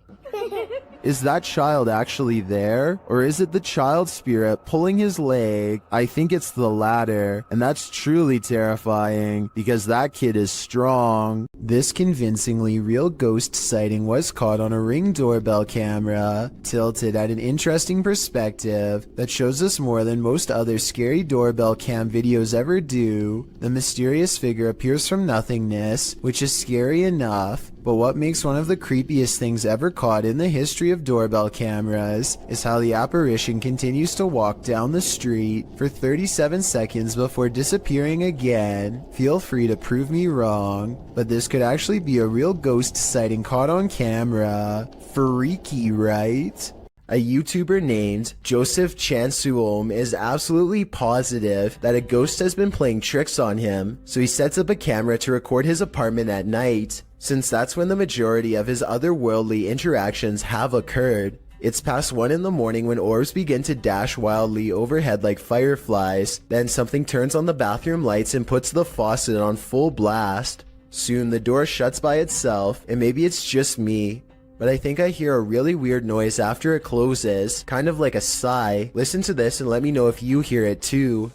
Is that child actually there? Or is it the child spirit pulling his leg? I think it's the latter, and that's truly terrifying because that kid is strong. This convincingly real ghost sighting was caught on a Ring doorbell camera, tilted at an interesting perspective that shows us more than most other scary doorbell cam videos ever do. The mysterious figure appears from nothingness, which is scary enough. But what makes one of the creepiest things ever caught in the history of doorbell cameras is how the apparition continues to walk down the street for 37 seconds before disappearing again. Feel free to prove me wrong, but this could actually be a real ghost sighting caught on camera. Freaky, right? A YouTuber named Joseph Chansuom is absolutely positive that a ghost has been playing tricks on him, so he sets up a camera to record his apartment at night, since that's when the majority of his otherworldly interactions have occurred. It's past 1 in the morning when orbs begin to dash wildly overhead like fireflies, then something turns on the bathroom lights and puts the faucet on full blast. Soon the door shuts by itself, and maybe it's just me, but I think I hear a really weird noise after it closes, kind of like a sigh. Listen to this and let me know if you hear it too.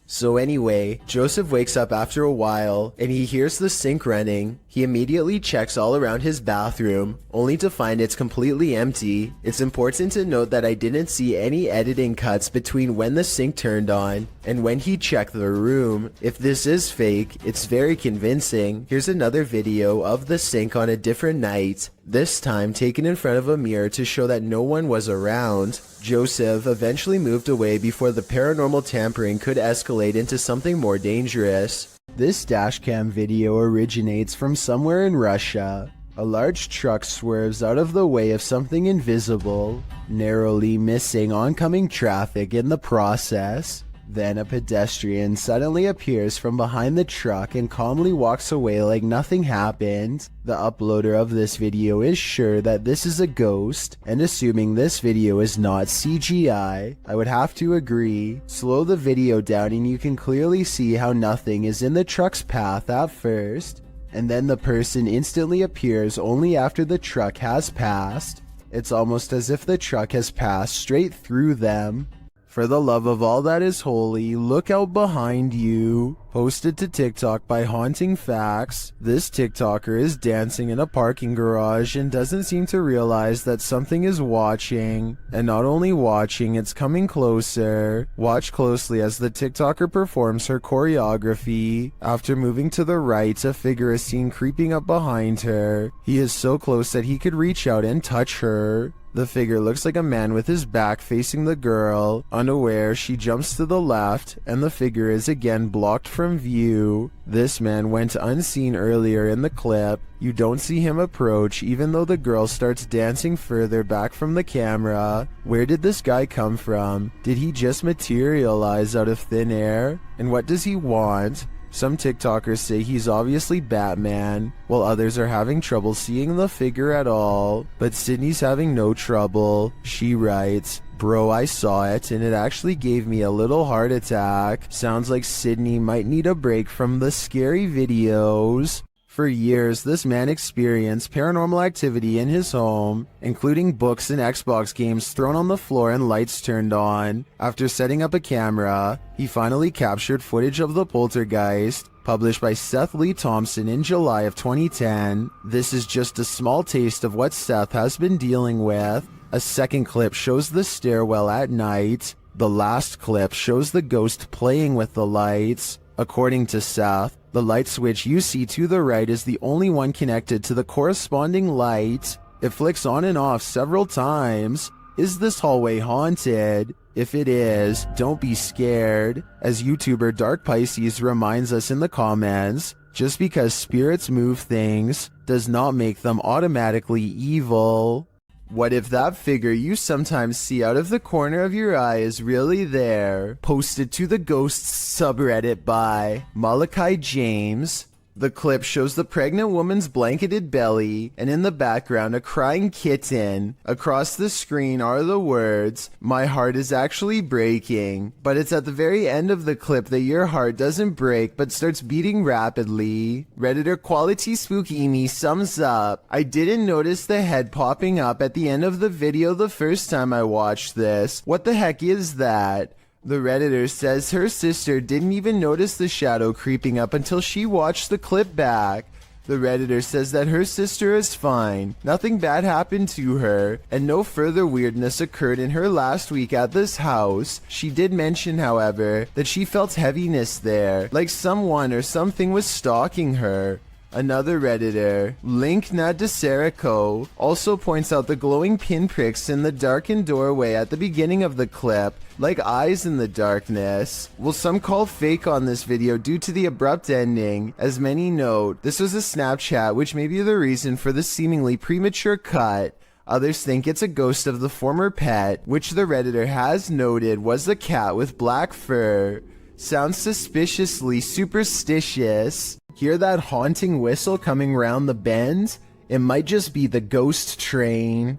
So anyway, Joseph wakes up after a while, and he hears the sink running. He immediately checks all around his bathroom, only to find it's completely empty. It's important to note that I didn't see any editing cuts between when the sink turned on and when he checked the room. If this is fake, it's very convincing. Here's another video of the sink on a different night, this time taken in front of a mirror to show that no one was around. Joseph eventually moved away before the paranormal tampering could escalate into something more dangerous. This dashcam video originates from somewhere in Russia. A large truck swerves out of the way of something invisible, narrowly missing oncoming traffic in the process. Then a pedestrian suddenly appears from behind the truck and calmly walks away like nothing happened. The uploader of this video is sure that this is a ghost, and assuming this video is not CGI, I would have to agree. Slow the video down and you can clearly see how nothing is in the truck's path at first, and then the person instantly appears only after the truck has passed. It's almost as if the truck has passed straight through them. For the love of all that is holy, look out behind you. Posted to TikTok by Haunting Facts, this TikToker is dancing in a parking garage and doesn't seem to realize that something is watching. And not only watching, it's coming closer. Watch closely as the TikToker performs her choreography. After moving to the right, a figure is seen creeping up behind her. He is so close that he could reach out and touch her. The figure looks like a man with his back facing the girl. Unaware, she jumps to the left, and the figure is again blocked from view. This man went unseen earlier in the clip. You don't see him approach, even though the girl starts dancing further back from the camera. Where did this guy come from? Did he just materialize out of thin air? And what does he want? Some TikTokers say he's obviously Batman, while others are having trouble seeing the figure at all. But Sydney's having no trouble. She writes, "Bro, I saw it and it actually gave me a little heart attack. Sounds like Sydney might need a break from the scary videos." For years, this man experienced paranormal activity in his home, including books and Xbox games thrown on the floor and lights turned on. After setting up a camera, he finally captured footage of the poltergeist, published by Seth Lee Thompson in July of 2010. This is just a small taste of what Seth has been dealing with. A second clip shows the stairwell at night. The last clip shows the ghost playing with the lights. According to Seth, the light switch you see to the right is the only one connected to the corresponding light. It flicks on and off several times. Is this hallway haunted? If it is, don't be scared. As YouTuber Dark Pisces reminds us in the comments, Just because spirits move things does not make them automatically evil. What if that figure you sometimes see out of the corner of your eye is really there? Posted to the Ghosts subreddit by Malachi James. The clip shows the pregnant woman's blanketed belly, and in the background a crying kitten. Across the screen are the words, "My heart is actually breaking." But it's at the very end of the clip that your heart doesn't break but starts beating rapidly. Redditor Quality Spooky Me sums up, "I didn't notice the head popping up at the end of the video the first time I watched this. What the heck is that?" The Redditor says her sister didn't even notice the shadow creeping up until she watched the clip back. The Redditor says that her sister is fine, nothing bad happened to her, and no further weirdness occurred in her last week at this house. She did mention, however, that she felt heaviness there, like someone or something was stalking her. Another Redditor, Link Nadeserico, also points out the glowing pinpricks in the darkened doorway at the beginning of the clip, like eyes in the darkness. Well, some call fake on this video due to the abrupt ending. As many note, this was a Snapchat, which may be the reason for the seemingly premature cut. Others think it's a ghost of the former pet, which the Redditor has noted was a cat with black fur. Sounds suspiciously superstitious. Hear that haunting whistle coming round the bend? It might just be the ghost train.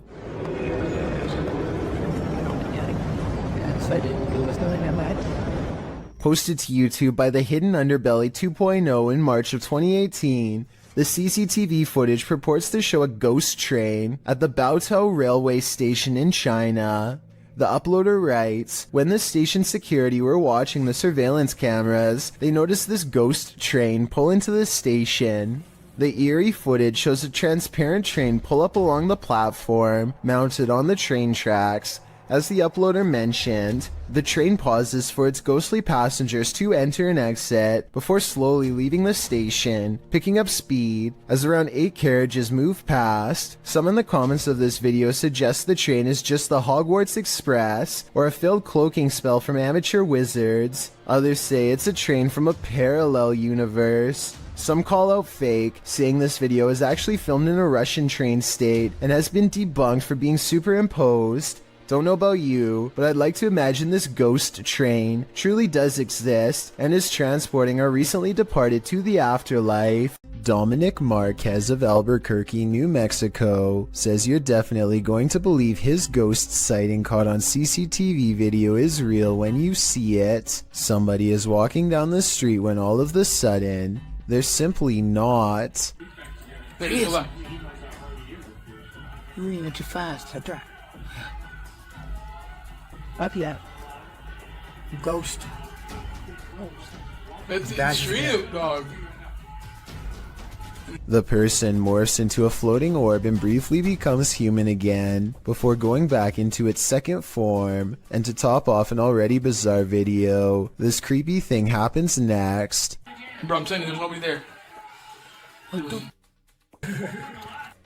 Posted to YouTube by the Hidden Underbelly 2.0 in March of 2018, the CCTV footage purports to show a ghost train at the Baotou railway station in China. The uploader writes, when the station security were watching the surveillance cameras, they noticed this ghost train pull into the station. The eerie footage shows a transparent train pull up along the platform, mounted on the train tracks. As the uploader mentioned, the train pauses for its ghostly passengers to enter and exit before slowly leaving the station, picking up speed as around 8 carriages move past. Some in the comments of this video suggest the train is just the Hogwarts Express or a failed cloaking spell from amateur wizards. Others say it's a train from a parallel universe. Some call out fake, saying this video is actually filmed in a Russian train state and has been debunked for being superimposed. Don't know about you, but I'd like to imagine this ghost train truly does exist and is transporting our recently departed to the afterlife. Dominic Marquez of Albuquerque, New Mexico says you're definitely going to believe his ghost sighting caught on CCTV video is real when you see it. Somebody is walking down the street when all of the sudden, they're simply not. There he is. You're reading it too fast. Up yet. Ghost. That's extreme, dog. The person morphs into a floating orb and briefly becomes human again, before going back into its second form. And to top off an already bizarre video, this creepy thing happens next. Bro, I'm telling you, there's nobody there.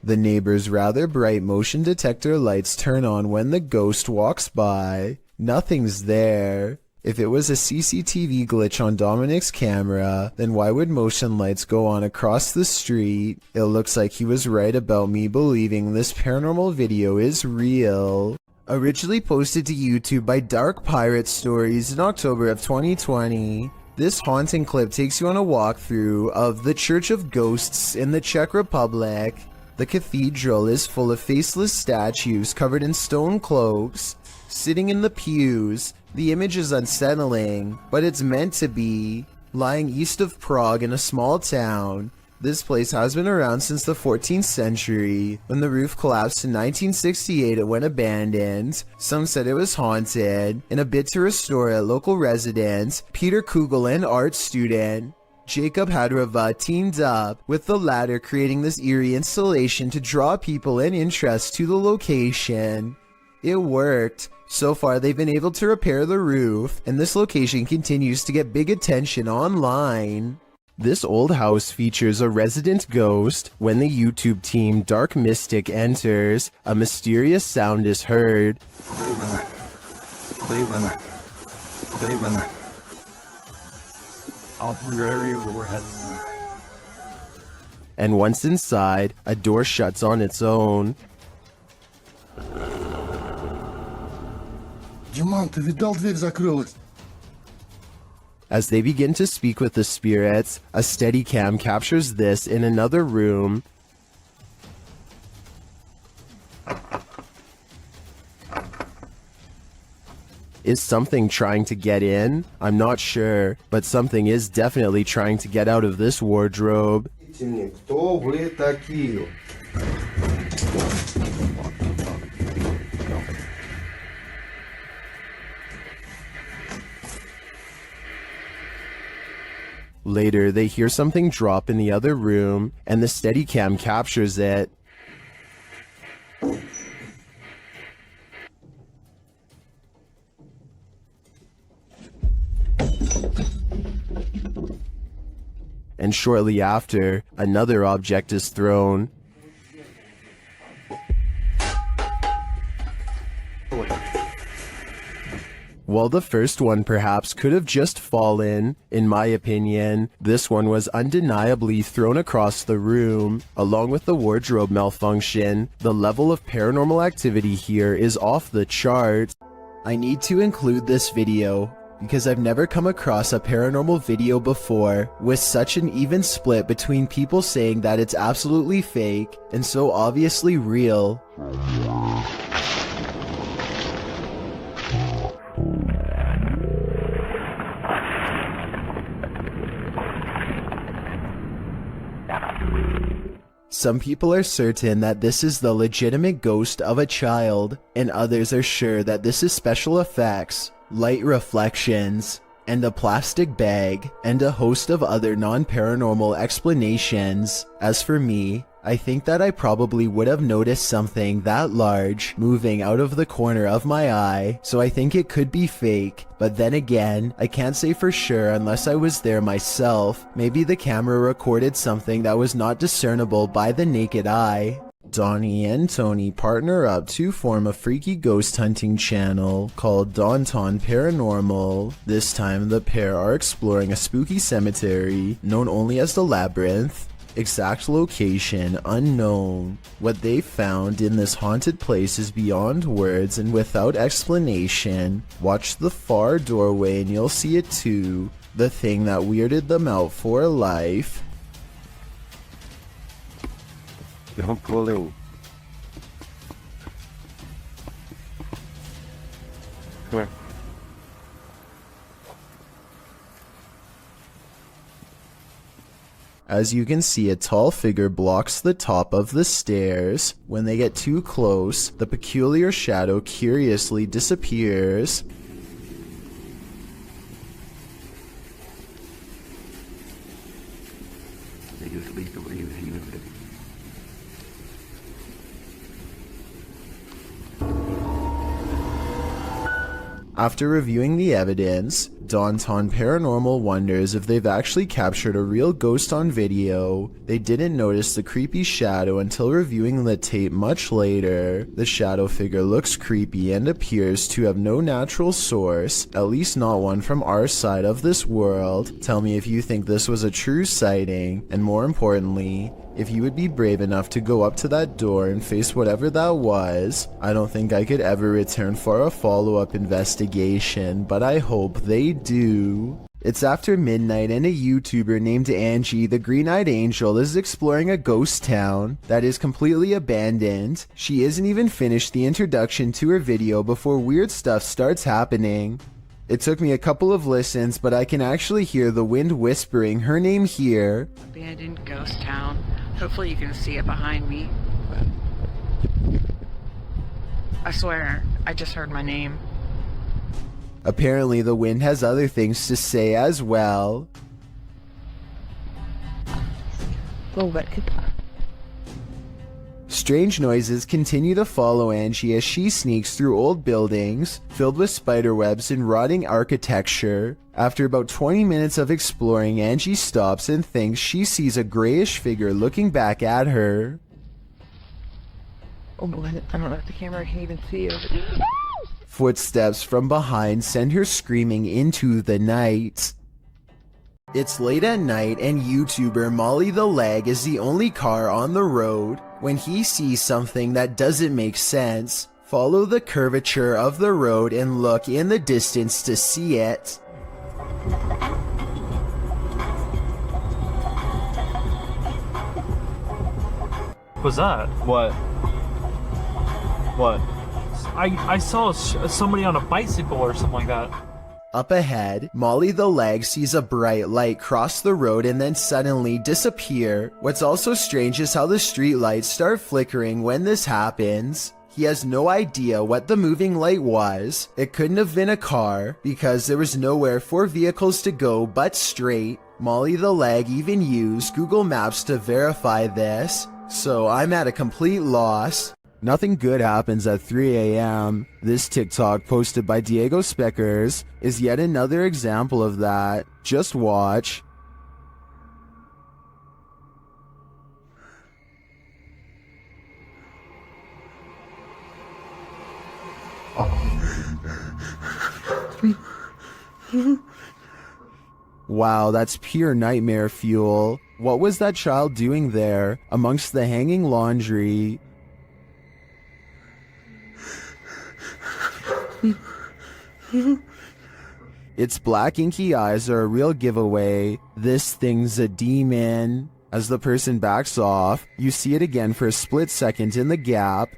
The neighbor's rather bright motion detector lights turn on when the ghost walks by. Nothing's there. If it was a CCTV glitch on Dominic's camera, then why would motion lights go on across the street? It looks like he was right about me believing this paranormal video is real. Originally posted to YouTube by Dark Pirate Stories in October of 2020. This haunting clip takes you on a walkthrough of the Church of Ghosts in the Czech Republic. The cathedral is full of faceless statues covered in stone cloaks, sitting in the pews. The image is unsettling, but it's meant to be. Lying east of Prague in a small town, this place has been around since the 14th century. When the roof collapsed in 1968, it went abandoned. Some said it was haunted. In a bid to restore it, local resident Peter Kugel and art student Jacob Hadrava teamed up with the latter, creating this eerie installation to draw people and interest to the location. It worked. So far, they've been able to repair the roof, and this location continues to get big attention online. This old house features a resident ghost. When the YouTube team Dark Mystic enters, a mysterious sound is heard. Cleveland. I'll be very overhead. and once inside, a door shuts on its own. Диман, ты видал, дверь закрылась? As they begin to speak with the spirits, a Steadicam captures this in another room. Is something trying to get in? I'm not sure, but something is definitely trying to get out of this wardrobe. Кто вы такие? Later, they hear something drop in the other room, and the Steadicam captures it. And shortly after, another object is thrown. While the first one perhaps could have just fallen, in my opinion, this one was undeniably thrown across the room. Along with the wardrobe malfunction, the level of paranormal activity here is off the charts. I need to include this video because I've never come across a paranormal video before with such an even split between people saying that it's absolutely fake and so obviously real. Some people are certain that this is the legitimate ghost of a child, and others are sure that this is special effects, light reflections, and a plastic bag, and a host of other non-paranormal explanations. As for me, I think that I probably would have noticed something that large moving out of the corner of my eye, so I think it could be fake. But then again, I can't say for sure unless I was there myself. Maybe the camera recorded something that was not discernible by the naked eye. Donnie and Tony partner up to form a freaky ghost hunting channel called Dawnton Paranormal. This time the pair are exploring a spooky cemetery known only as the Labyrinth. Exact location unknown. What they found in this haunted place is beyond words and without explanation. Watch the far doorway and you'll see it too. The thing that weirded them out for life. Don't pull in. Come here. As you can see, a tall figure blocks the top of the stairs. When they get too close, the peculiar shadow curiously disappears. After reviewing the evidence, Dawnton Paranormal wonders if they've actually captured a real ghost on video. They didn't notice the creepy shadow until reviewing the tape much later. The shadow figure looks creepy and appears to have no natural source, at least not one from our side of this world. Tell me if you think this was a true sighting, and more importantly, if you would be brave enough to go up to that door and face whatever that was. I don't think I could ever return for a follow-up investigation, but I hope they do. It's after midnight and a YouTuber named Angie, the Green-Eyed Angel, is exploring a ghost town that is completely abandoned. She isn't even finished the introduction to her video before weird stuff starts happening. It took me a couple of listens, but I can actually hear the wind whispering her name here. Abandoned ghost town. Hopefully you can see it behind me. I swear, I just heard my name. Apparently the wind has other things to say as well. Strange noises continue to follow Angie as she sneaks through old buildings filled with spiderwebs and rotting architecture. After about 20 minutes of exploring, Angie stops and thinks she sees a grayish figure looking back at her. Oh boy, I don't know if the camera can even see it. Footsteps from behind send her screaming into the night. It's late at night and YouTuber Molly the Leg is the only car on the road. When he sees something that doesn't make sense, follow the curvature of the road and look in the distance to see it. What's that? What? What? I saw somebody on a bicycle or something like that. Up ahead, Molly the Leg sees a bright light cross the road and then suddenly disappear. What's also strange is how the street lights start flickering when this happens. He has no idea what the moving light was. It couldn't have been a car because there was nowhere for vehicles to go but straight. Molly the Leg even used Google Maps to verify this, so I'm at a complete loss. Nothing good happens at 3 a.m. This TikTok posted by Diego Speckers is yet another example of that. Just watch. Wow, that's pure nightmare fuel. What was that child doing there amongst the hanging laundry? Its black inky eyes are a real giveaway. This thing's a demon. As the person backs off, you see it again for a split second in the gap.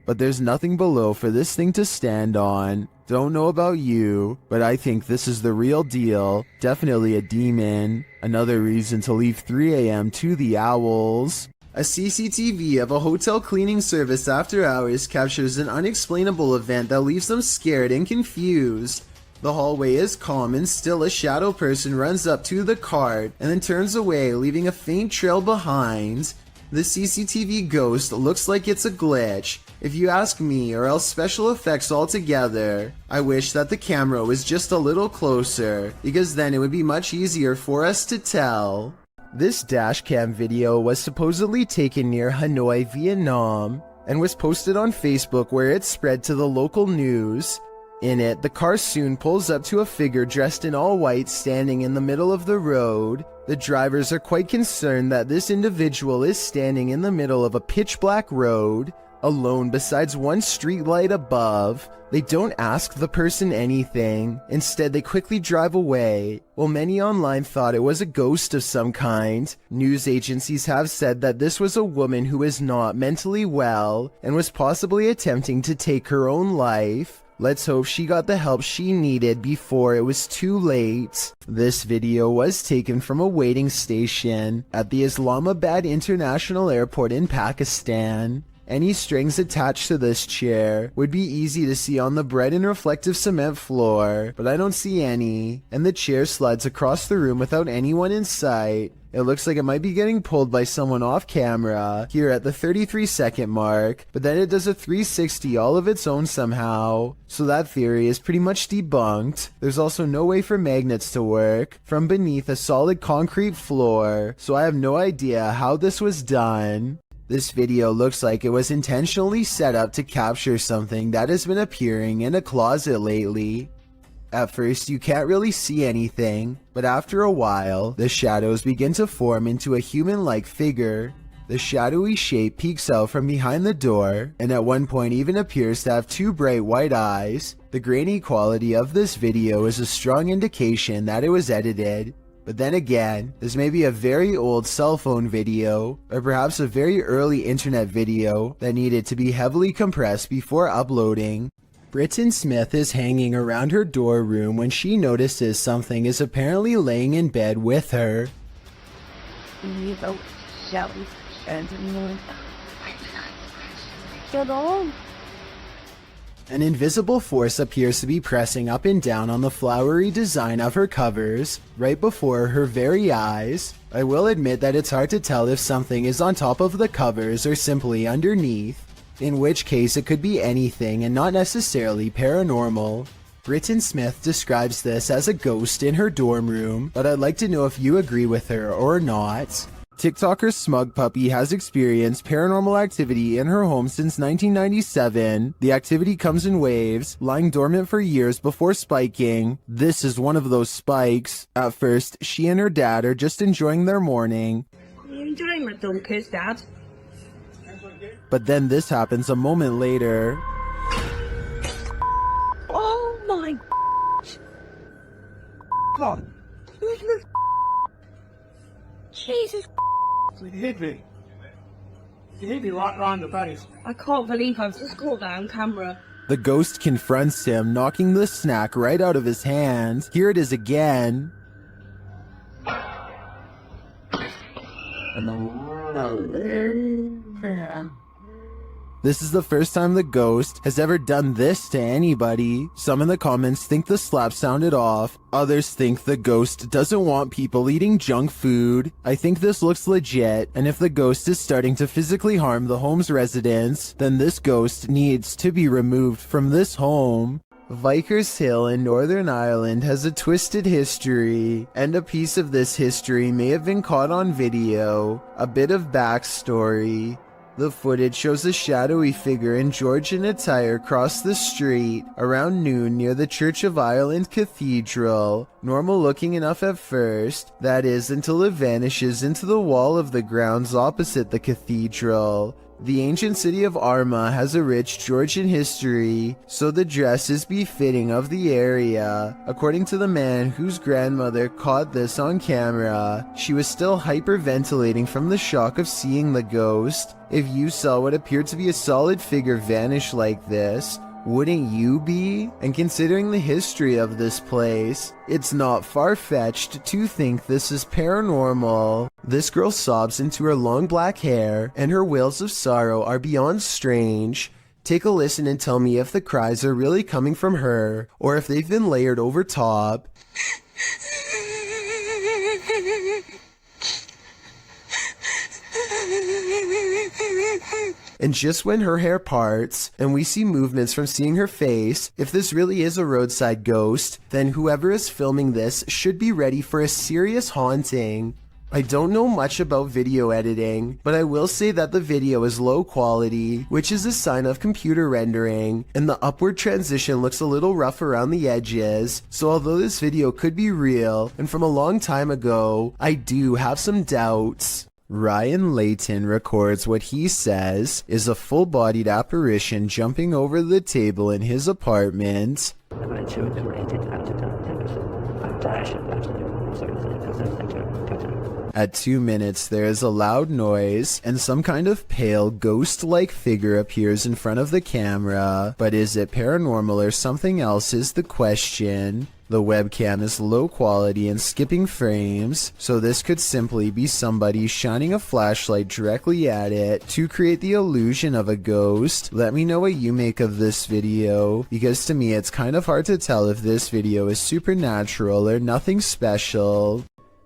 But there's nothing below for this thing to stand on. Don't know about you, but I think this is the real deal. Definitely a demon. Another reason to leave 3 a.m. to the owls. A CCTV of a hotel cleaning service after hours captures an unexplainable event that leaves them scared and confused. The hallway is calm and still a shadow person runs up to the cart and then turns away, leaving a faint trail behind. The CCTV ghost looks like it's a glitch, if you ask me, or else special effects altogether. I wish that the camera was just a little closer, because then it would be much easier for us to tell. This dashcam video was supposedly taken near Hanoi, Vietnam, and was posted on Facebook where it spread to the local news. In it, the car soon pulls up to a figure dressed in all white standing in the middle of the road. The drivers are quite concerned that this individual is standing in the middle of a pitch black road, alone besides one street light above. They don't ask the person anything. Instead, they quickly drive away. While many online thought it was a ghost of some kind, news agencies have said that this was a woman who is not mentally well and was possibly attempting to take her own life. Let's hope she got the help she needed before it was too late. This video was taken from a waiting station at the Islamabad International Airport in Pakistan. Any strings attached to this chair would be easy to see on the bright and reflective cement floor, but I don't see any, and the chair slides across the room without anyone in sight. It looks like it might be getting pulled by someone off camera here at the 33-second mark, but then it does a 360 all of its own somehow. So that theory is pretty much debunked. There's also no way for magnets to work from beneath a solid concrete floor, so I have no idea how this was done. This video looks like it was intentionally set up to capture something that has been appearing in a closet lately. At first, you can't really see anything, but after a while, the shadows begin to form into a human-like figure. The shadowy shape peeks out from behind the door, and at one point even appears to have two bright white eyes. The grainy quality of this video is a strong indication that it was edited. But then again, this may be a very old cell phone video, or perhaps a very early internet video that needed to be heavily compressed before uploading. Britton Smith is hanging around her dorm room when she notices something is apparently laying in bed with her. An invisible force appears to be pressing up and down on the flowery design of her covers, right before her very eyes. I will admit that it's hard to tell if something is on top of the covers or simply underneath, in which case it could be anything and not necessarily paranormal. Britton Smith describes this as a ghost in her dorm room, but I'd like to know if you agree with her or not. TikToker Smug Puppy has experienced paranormal activity in her home since 1997. The activity comes in waves, lying dormant for years before spiking. This is one of those spikes. At first, she and her dad are just enjoying their morning. You enjoying my dumb kids, Dad? But then this happens a moment later. Oh my God. Who's this? Jesus. He hit me. He hit me right round the face. I can't believe I've just caught that on camera. The ghost confronts him, knocking the snack right out of his hand. Here it is again. This is the first time the ghost has ever done this to anybody. Some in the comments think the slap sounded off. Others think the ghost doesn't want people eating junk food. I think this looks legit, and if the ghost is starting to physically harm the home's residents, then this ghost needs to be removed from this home. Vikers Hill in Northern Ireland has a twisted history, and a piece of this history may have been caught on video. A bit of backstory. The footage shows a shadowy figure in Georgian attire cross the street around noon near the Church of Ireland Cathedral. Normal looking enough at first, that is, until it vanishes into the wall of the grounds opposite the cathedral. The ancient city of Armagh has a rich Georgian history, so the dress is befitting of the area. According to the man whose grandmother caught this on camera, she was still hyperventilating from the shock of seeing the ghost. If you saw what appeared to be a solid figure vanish like this, wouldn't you be? And considering the history of this place, it's not far-fetched to think this is paranormal. This girl sobs into her long black hair, and her wails of sorrow are beyond strange. Take a listen and tell me if the cries are really coming from her, or if they've been layered over top. And just when her hair parts, and we see movements from seeing her face, if this really is a roadside ghost, then whoever is filming this should be ready for a serious haunting. I don't know much about video editing, but I will say that the video is low quality, which is a sign of computer rendering, and the upward transition looks a little rough around the edges, so although this video could be real, and from a long time ago, I do have some doubts. Ryan Layton records what he says is a full-bodied apparition jumping over the table in his apartment. At 2 minutes, there is a loud noise, and some kind of pale, ghost-like figure appears in front of the camera. But is it paranormal or something else is the question. The webcam is low quality and skipping frames, so this could simply be somebody shining a flashlight directly at it to create the illusion of a ghost. Let me know what you make of this video, because to me it's kind of hard to tell if this video is supernatural or nothing special.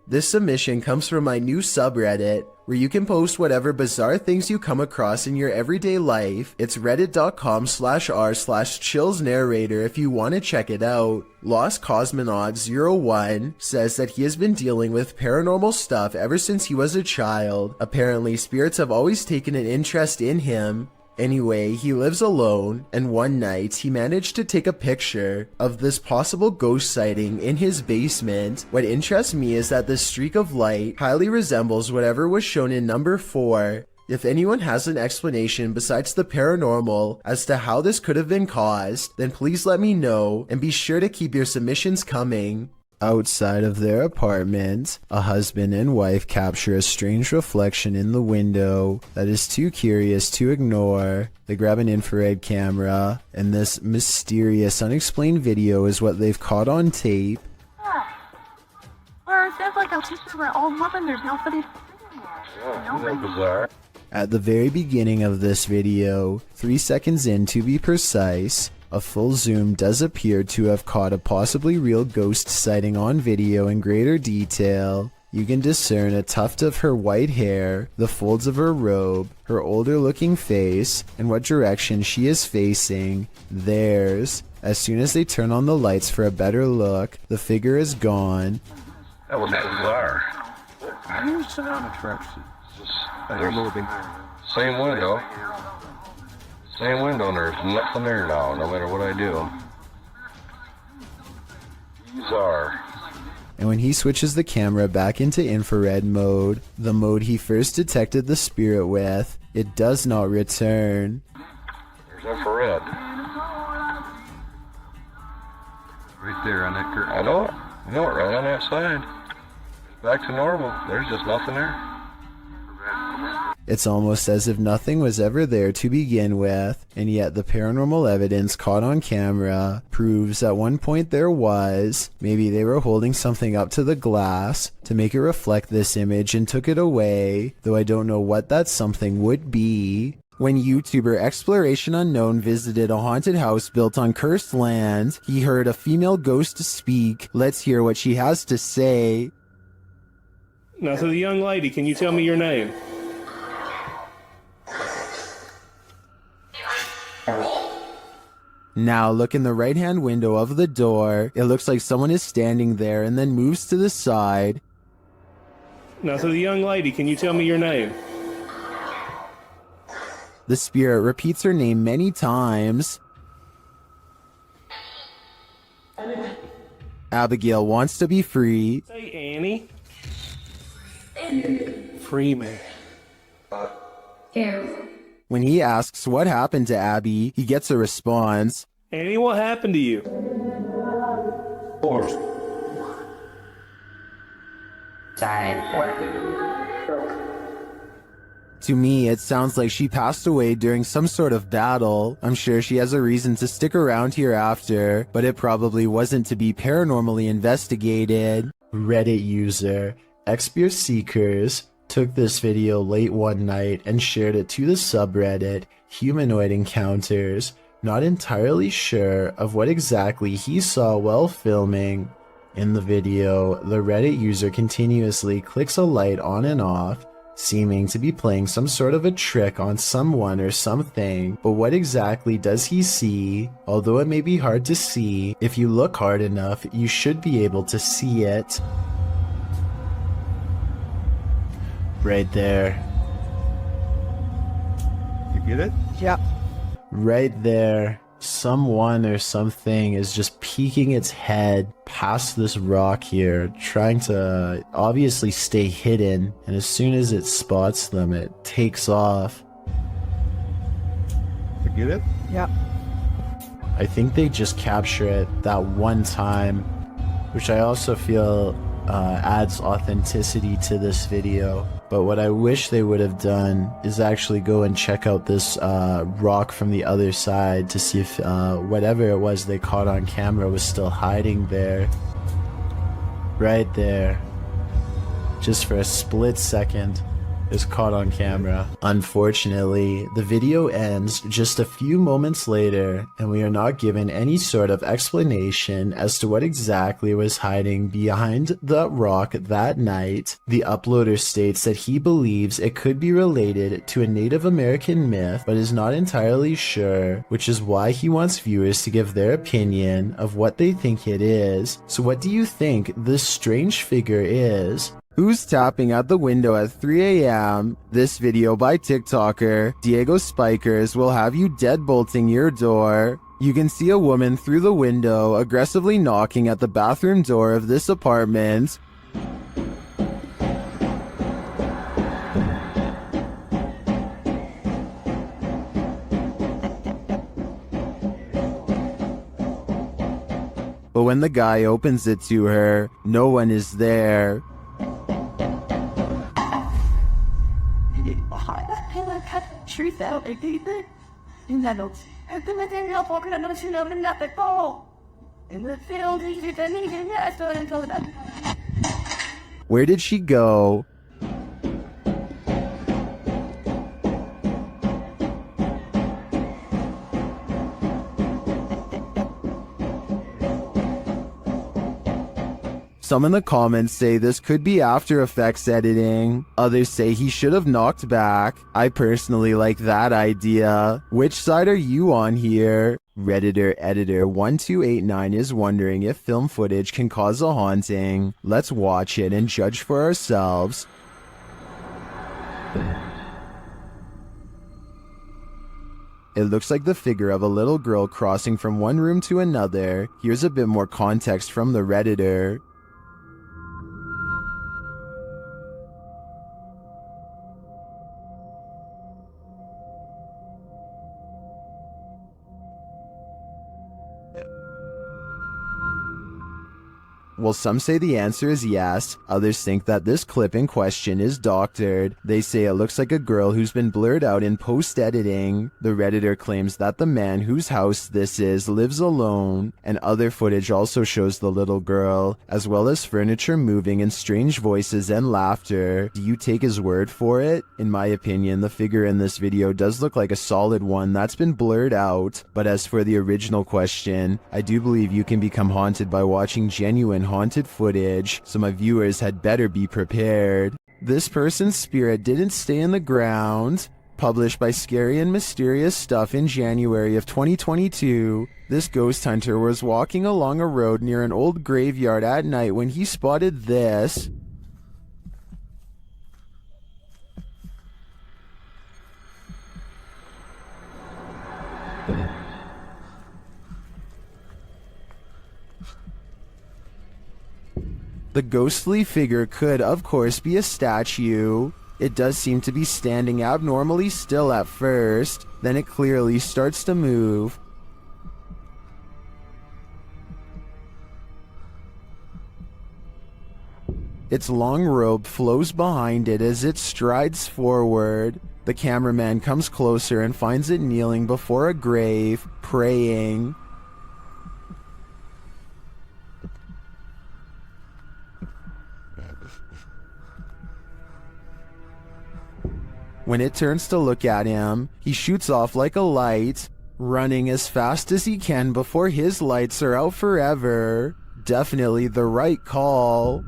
This submission comes from my new subreddit, where you can post whatever bizarre things you come across in your everyday life. It's reddit.com/r/chillsnarrator if you want to check it out. Lost Cosmonaut 01 says that he has been dealing with paranormal stuff ever since he was a child. Apparently, spirits have always taken an interest in him. Anyway, he lives alone, and one night he managed to take a picture of this possible ghost sighting in his basement. What interests me is that this streak of light highly resembles whatever was shown in number 4. If anyone has an explanation besides the paranormal as to how this could have been caused, then please let me know, and be sure to keep your submissions coming. Outside of their apartment, a husband and wife capture a strange reflection in the window that is too curious to ignore. They grab an infrared camera, and this mysterious, unexplained video is what they've caught on tape. Or it sounds like I'm just to my old mother and there's nobody. At the very beginning of this video, 3 seconds in to be precise, a full zoom does appear to have caught a possibly real ghost sighting on video in greater detail. You can discern a tuft of her white hair, the folds of her robe, her older looking face, and what direction she is facing, theirs. As soon as they turn on the lights for a better look, the figure is gone. That was that blur. Who's sound effects? There's same window. Same window, and there's nothing there now, no matter what I do. Bizarre. And when he switches the camera back into infrared mode, the mode he first detected the spirit with, it does not return. There's infrared. Right there on that curtain. I know it. I know it, right on that side. Back to normal. There's just nothing there. It's almost as if nothing was ever there to begin with, and yet the paranormal evidence caught on camera proves at one point there was. Maybe they were holding something up to the glass to make it reflect this image and took it away, though I don't know what that something would be. When YouTuber Exploration Unknown visited a haunted house built on cursed land, he heard a female ghost speak. Let's hear what she has to say. Now, to the young lady, can you tell me your name? Now look in the right hand window of the door. It looks like someone is standing there and then moves to the side. Now, to the young lady, can you tell me your name? The spirit repeats her name many times. Abigail wants to be free. Say Annie. Free me. When he asks what happened to Abby, he gets a response. Annie, what happened to you? Horse. To me, it sounds like she passed away during some sort of battle. I'm sure she has a reason to stick around here after, but it probably wasn't to be paranormally investigated. Reddit user Expear Seekers took this video late one night and shared it to the subreddit Humanoid Encounters, not entirely sure of what exactly he saw while filming. In the video, the Reddit user continuously clicks a light on and off, seeming to be playing some sort of a trick on someone or something, but what exactly does he see? Although it may be hard to see, if you look hard enough, you should be able to see it. Right there. You get it? Yep. Right there. Someone or something is just peeking its head past this rock here, trying to obviously stay hidden, and as soon as it spots them, it takes off. You get it? Yep. I think they just capture it that one time, which I also feel adds authenticity to this video. But what I wish they would have done is actually go and check out this rock from the other side to see if whatever it was they caught on camera was still hiding there. Right there. Just for a split second. Is caught on camera. Unfortunately, the video ends just a few moments later, and we are not given any sort of explanation as to what exactly was hiding behind the rock that night. The uploader states that he believes it could be related to a Native American myth, but is not entirely sure, which is why he wants viewers to give their opinion of what they think it is. So what do you think this strange figure is? Who's tapping at the window at 3 a.m.? This video by TikToker Diego Spikers will have you deadbolting your door. You can see a woman through the window aggressively knocking at the bathroom door of this apartment. But when the guy opens it to her, no one is there. Truth out, I think that. In that notes. I've been letting help walk in another tune of nothing fall. In the field, he's returning, and I still didn't tell that. Where did she go? Some in the comments say this could be After Effects editing. Others say he should have knocked back. I personally like that idea. Which side are you on here? Redditor Editor 1289 is wondering if film footage can cause a haunting. Let's watch it and judge for ourselves. It looks like the figure of a little girl crossing from one room to another. Here's a bit more context from the Redditor. Well, some say the answer is yes. Others think that this clip in question is doctored. They say it looks like a girl who's been blurred out in post-editing. The Redditor claims that the man whose house this is lives alone, and other footage also shows the little girl, as well as furniture moving and strange voices and laughter. Do you take his word for it? In my opinion, the figure in this video does look like a solid one that's been blurred out. But as for the original question, I do believe you can become haunted by watching genuine haunted footage, so my viewers had better be prepared. This person's spirit didn't stay in the ground. Published by Scary and Mysterious Stuff in January of 2022, this ghost hunter was walking along a road near an old graveyard at night when he spotted this. The ghostly figure could, of course, be a statue. It does seem to be standing abnormally still at first, then it clearly starts to move. Its long robe flows behind it as it strides forward. The cameraman comes closer and finds it kneeling before a grave, praying. When it turns to look at him, he shoots off like a light, running as fast as he can before his lights are out forever. Definitely the right call.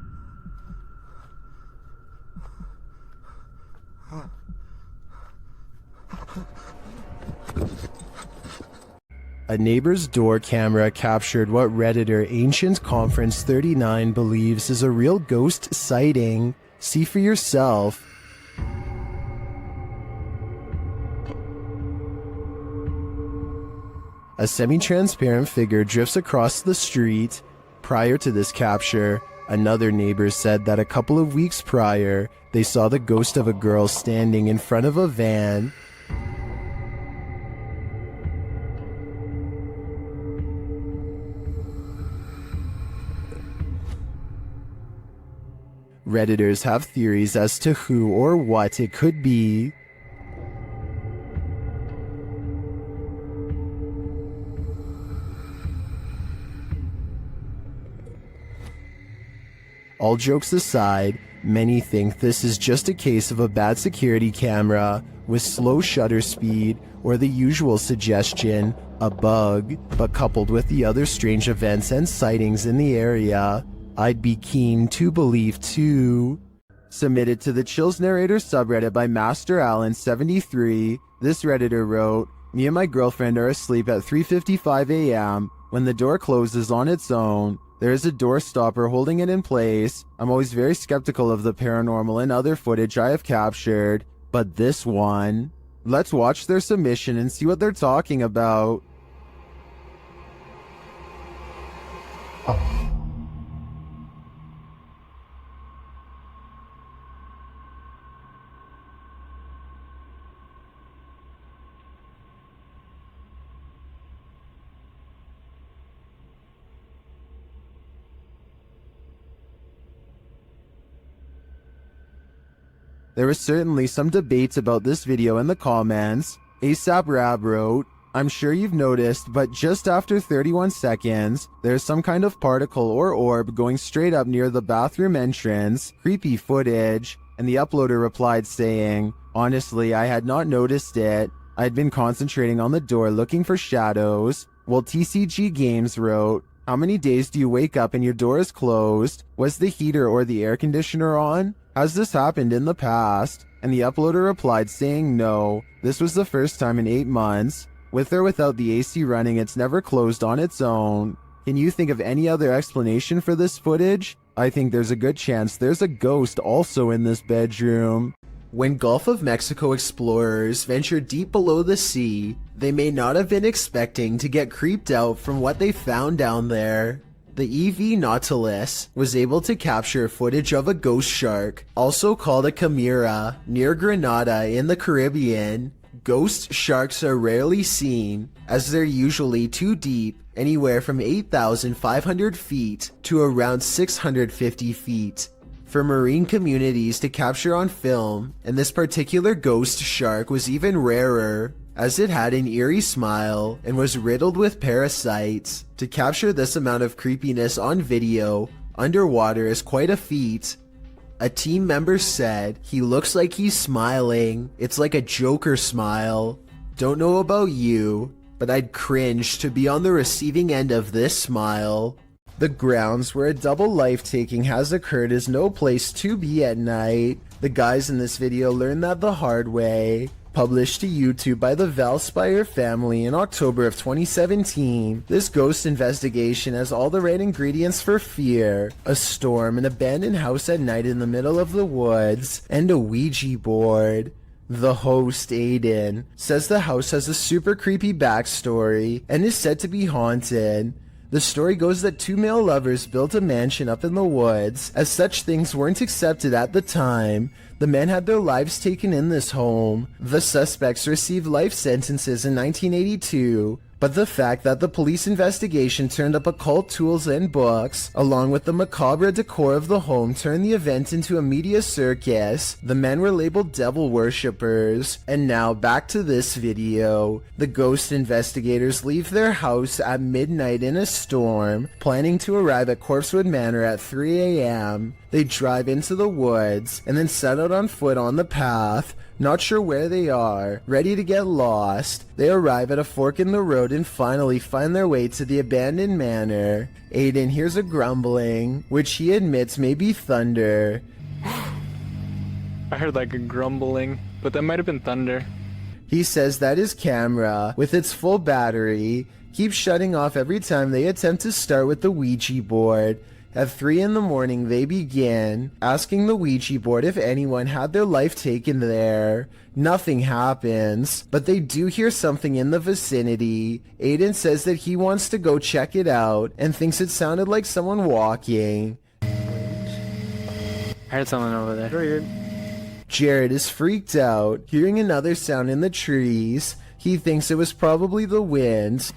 A neighbor's door camera captured what Redditor Ancient Conference 39 believes is a real ghost sighting. See for yourself. A semi-transparent figure drifts across the street. Prior to this capture, another neighbor said that a couple of weeks prior, they saw the ghost of a girl standing in front of a van. Redditors have theories as to who or what it could be. All jokes aside, many think this is just a case of a bad security camera with slow shutter speed, or the usual suggestion, a bug, but coupled with the other strange events and sightings in the area, I'd be keen to believe too. Submitted to the Chills Narrator subreddit by Master Allen73, this Redditor wrote, "Me and my girlfriend are asleep at 3:55 a.m. when the door closes on its own. There is a door stopper holding it in place. I'm always very skeptical of the paranormal and other footage I have captured, but this one..." Let's watch their submission and see what they're talking about. There was certainly some debates about this video in the comments. ASAP Rab wrote, "I'm sure you've noticed, but just after 31 seconds, there's some kind of particle or orb going straight up near the bathroom entrance. Creepy footage." And the uploader replied saying, "Honestly, I had not noticed it. I'd been concentrating on the door looking for shadows." While TCG Games wrote, How many days do you wake up and your door is closed? Was the heater or the air conditioner on? Has this happened in the past? And the uploader replied saying no, this was the first time in 8 months. With or without the AC running, it's never closed on its own. Can you think of any other explanation for this footage? I think there's a good chance there's a ghost also in this bedroom. When Gulf of Mexico explorers ventured deep below the sea, they may not have been expecting to get creeped out from what they found down there. The EV Nautilus was able to capture footage of a ghost shark, also called a chimera, near Grenada in the Caribbean. Ghost sharks are rarely seen, as they're usually too deep, anywhere from 8,500 feet to around 650 feet. For marine communities to capture on film, and this particular ghost shark was even rarer, as it had an eerie smile and was riddled with parasites. To capture this amount of creepiness on video, underwater is quite a feat. A team member said, "He looks like he's smiling. It's like a Joker smile. Don't know about you, but I'd cringe to be on the receiving end of this smile." The grounds where a double life-taking has occurred is no place to be at night. The guys in this video learned that the hard way. Published to YouTube by the Valspire family in October of 2017, this ghost investigation has all the right ingredients for fear: a storm, an abandoned house at night in the middle of the woods, and a Ouija board. The host, Aiden, says the house has a super creepy backstory and is said to be haunted. The story goes that 2 male lovers built a mansion up in the woods, as such things weren't accepted at the time. The men had their lives taken in this home. The suspects received life sentences in 1982, but the fact that the police investigation turned up occult tools and books, along with the macabre decor of the home, turned the event into a media circus. The men were labeled devil worshippers. And now back to this video. The ghost investigators leave their house at midnight in a storm, planning to arrive at Corpsewood Manor at 3 a.m. They drive into the woods and then set out on foot on the path. Not sure where they are, ready to get lost. They arrive at a fork in the road and finally find their way to the abandoned manor. Aiden hears a grumbling, which he admits may be thunder. I heard like a grumbling, but that might have been thunder. He says that his camera, with its full battery, keeps shutting off every time they attempt to start with the Ouija board. At 3 in the morning, they begin asking the Ouija board if anyone had their life taken there. Nothing happens, but they do hear something in the vicinity. Aiden says that he wants to go check it out and thinks it sounded like someone walking. I heard someone over there. Jared is freaked out, hearing another sound in the trees. He thinks it was probably the wind.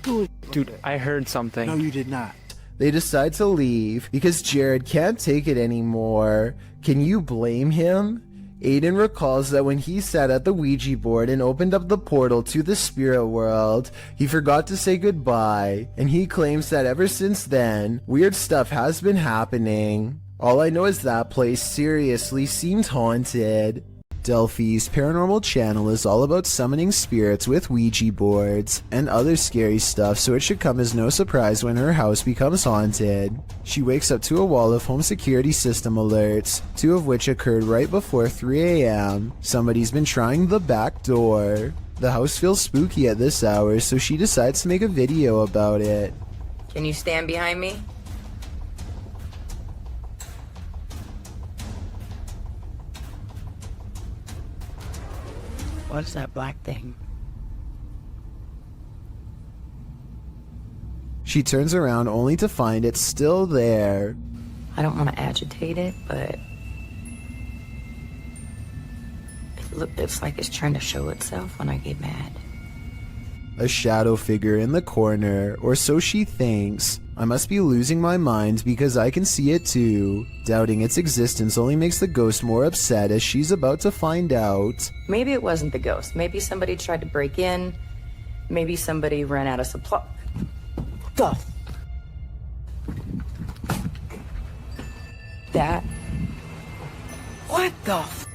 Dude, I heard something. No, you did not. They decide to leave because Jared can't take it anymore. Can you blame him? Aiden recalls that when he sat at the Ouija board and opened up the portal to the spirit world, he forgot to say goodbye, and he claims that ever since then, weird stuff has been happening. All I know is that place seriously seemed haunted. Delphi's paranormal channel is all about summoning spirits with Ouija boards and other scary stuff, so it should come as no surprise when her house becomes haunted. She wakes up to a wall of home security system alerts, 2 of which occurred right before 3 a.m. Somebody's been trying the back door. The house feels spooky at this hour, so she decides to make a video about it. Can you stand behind me? What's that black thing? She turns around only to find it's still there. I don't want to agitate it, but it's like it's trying to show itself when I get mad. A shadow figure in the corner, or so she thinks. I must be losing my mind because I can see it too. Doubting its existence only makes the ghost more upset as she's about to find out. Maybe it wasn't the ghost. Maybe somebody tried to break in. Maybe somebody ran out of supply. Stuff. That. What the f?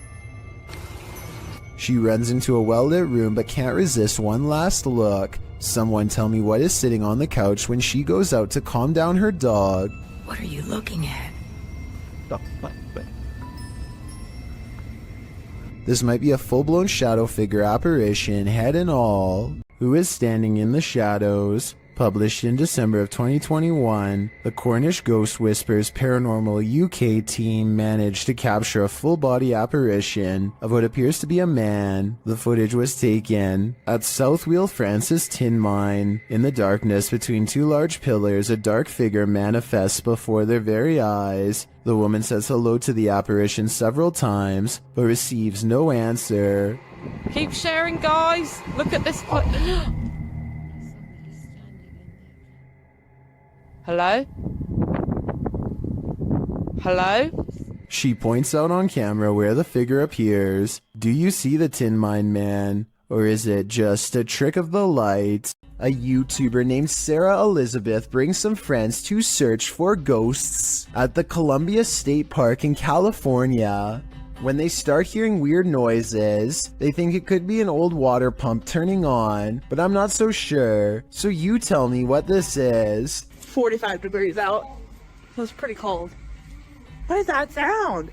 She runs into a well-lit room but can't resist one last look. Someone tell me what is sitting on the couch when she goes out to calm down her dog. What are you looking at? This might be a full-blown shadow figure apparition, head and all. Who is standing in the shadows? Published in December of 2021, the Cornish Ghost Whispers Paranormal UK team managed to capture a full-body apparition of what appears to be a man. The footage was taken at South Wheel Francis Tin Mine. In the darkness between two large pillars, a dark figure manifests before their very eyes. The woman says hello to the apparition several times, but receives no answer. Keep sharing, guys. Look at this. Hello? Hello? She points out on camera where the figure appears. Do you see the Tin Mine Man? Or is it just a trick of the light? A YouTuber named Sarah Elizabeth brings some friends to search for ghosts at the Columbia State Park in California. When they start hearing weird noises, they think it could be an old water pump turning on, but I'm not so sure. So you tell me what this is. 45 degrees out. It was pretty cold. What is that sound?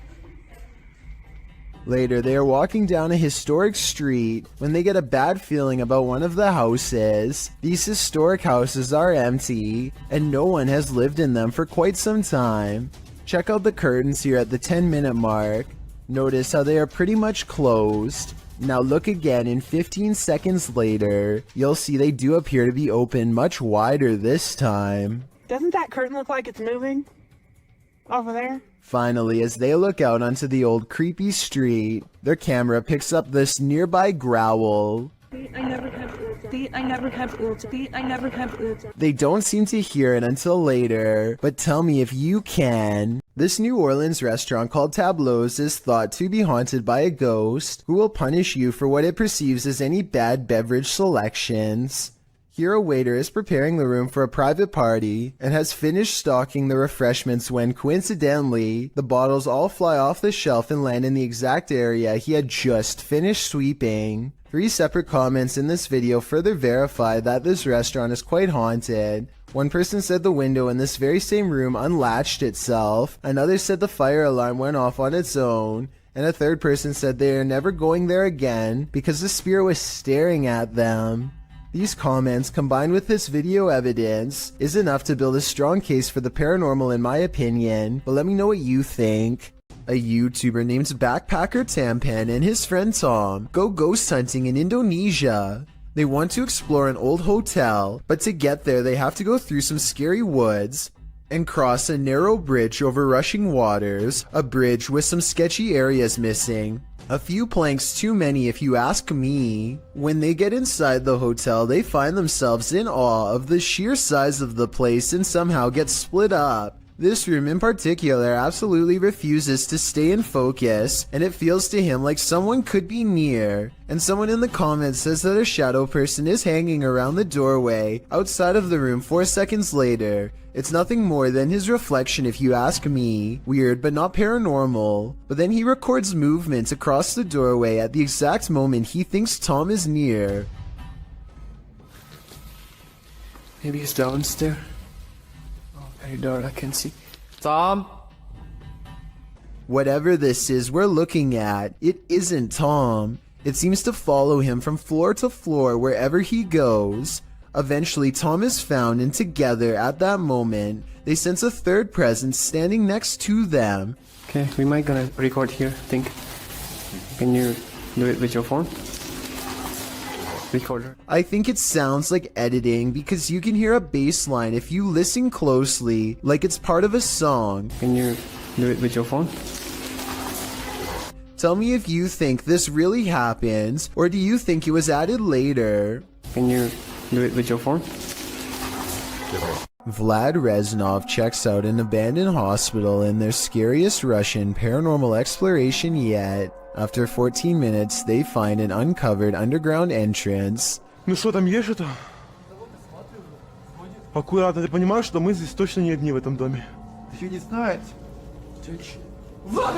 Later, they are walking down a historic street when they get a bad feeling about one of the houses. These historic houses are empty, and no one has lived in them for quite some time. Check out the curtains here at the 10-minute mark. Notice how they are pretty much closed. Now look again, and 15 seconds later, you'll see they do appear to be open much wider this time. Doesn't that curtain look like it's moving? Over there? Finally, as they look out onto the old creepy street, their camera picks up this nearby growl. They don't seem to hear it until later, but tell me if you can. This New Orleans restaurant called Tableau's is thought to be haunted by a ghost who will punish you for what it perceives as any bad beverage selections. Here a waiter is preparing the room for a private party and has finished stocking the refreshments when, coincidentally, the bottles all fly off the shelf and land in the exact area he had just finished sweeping. 3 separate comments in this video further verify that this restaurant is quite haunted. One person said the window in this very same room unlatched itself, another said the fire alarm went off on its own, and a third person said they are never going there again because the spirit was staring at them. These comments, combined with this video evidence, is enough to build a strong case for the paranormal in my opinion, but let me know what you think. A YouTuber named Backpacker Tampan and his friend Tom go ghost hunting in Indonesia. They want to explore an old hotel, but to get there they have to go through some scary woods and cross a narrow bridge over rushing waters, a bridge with some sketchy areas missing. A few planks too many if you ask me. When they get inside the hotel, they find themselves in awe of the sheer size of the place and somehow get split up. This room in particular absolutely refuses to stay in focus, and it feels to him like someone could be near. And someone in the comments says that a shadow person is hanging around the doorway outside of the room 4 seconds later. It's nothing more than his reflection if you ask me. Weird but not paranormal. But then he records movement across the doorway at the exact moment he thinks Tom is near. Maybe he's downstairs. Oh, very dark, I can see. Tom? Whatever this is we're looking at, it isn't Tom. It seems to follow him from floor to floor wherever he goes. Eventually, Tom is found, and together, at that moment, they sense a third presence standing next to them. Okay, we might gonna record here, I think. Can you do it with your phone? Recorder. I think it sounds like editing because you can hear a bass line if you listen closely, like it's part of a song. Can you do it with your phone? Tell me if you think this really happens, or do you think it was added later? Can you do it with your phone? Vlad Reznov checks out an abandoned hospital in their scariest Russian paranormal exploration yet. After 14 minutes, they find an uncovered underground entrance. Ну что, там есть что-то? Аккуратно, ты понимаешь, что мы здесь точно не одни в этом доме? Еще не знает. Влад,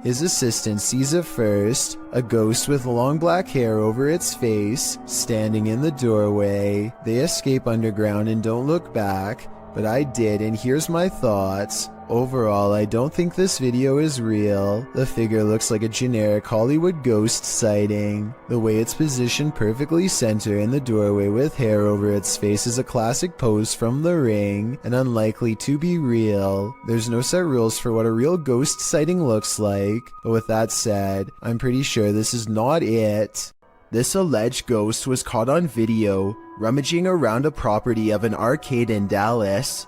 His assistant sees it first, a ghost with long black hair over its face, standing in the doorway. They escape underground and don't look back, but I did, and here's my thoughts. Overall, I don't think this video is real. The figure looks like a generic Hollywood ghost sighting. The way it's positioned perfectly center in the doorway with hair over its face is a classic pose from The Ring, and unlikely to be real. There's no set rules for what a real ghost sighting looks like, but with that said, I'm pretty sure this is not it. This alleged ghost was caught on video, rummaging around a property of an arcade in Dallas.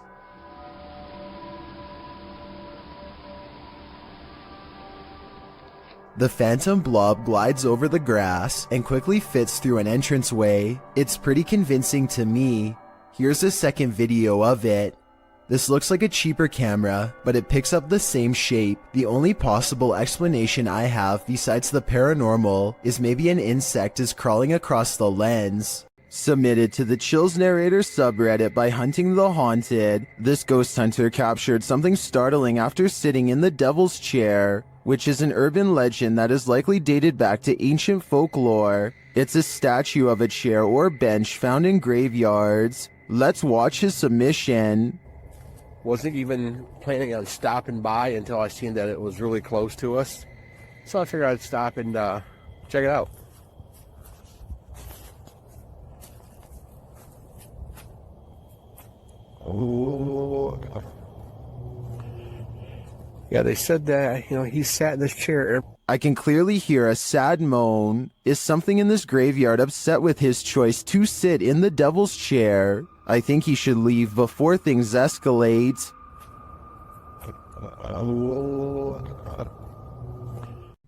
The phantom blob glides over the grass and quickly fits through an entranceway. It's pretty convincing to me. Here's a second video of it. This looks like a cheaper camera, but it picks up the same shape. The only possible explanation I have besides the paranormal is maybe an insect is crawling across the lens. Submitted to the Chills Narrator subreddit by Hunting the Haunted, this ghost hunter captured something startling after sitting in the devil's chair, which is an urban legend that is likely dated back to ancient folklore. It's a statue of a chair or bench found in graveyards. Let's watch his submission. Wasn't even planning on stopping by until I seen that it was really close to us. So I figured I'd stop and check it out. Oh. Yeah, they said that, he sat in this chair. I can clearly hear a sad moan. Is something in this graveyard upset with his choice to sit in the devil's chair? I think he should leave before things escalate.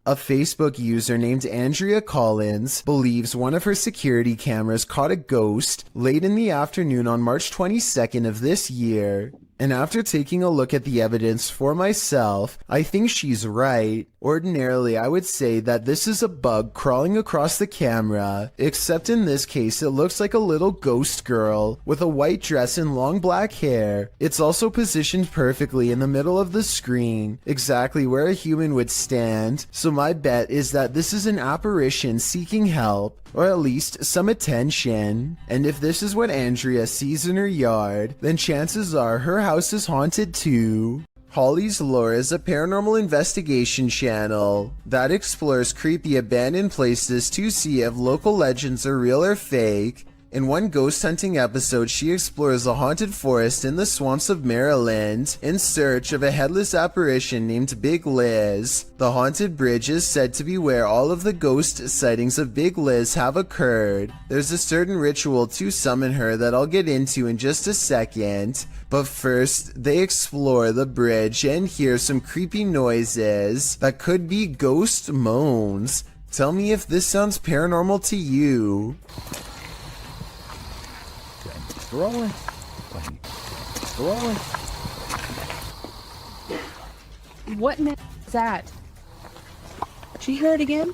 A Facebook user named Andrea Collins believes one of her security cameras caught a ghost late in the afternoon on March 22nd of this year. And after taking a look at the evidence for myself, I think she's right. Ordinarily, I would say that this is a bug crawling across the camera, except in this case it looks like a little ghost girl with a white dress and long black hair. It's also positioned perfectly in the middle of the screen, exactly where a human would stand, so my bet is that this is an apparition seeking help, or at least some attention. And if this is what Andrea sees in her yard, then chances are her house is haunted too. Holly's Lore is a paranormal investigation channel that explores creepy abandoned places to see if local legends are real or fake. In one ghost hunting episode, she explores a haunted forest in the swamps of Maryland in search of a headless apparition named Big Liz. The haunted bridge is said to be where all of the ghost sightings of Big Liz have occurred. There's a certain ritual to summon her that I'll get into in just a second, but first they explore the bridge and hear some creepy noises that could be ghost moans. Tell me if this sounds paranormal to you. Rolling. Rolling. What is that? She heard again?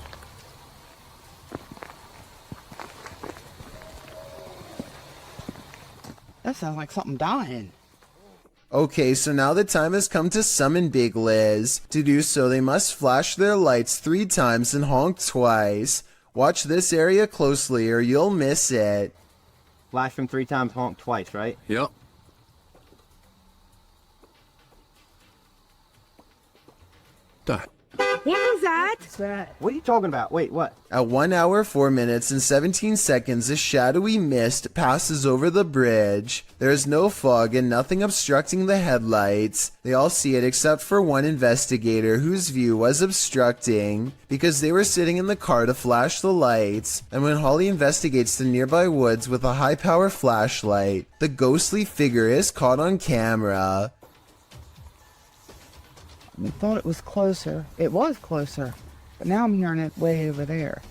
That sounds like something dying. Okay, so now the time has come to summon Big Liz. To do so, they must flash their lights 3 times and honk twice. Watch this area closely or you'll miss it. Flash them 3 times, honk twice, right? Yep. What was that? What are you talking about? Wait, what? At 1 hour, 4 minutes, and 17 seconds, a shadowy mist passes over the bridge. There is no fog and nothing obstructing the headlights. They all see it except for one investigator whose view was obstructing because they were sitting in the car to flash the lights. And when Holly investigates the nearby woods with a high-power flashlight, the ghostly figure is caught on camera. I thought it was closer. It was closer. But now I'm hearing it way over there.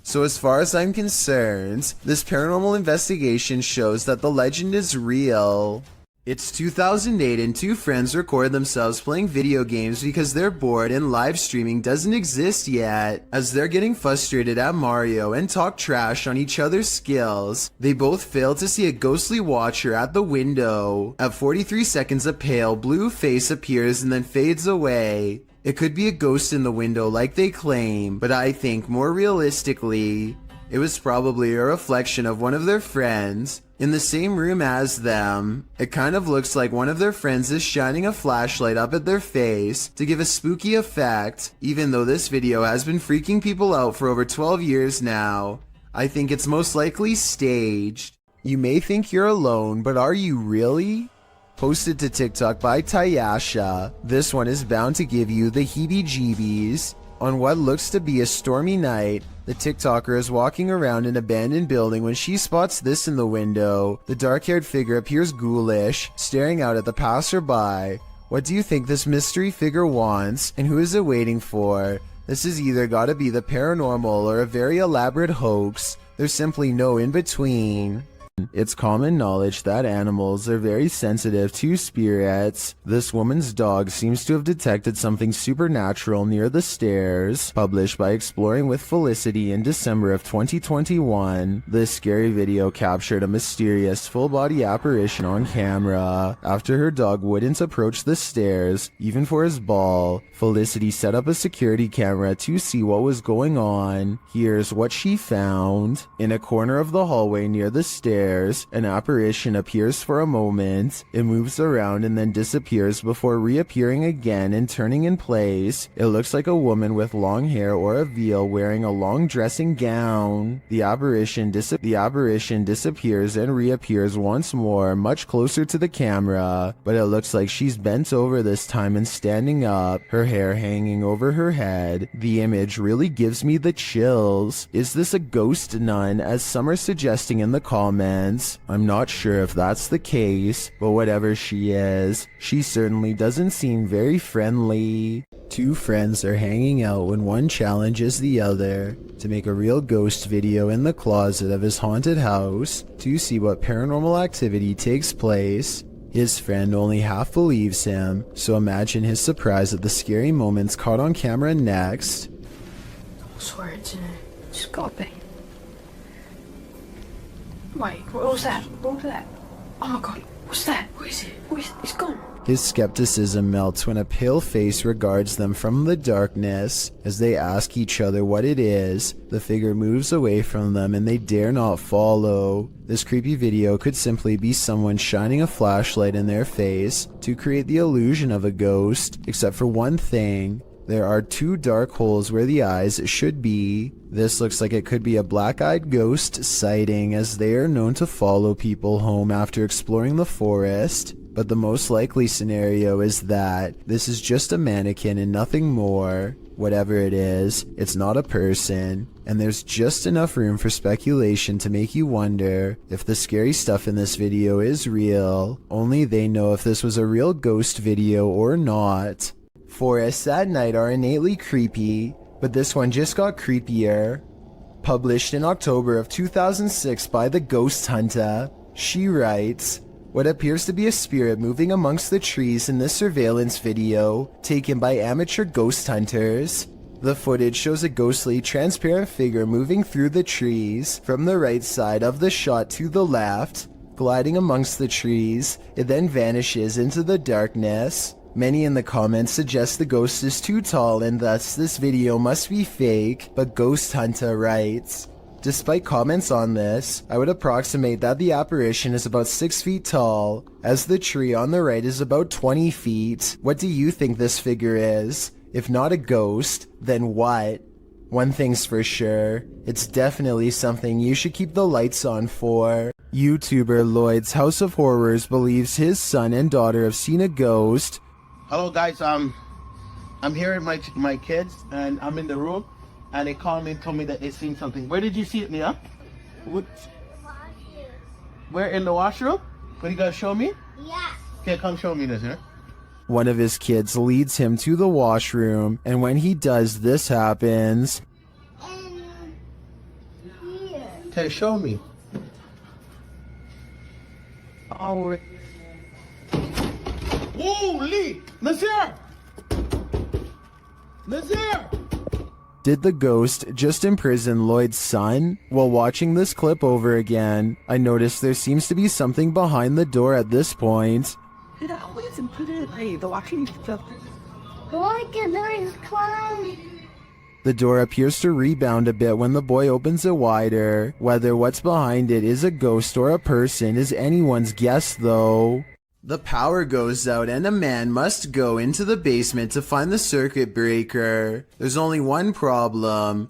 So as far as I'm concerned, this paranormal investigation shows that the legend is real. It's 2008 and two friends record themselves playing video games because they're bored and live streaming doesn't exist yet. As they're getting frustrated at Mario and talk trash on each other's skills, they both fail to see a ghostly watcher at the window. At 43 seconds, a pale blue face appears and then fades away. It could be a ghost in the window like they claim, but I think more realistically, it was probably a reflection of one of their friends in the same room as them. It kind of looks like one of their friends is shining a flashlight up at their face to give a spooky effect. Even though this video has been freaking people out for over 12 years now, I think it's most likely staged. You may think you're alone, but are you really? Posted to TikTok by Tayasha, this one is bound to give you the heebie-jeebies. On what looks to be a stormy night, the TikToker is walking around an abandoned building when she spots this in the window. The dark-haired figure appears ghoulish, staring out at the passerby. What do you think this mystery figure wants, and who is it waiting for? This has either gotta be the paranormal or a very elaborate hoax. There's simply no in-between. It's common knowledge that animals are very sensitive to spirits. This woman's dog seems to have detected something supernatural near the stairs. Published by Exploring with Felicity in December of 2021, this scary video captured a mysterious full-body apparition on camera. After her dog wouldn't approach the stairs, even for his ball, Felicity set up a security camera to see what was going on. Here's what she found. In a corner of the hallway near the stairs, an apparition appears for a moment. It moves around and then disappears before reappearing again and turning in place. It looks like a woman with long hair or a veil wearing a long dressing gown. The apparition disappears and reappears once more, much closer to the camera, but it looks like she's bent over this time and standing up, her hair hanging over her head. The image really gives me the chills. Is this a ghost nun, as some are suggesting in the comments? I'm not sure if that's the case, but whatever she is, she certainly doesn't seem very friendly. Two friends are hanging out when one challenges the other to make a real ghost video in the closet of his haunted house to see what paranormal activity takes place. His friend only half believes him, so imagine his surprise at the scary moments caught on camera next. I swear it's got to be. Wait, what was that? What was that? Oh my god, what's that? What is it? It's gone. His skepticism melts when a pale face regards them from the darkness. As they ask each other what it is, the figure moves away from them and they dare not follow. This creepy video could simply be someone shining a flashlight in their face to create the illusion of a ghost, except for one thing. There are two dark holes where the eyes should be. This looks like it could be a black-eyed ghost sighting, as they are known to follow people home after exploring the forest. But the most likely scenario is that this is just a mannequin and nothing more. Whatever it is, it's not a person, and there's just enough room for speculation to make you wonder if the scary stuff in this video is real. Only they know if this was a real ghost video or not. Forests at night are innately creepy, but this one just got creepier. Published in October of 2006 by The Ghost Hunter, she writes, "What appears to be a spirit moving amongst the trees in this surveillance video, taken by amateur ghost hunters. The footage shows a ghostly, transparent figure moving through the trees from the right side of the shot to the left, gliding amongst the trees. It then vanishes into the darkness. Many in the comments suggest the ghost is too tall and thus this video must be fake, but Ghost Hunter writes, despite comments on this, I would approximate that the apparition is about 6 feet tall, as the tree on the right is about 20 feet. What do you think this figure is? If not a ghost, then what? One thing's for sure, it's definitely something you should keep the lights on for." YouTuber Lloyd's House of Horrors believes his son and daughter have seen a ghost. Hello guys, I'm here with my kids and I'm in the room and they called me and told me that they seen something. Where did you see it, Nia? Where, in the washroom? What, you gonna show me? Yeah. Okay, come show me this here. One of his kids leads him to the washroom, and when he does, this happens. Okay, show me. Oh, Holy! Nazir! Nazir! Did the ghost just imprison Lloyd's son? While watching this clip over again, I noticed there seems to be something behind the door at this point. It always included the watching stuff. Like a nice clown. The door appears to rebound a bit when the boy opens it wider. Whether what's behind it is a ghost or a person is anyone's guess though. The power goes out and a man must go into the basement to find the circuit breaker. There's only one problem.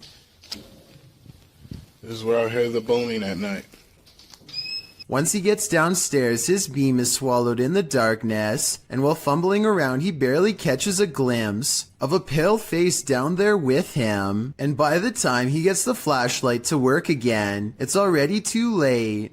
This is where I heard the boning at night. Once he gets downstairs, his beam is swallowed in the darkness, and while fumbling around, he barely catches a glimpse of a pale face down there with him. And by the time he gets the flashlight to work again, it's already too late.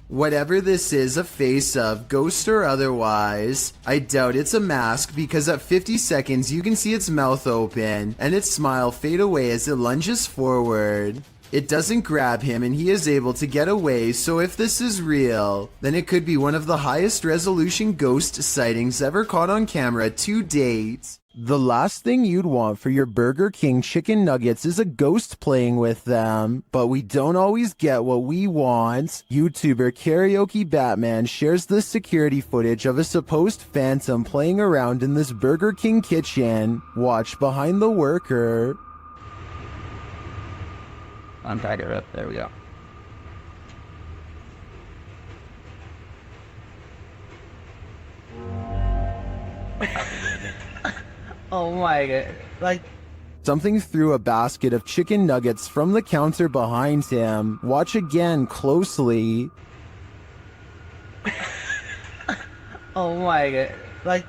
Whatever this is a face of, ghost or otherwise, I doubt it's a mask because at 50 seconds you can see its mouth open and its smile fade away as it lunges forward. It doesn't grab him and he is able to get away, so if this is real, then it could be one of the highest resolution ghost sightings ever caught on camera to date. The last thing you'd want for your Burger King chicken nuggets is a ghost playing with them, but we don't always get what we want. YouTuber Karaoke Batman shares this security footage of a supposed phantom playing around in this Burger King kitchen. Watch behind the worker. Untied her up, there we go. Oh my god. Like, something threw a basket of chicken nuggets from the counter behind him. Watch again closely. oh my god. Like,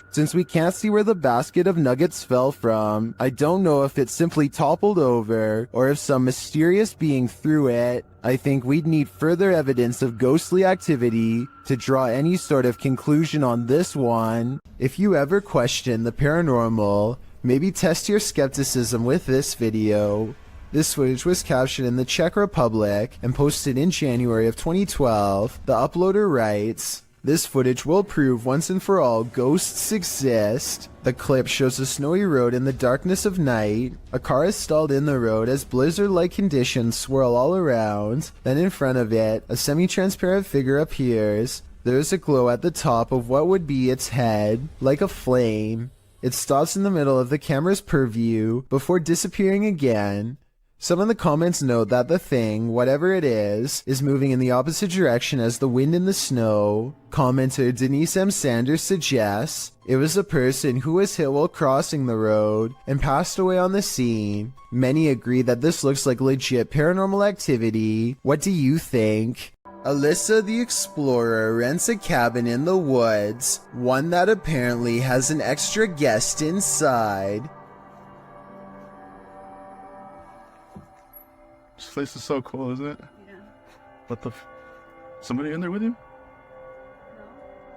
since we can't see where the basket of nuggets fell from, I don't know if it simply toppled over or if some mysterious being threw it. I think we'd need further evidence of ghostly activity to draw any sort of conclusion on this one. If you ever question the paranormal, maybe test your skepticism with this video. This footage was captured in the Czech Republic and posted in January of 2012. The uploader writes, "This footage will prove once and for all ghosts exist." The clip shows a snowy road in the darkness of night. A car is stalled in the road as blizzard-like conditions swirl all around. Then in front of it, a semi-transparent figure appears. There is a glow at the top of what would be its head, like a flame. It stops in the middle of the camera's purview before disappearing again. Some of the comments note that the thing, whatever it is moving in the opposite direction as the wind in the snow. Commenter Denise M. Sanders suggests it was a person who was hit while crossing the road and passed away on the scene. Many agree that this looks like legit paranormal activity. What do you think? Alyssa the Explorer rents a cabin in the woods, one that apparently has an extra guest inside. This place is so cool, isn't it? Yeah. What the somebody in there with you?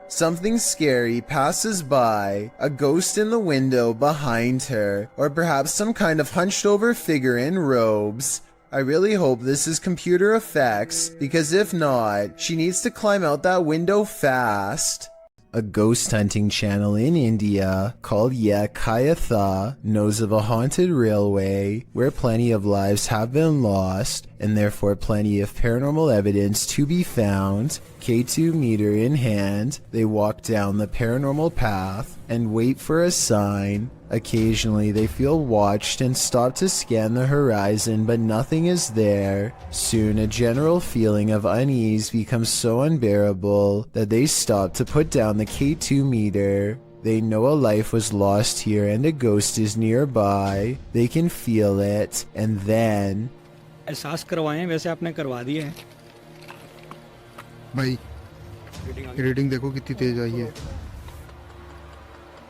Something scary passes by, a ghost in the window behind her, or perhaps some kind of hunched over figure in robes. I really hope this is computer effects, because if not, she needs to climb out that window fast. A ghost hunting channel in India called Ye Kayatha knows of a haunted railway where plenty of lives have been lost and therefore plenty of paranormal evidence to be found. K2 meter in hand, they walk down the paranormal path and wait for a sign. Occasionally they feel watched and stop to scan the horizon, but nothing is there. Soon a general feeling of unease becomes so unbearable that they stop to put down the K2 meter. They know a life was lost here and a ghost is nearby. They can feel it, and then... एहसास करवाएं वैसे आपने करवा दिए हैं भाई reading देखो कितनी तेज आई है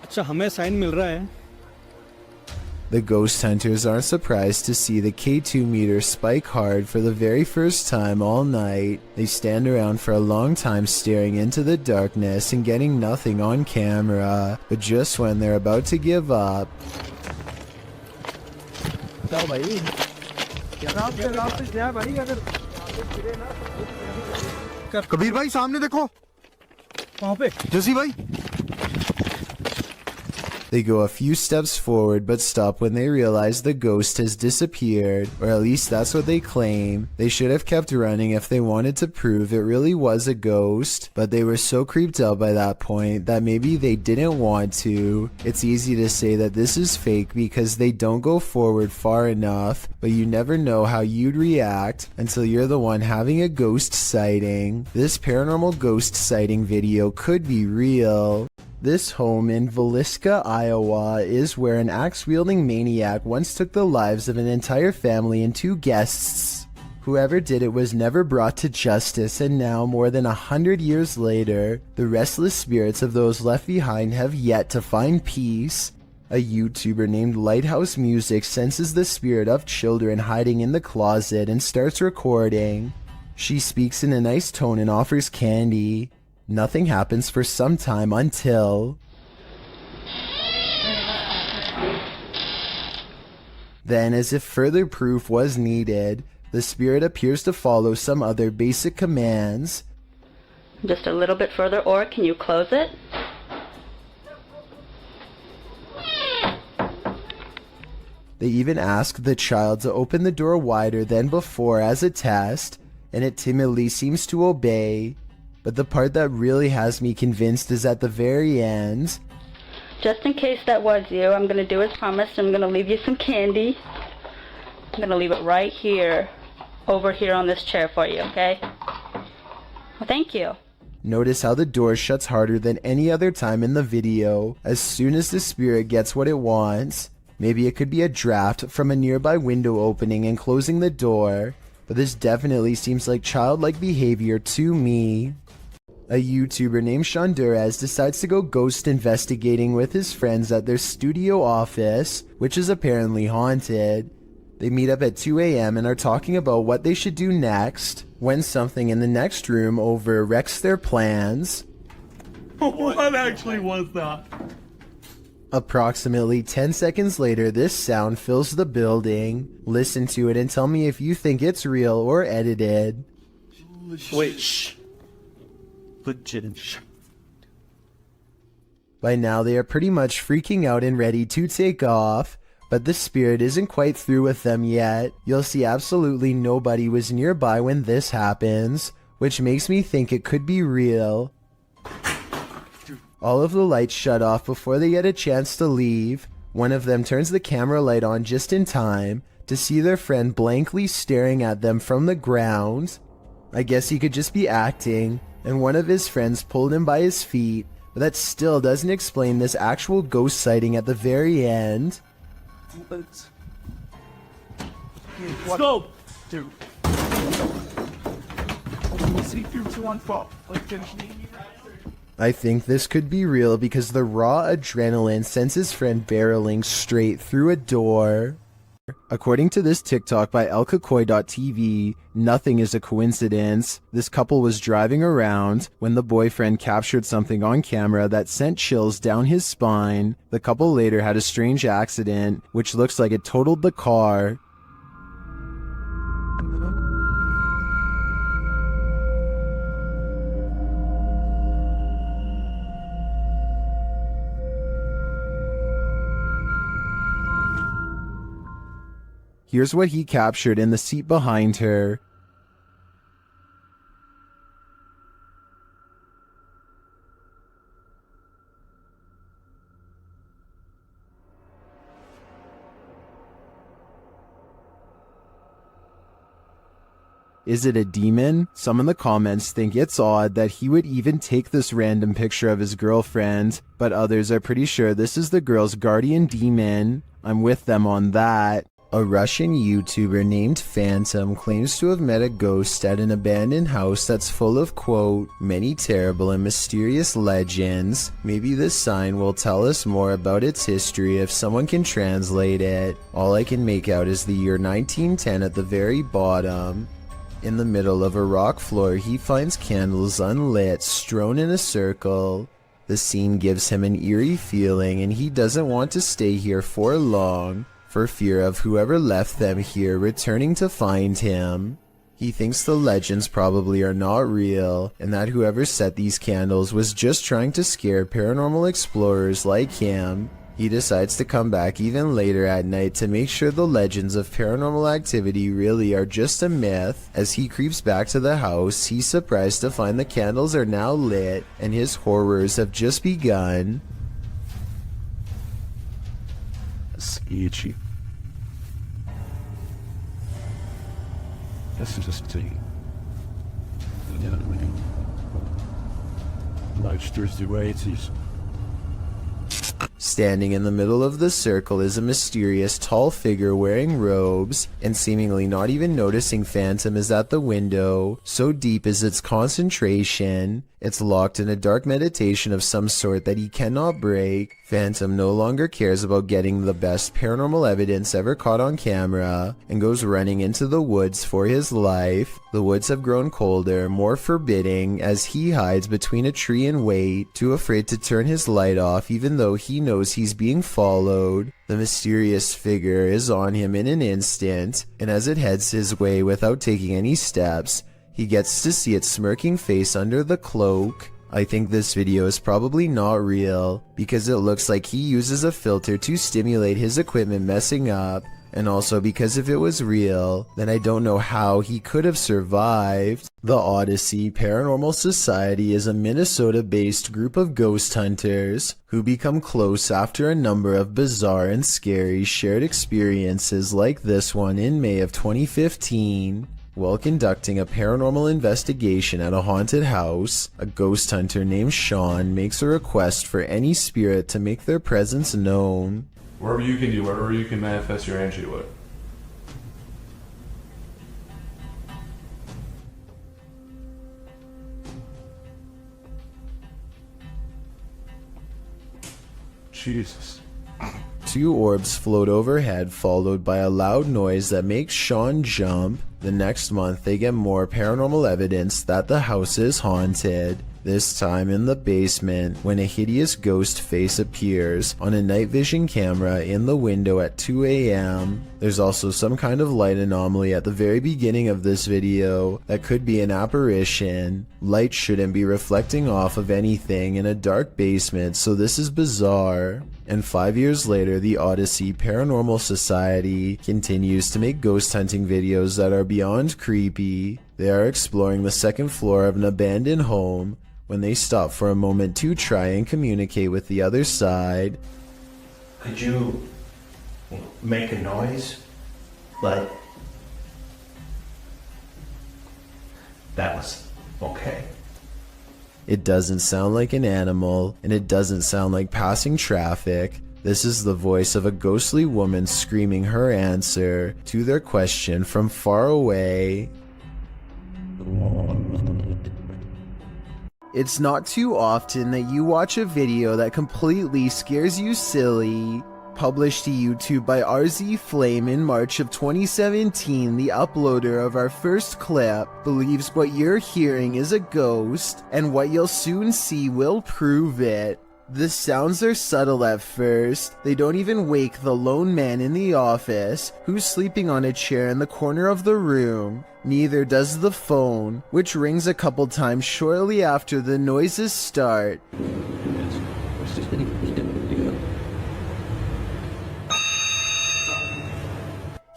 अच्छा हमें साइन मिल रहा है The ghost hunters aren't surprised to see the K2 meter spike hard for the very first time all night. They stand around for a long time staring into the darkness and getting nothing on camera. But just when they're about to give up... Kabir भाई सामने देखो वहां पे जसी भाई They go a few steps forward but stop when they realize the ghost has disappeared, or at least that's what they claim. They should have kept running if they wanted to prove it really was a ghost, but they were so creeped out by that point that maybe they didn't want to. It's easy to say that this is fake because they don't go forward far enough, but you never know how you'd react until you're the one having a ghost sighting. This paranormal ghost sighting video could be real. This home in Villisca, Iowa is where an axe-wielding maniac once took the lives of an entire family and 2 guests. Whoever did it was never brought to justice, and now, more than 100 years later, the restless spirits of those left behind have yet to find peace. A YouTuber named Lighthouse Music senses the spirit of children hiding in the closet and starts recording. She speaks in a nice tone and offers candy. Nothing happens for some time until... Then, as if further proof was needed, the spirit appears to follow some other basic commands. Just a little bit further, or can you close it? They even ask the child to open the door wider than before as a test, and it timidly seems to obey. But the part that really has me convinced is at the very end. Just in case that was you, I'm going to do as promised. I'm going to leave you some candy. I'm going to leave it right here, over here on this chair for you, okay? Well, thank you. Notice how the door shuts harder than any other time in the video as soon as the spirit gets what it wants. Maybe it could be a draft from a nearby window opening and closing the door, but this definitely seems like childlike behavior to me. A YouTuber named Shondurez decides to go ghost investigating with his friends at their studio office, which is apparently haunted. They meet up at 2 a.m. and are talking about what they should do next, when something in the next room over wrecks their plans. What actually was that? Approximately 10 seconds later, this sound fills the building. Listen to it and tell me if you think it's real or edited. Wait, shh. Legit. By now, they are pretty much freaking out and ready to take off, but the spirit isn't quite through with them yet. You'll see absolutely nobody was nearby when this happens, which makes me think it could be real. All of the lights shut off before they get a chance to leave. One of them turns the camera light on just in time to see their friend blankly staring at them from the ground. I guess he could just be acting, and one of his friends pulled him by his feet, but that still doesn't explain this actual ghost sighting at the very end. Scope! Dude. See through to one fall. I think this could be real because the raw adrenaline sends his friend barreling straight through a door. According to this TikTok by elkakoi.tv, nothing is a coincidence. This couple was driving around when the boyfriend captured something on camera that sent chills down his spine. The couple later had a strange accident, which looks like it totaled the car. Here's what he captured in the seat behind her. Is it a demon? Some in the comments think it's odd that he would even take this random picture of his girlfriend, but others are pretty sure this is the girl's guardian demon. I'm with them on that. A Russian YouTuber named Phantom claims to have met a ghost at an abandoned house that's full of, quote, many terrible and mysterious legends. Maybe this sign will tell us more about its history if someone can translate it. All I can make out is the year 1910 at the very bottom. In the middle of a rock floor, he finds candles unlit, strewn in a circle. The scene gives him an eerie feeling and he doesn't want to stay here for long, for fear of whoever left them here returning to find him. He thinks the legends probably are not real, and that whoever set these candles was just trying to scare paranormal explorers like him. He decides to come back even later at night to make sure the legends of paranormal activity really are just a myth. As he creeps back to the house, he's surprised to find the candles are now lit, and his horrors have just begun. Sketchy. This is just a monsters the way it is. Standing in the middle of the circle is a mysterious tall figure wearing robes, and seemingly not even noticing Phantom is at the window. So deep is its concentration, it's locked in a dark meditation of some sort that he cannot break. Phantom no longer cares about getting the best paranormal evidence ever caught on camera, and goes running into the woods for his life. The woods have grown colder, more forbidding, as he hides between a tree and wait, too afraid to turn his light off even though he knows he's being followed. The mysterious figure is on him in an instant, and as it heads his way without taking any steps, he gets to see its smirking face under the cloak. I think this video is probably not real, because it looks like he uses a filter to stimulate his equipment messing up, and also because if it was real, then I don't know how he could have survived. The Odyssey Paranormal Society is a Minnesota-based group of ghost hunters who become close after a number of bizarre and scary shared experiences like this one in May of 2015. While conducting a paranormal investigation at a haunted house, a ghost hunter named Sean makes a request for any spirit to make their presence known. Wherever you can do, wherever you can manifest your energy with. Jesus. Two orbs float overhead, followed by a loud noise that makes Sean jump. The next month, they get more paranormal evidence that the house is haunted. This time in the basement, when a hideous ghost face appears on a night vision camera in the window at 2 a.m. There's also some kind of light anomaly at the very beginning of this video that could be an apparition. Light shouldn't be reflecting off of anything in a dark basement, so this is bizarre. And 5 years later, the Odyssey Paranormal Society continues to make ghost hunting videos that are beyond creepy. They are exploring the second floor of an abandoned home when they stop for a moment to try and communicate with the other side. Could you make a noise? Like, that was okay. It doesn't sound like an animal, and it doesn't sound like passing traffic. This is the voice of a ghostly woman screaming her answer to their question from far away. It's not too often that you watch a video that completely scares you silly. Published to YouTube by RZ Flame in March of 2017, the uploader of our first clip believes what you're hearing is a ghost, and what you'll soon see will prove it. The sounds are subtle at first. They don't even wake the lone man in the office, who's sleeping on a chair in the corner of the room. Neither does the phone, which rings a couple times shortly after the noises start.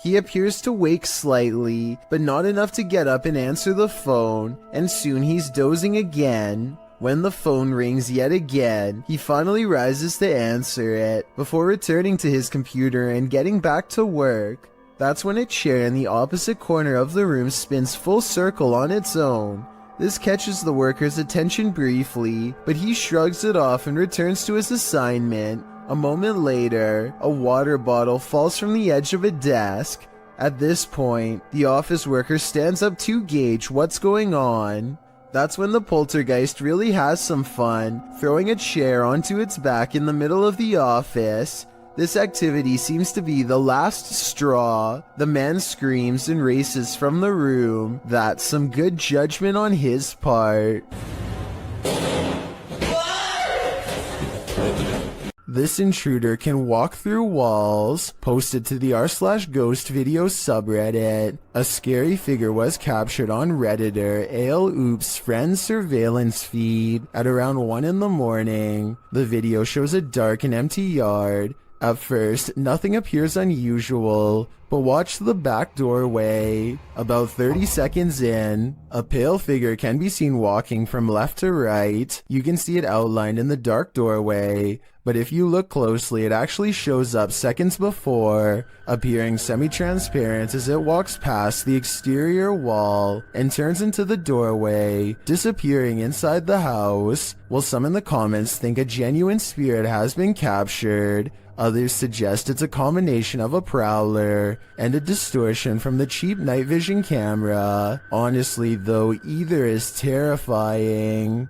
He appears to wake slightly, but not enough to get up and answer the phone, and soon he's dozing again. When the phone rings yet again, he finally rises to answer it, before returning to his computer and getting back to work. That's when a chair in the opposite corner of the room spins full circle on its own. This catches the worker's attention briefly, but he shrugs it off and returns to his assignment. A moment later, a water bottle falls from the edge of a desk. At this point, the office worker stands up to gauge what's going on. That's when the poltergeist really has some fun, throwing a chair onto its back in the middle of the office. This activity seems to be the last straw. The man screams and races from the room. That's some good judgment on his This intruder can walk through walls. Posted to the r/ghost video subreddit. A scary figure was captured on Redditor ALOOP's friend's surveillance feed at around 1 in the morning. The video shows a dark and empty yard. At first, nothing appears unusual, but watch the back doorway. About 30 seconds in, a pale figure can be seen walking from left to right. You can see it outlined in the dark doorway, but if you look closely, it actually shows up seconds before, appearing semi-transparent as it walks past the exterior wall and turns into the doorway, disappearing inside the house. While some in the comments think a genuine spirit has been captured, others suggest it's a combination of a prowler and a distortion from the cheap night vision camera. Honestly though, either is terrifying.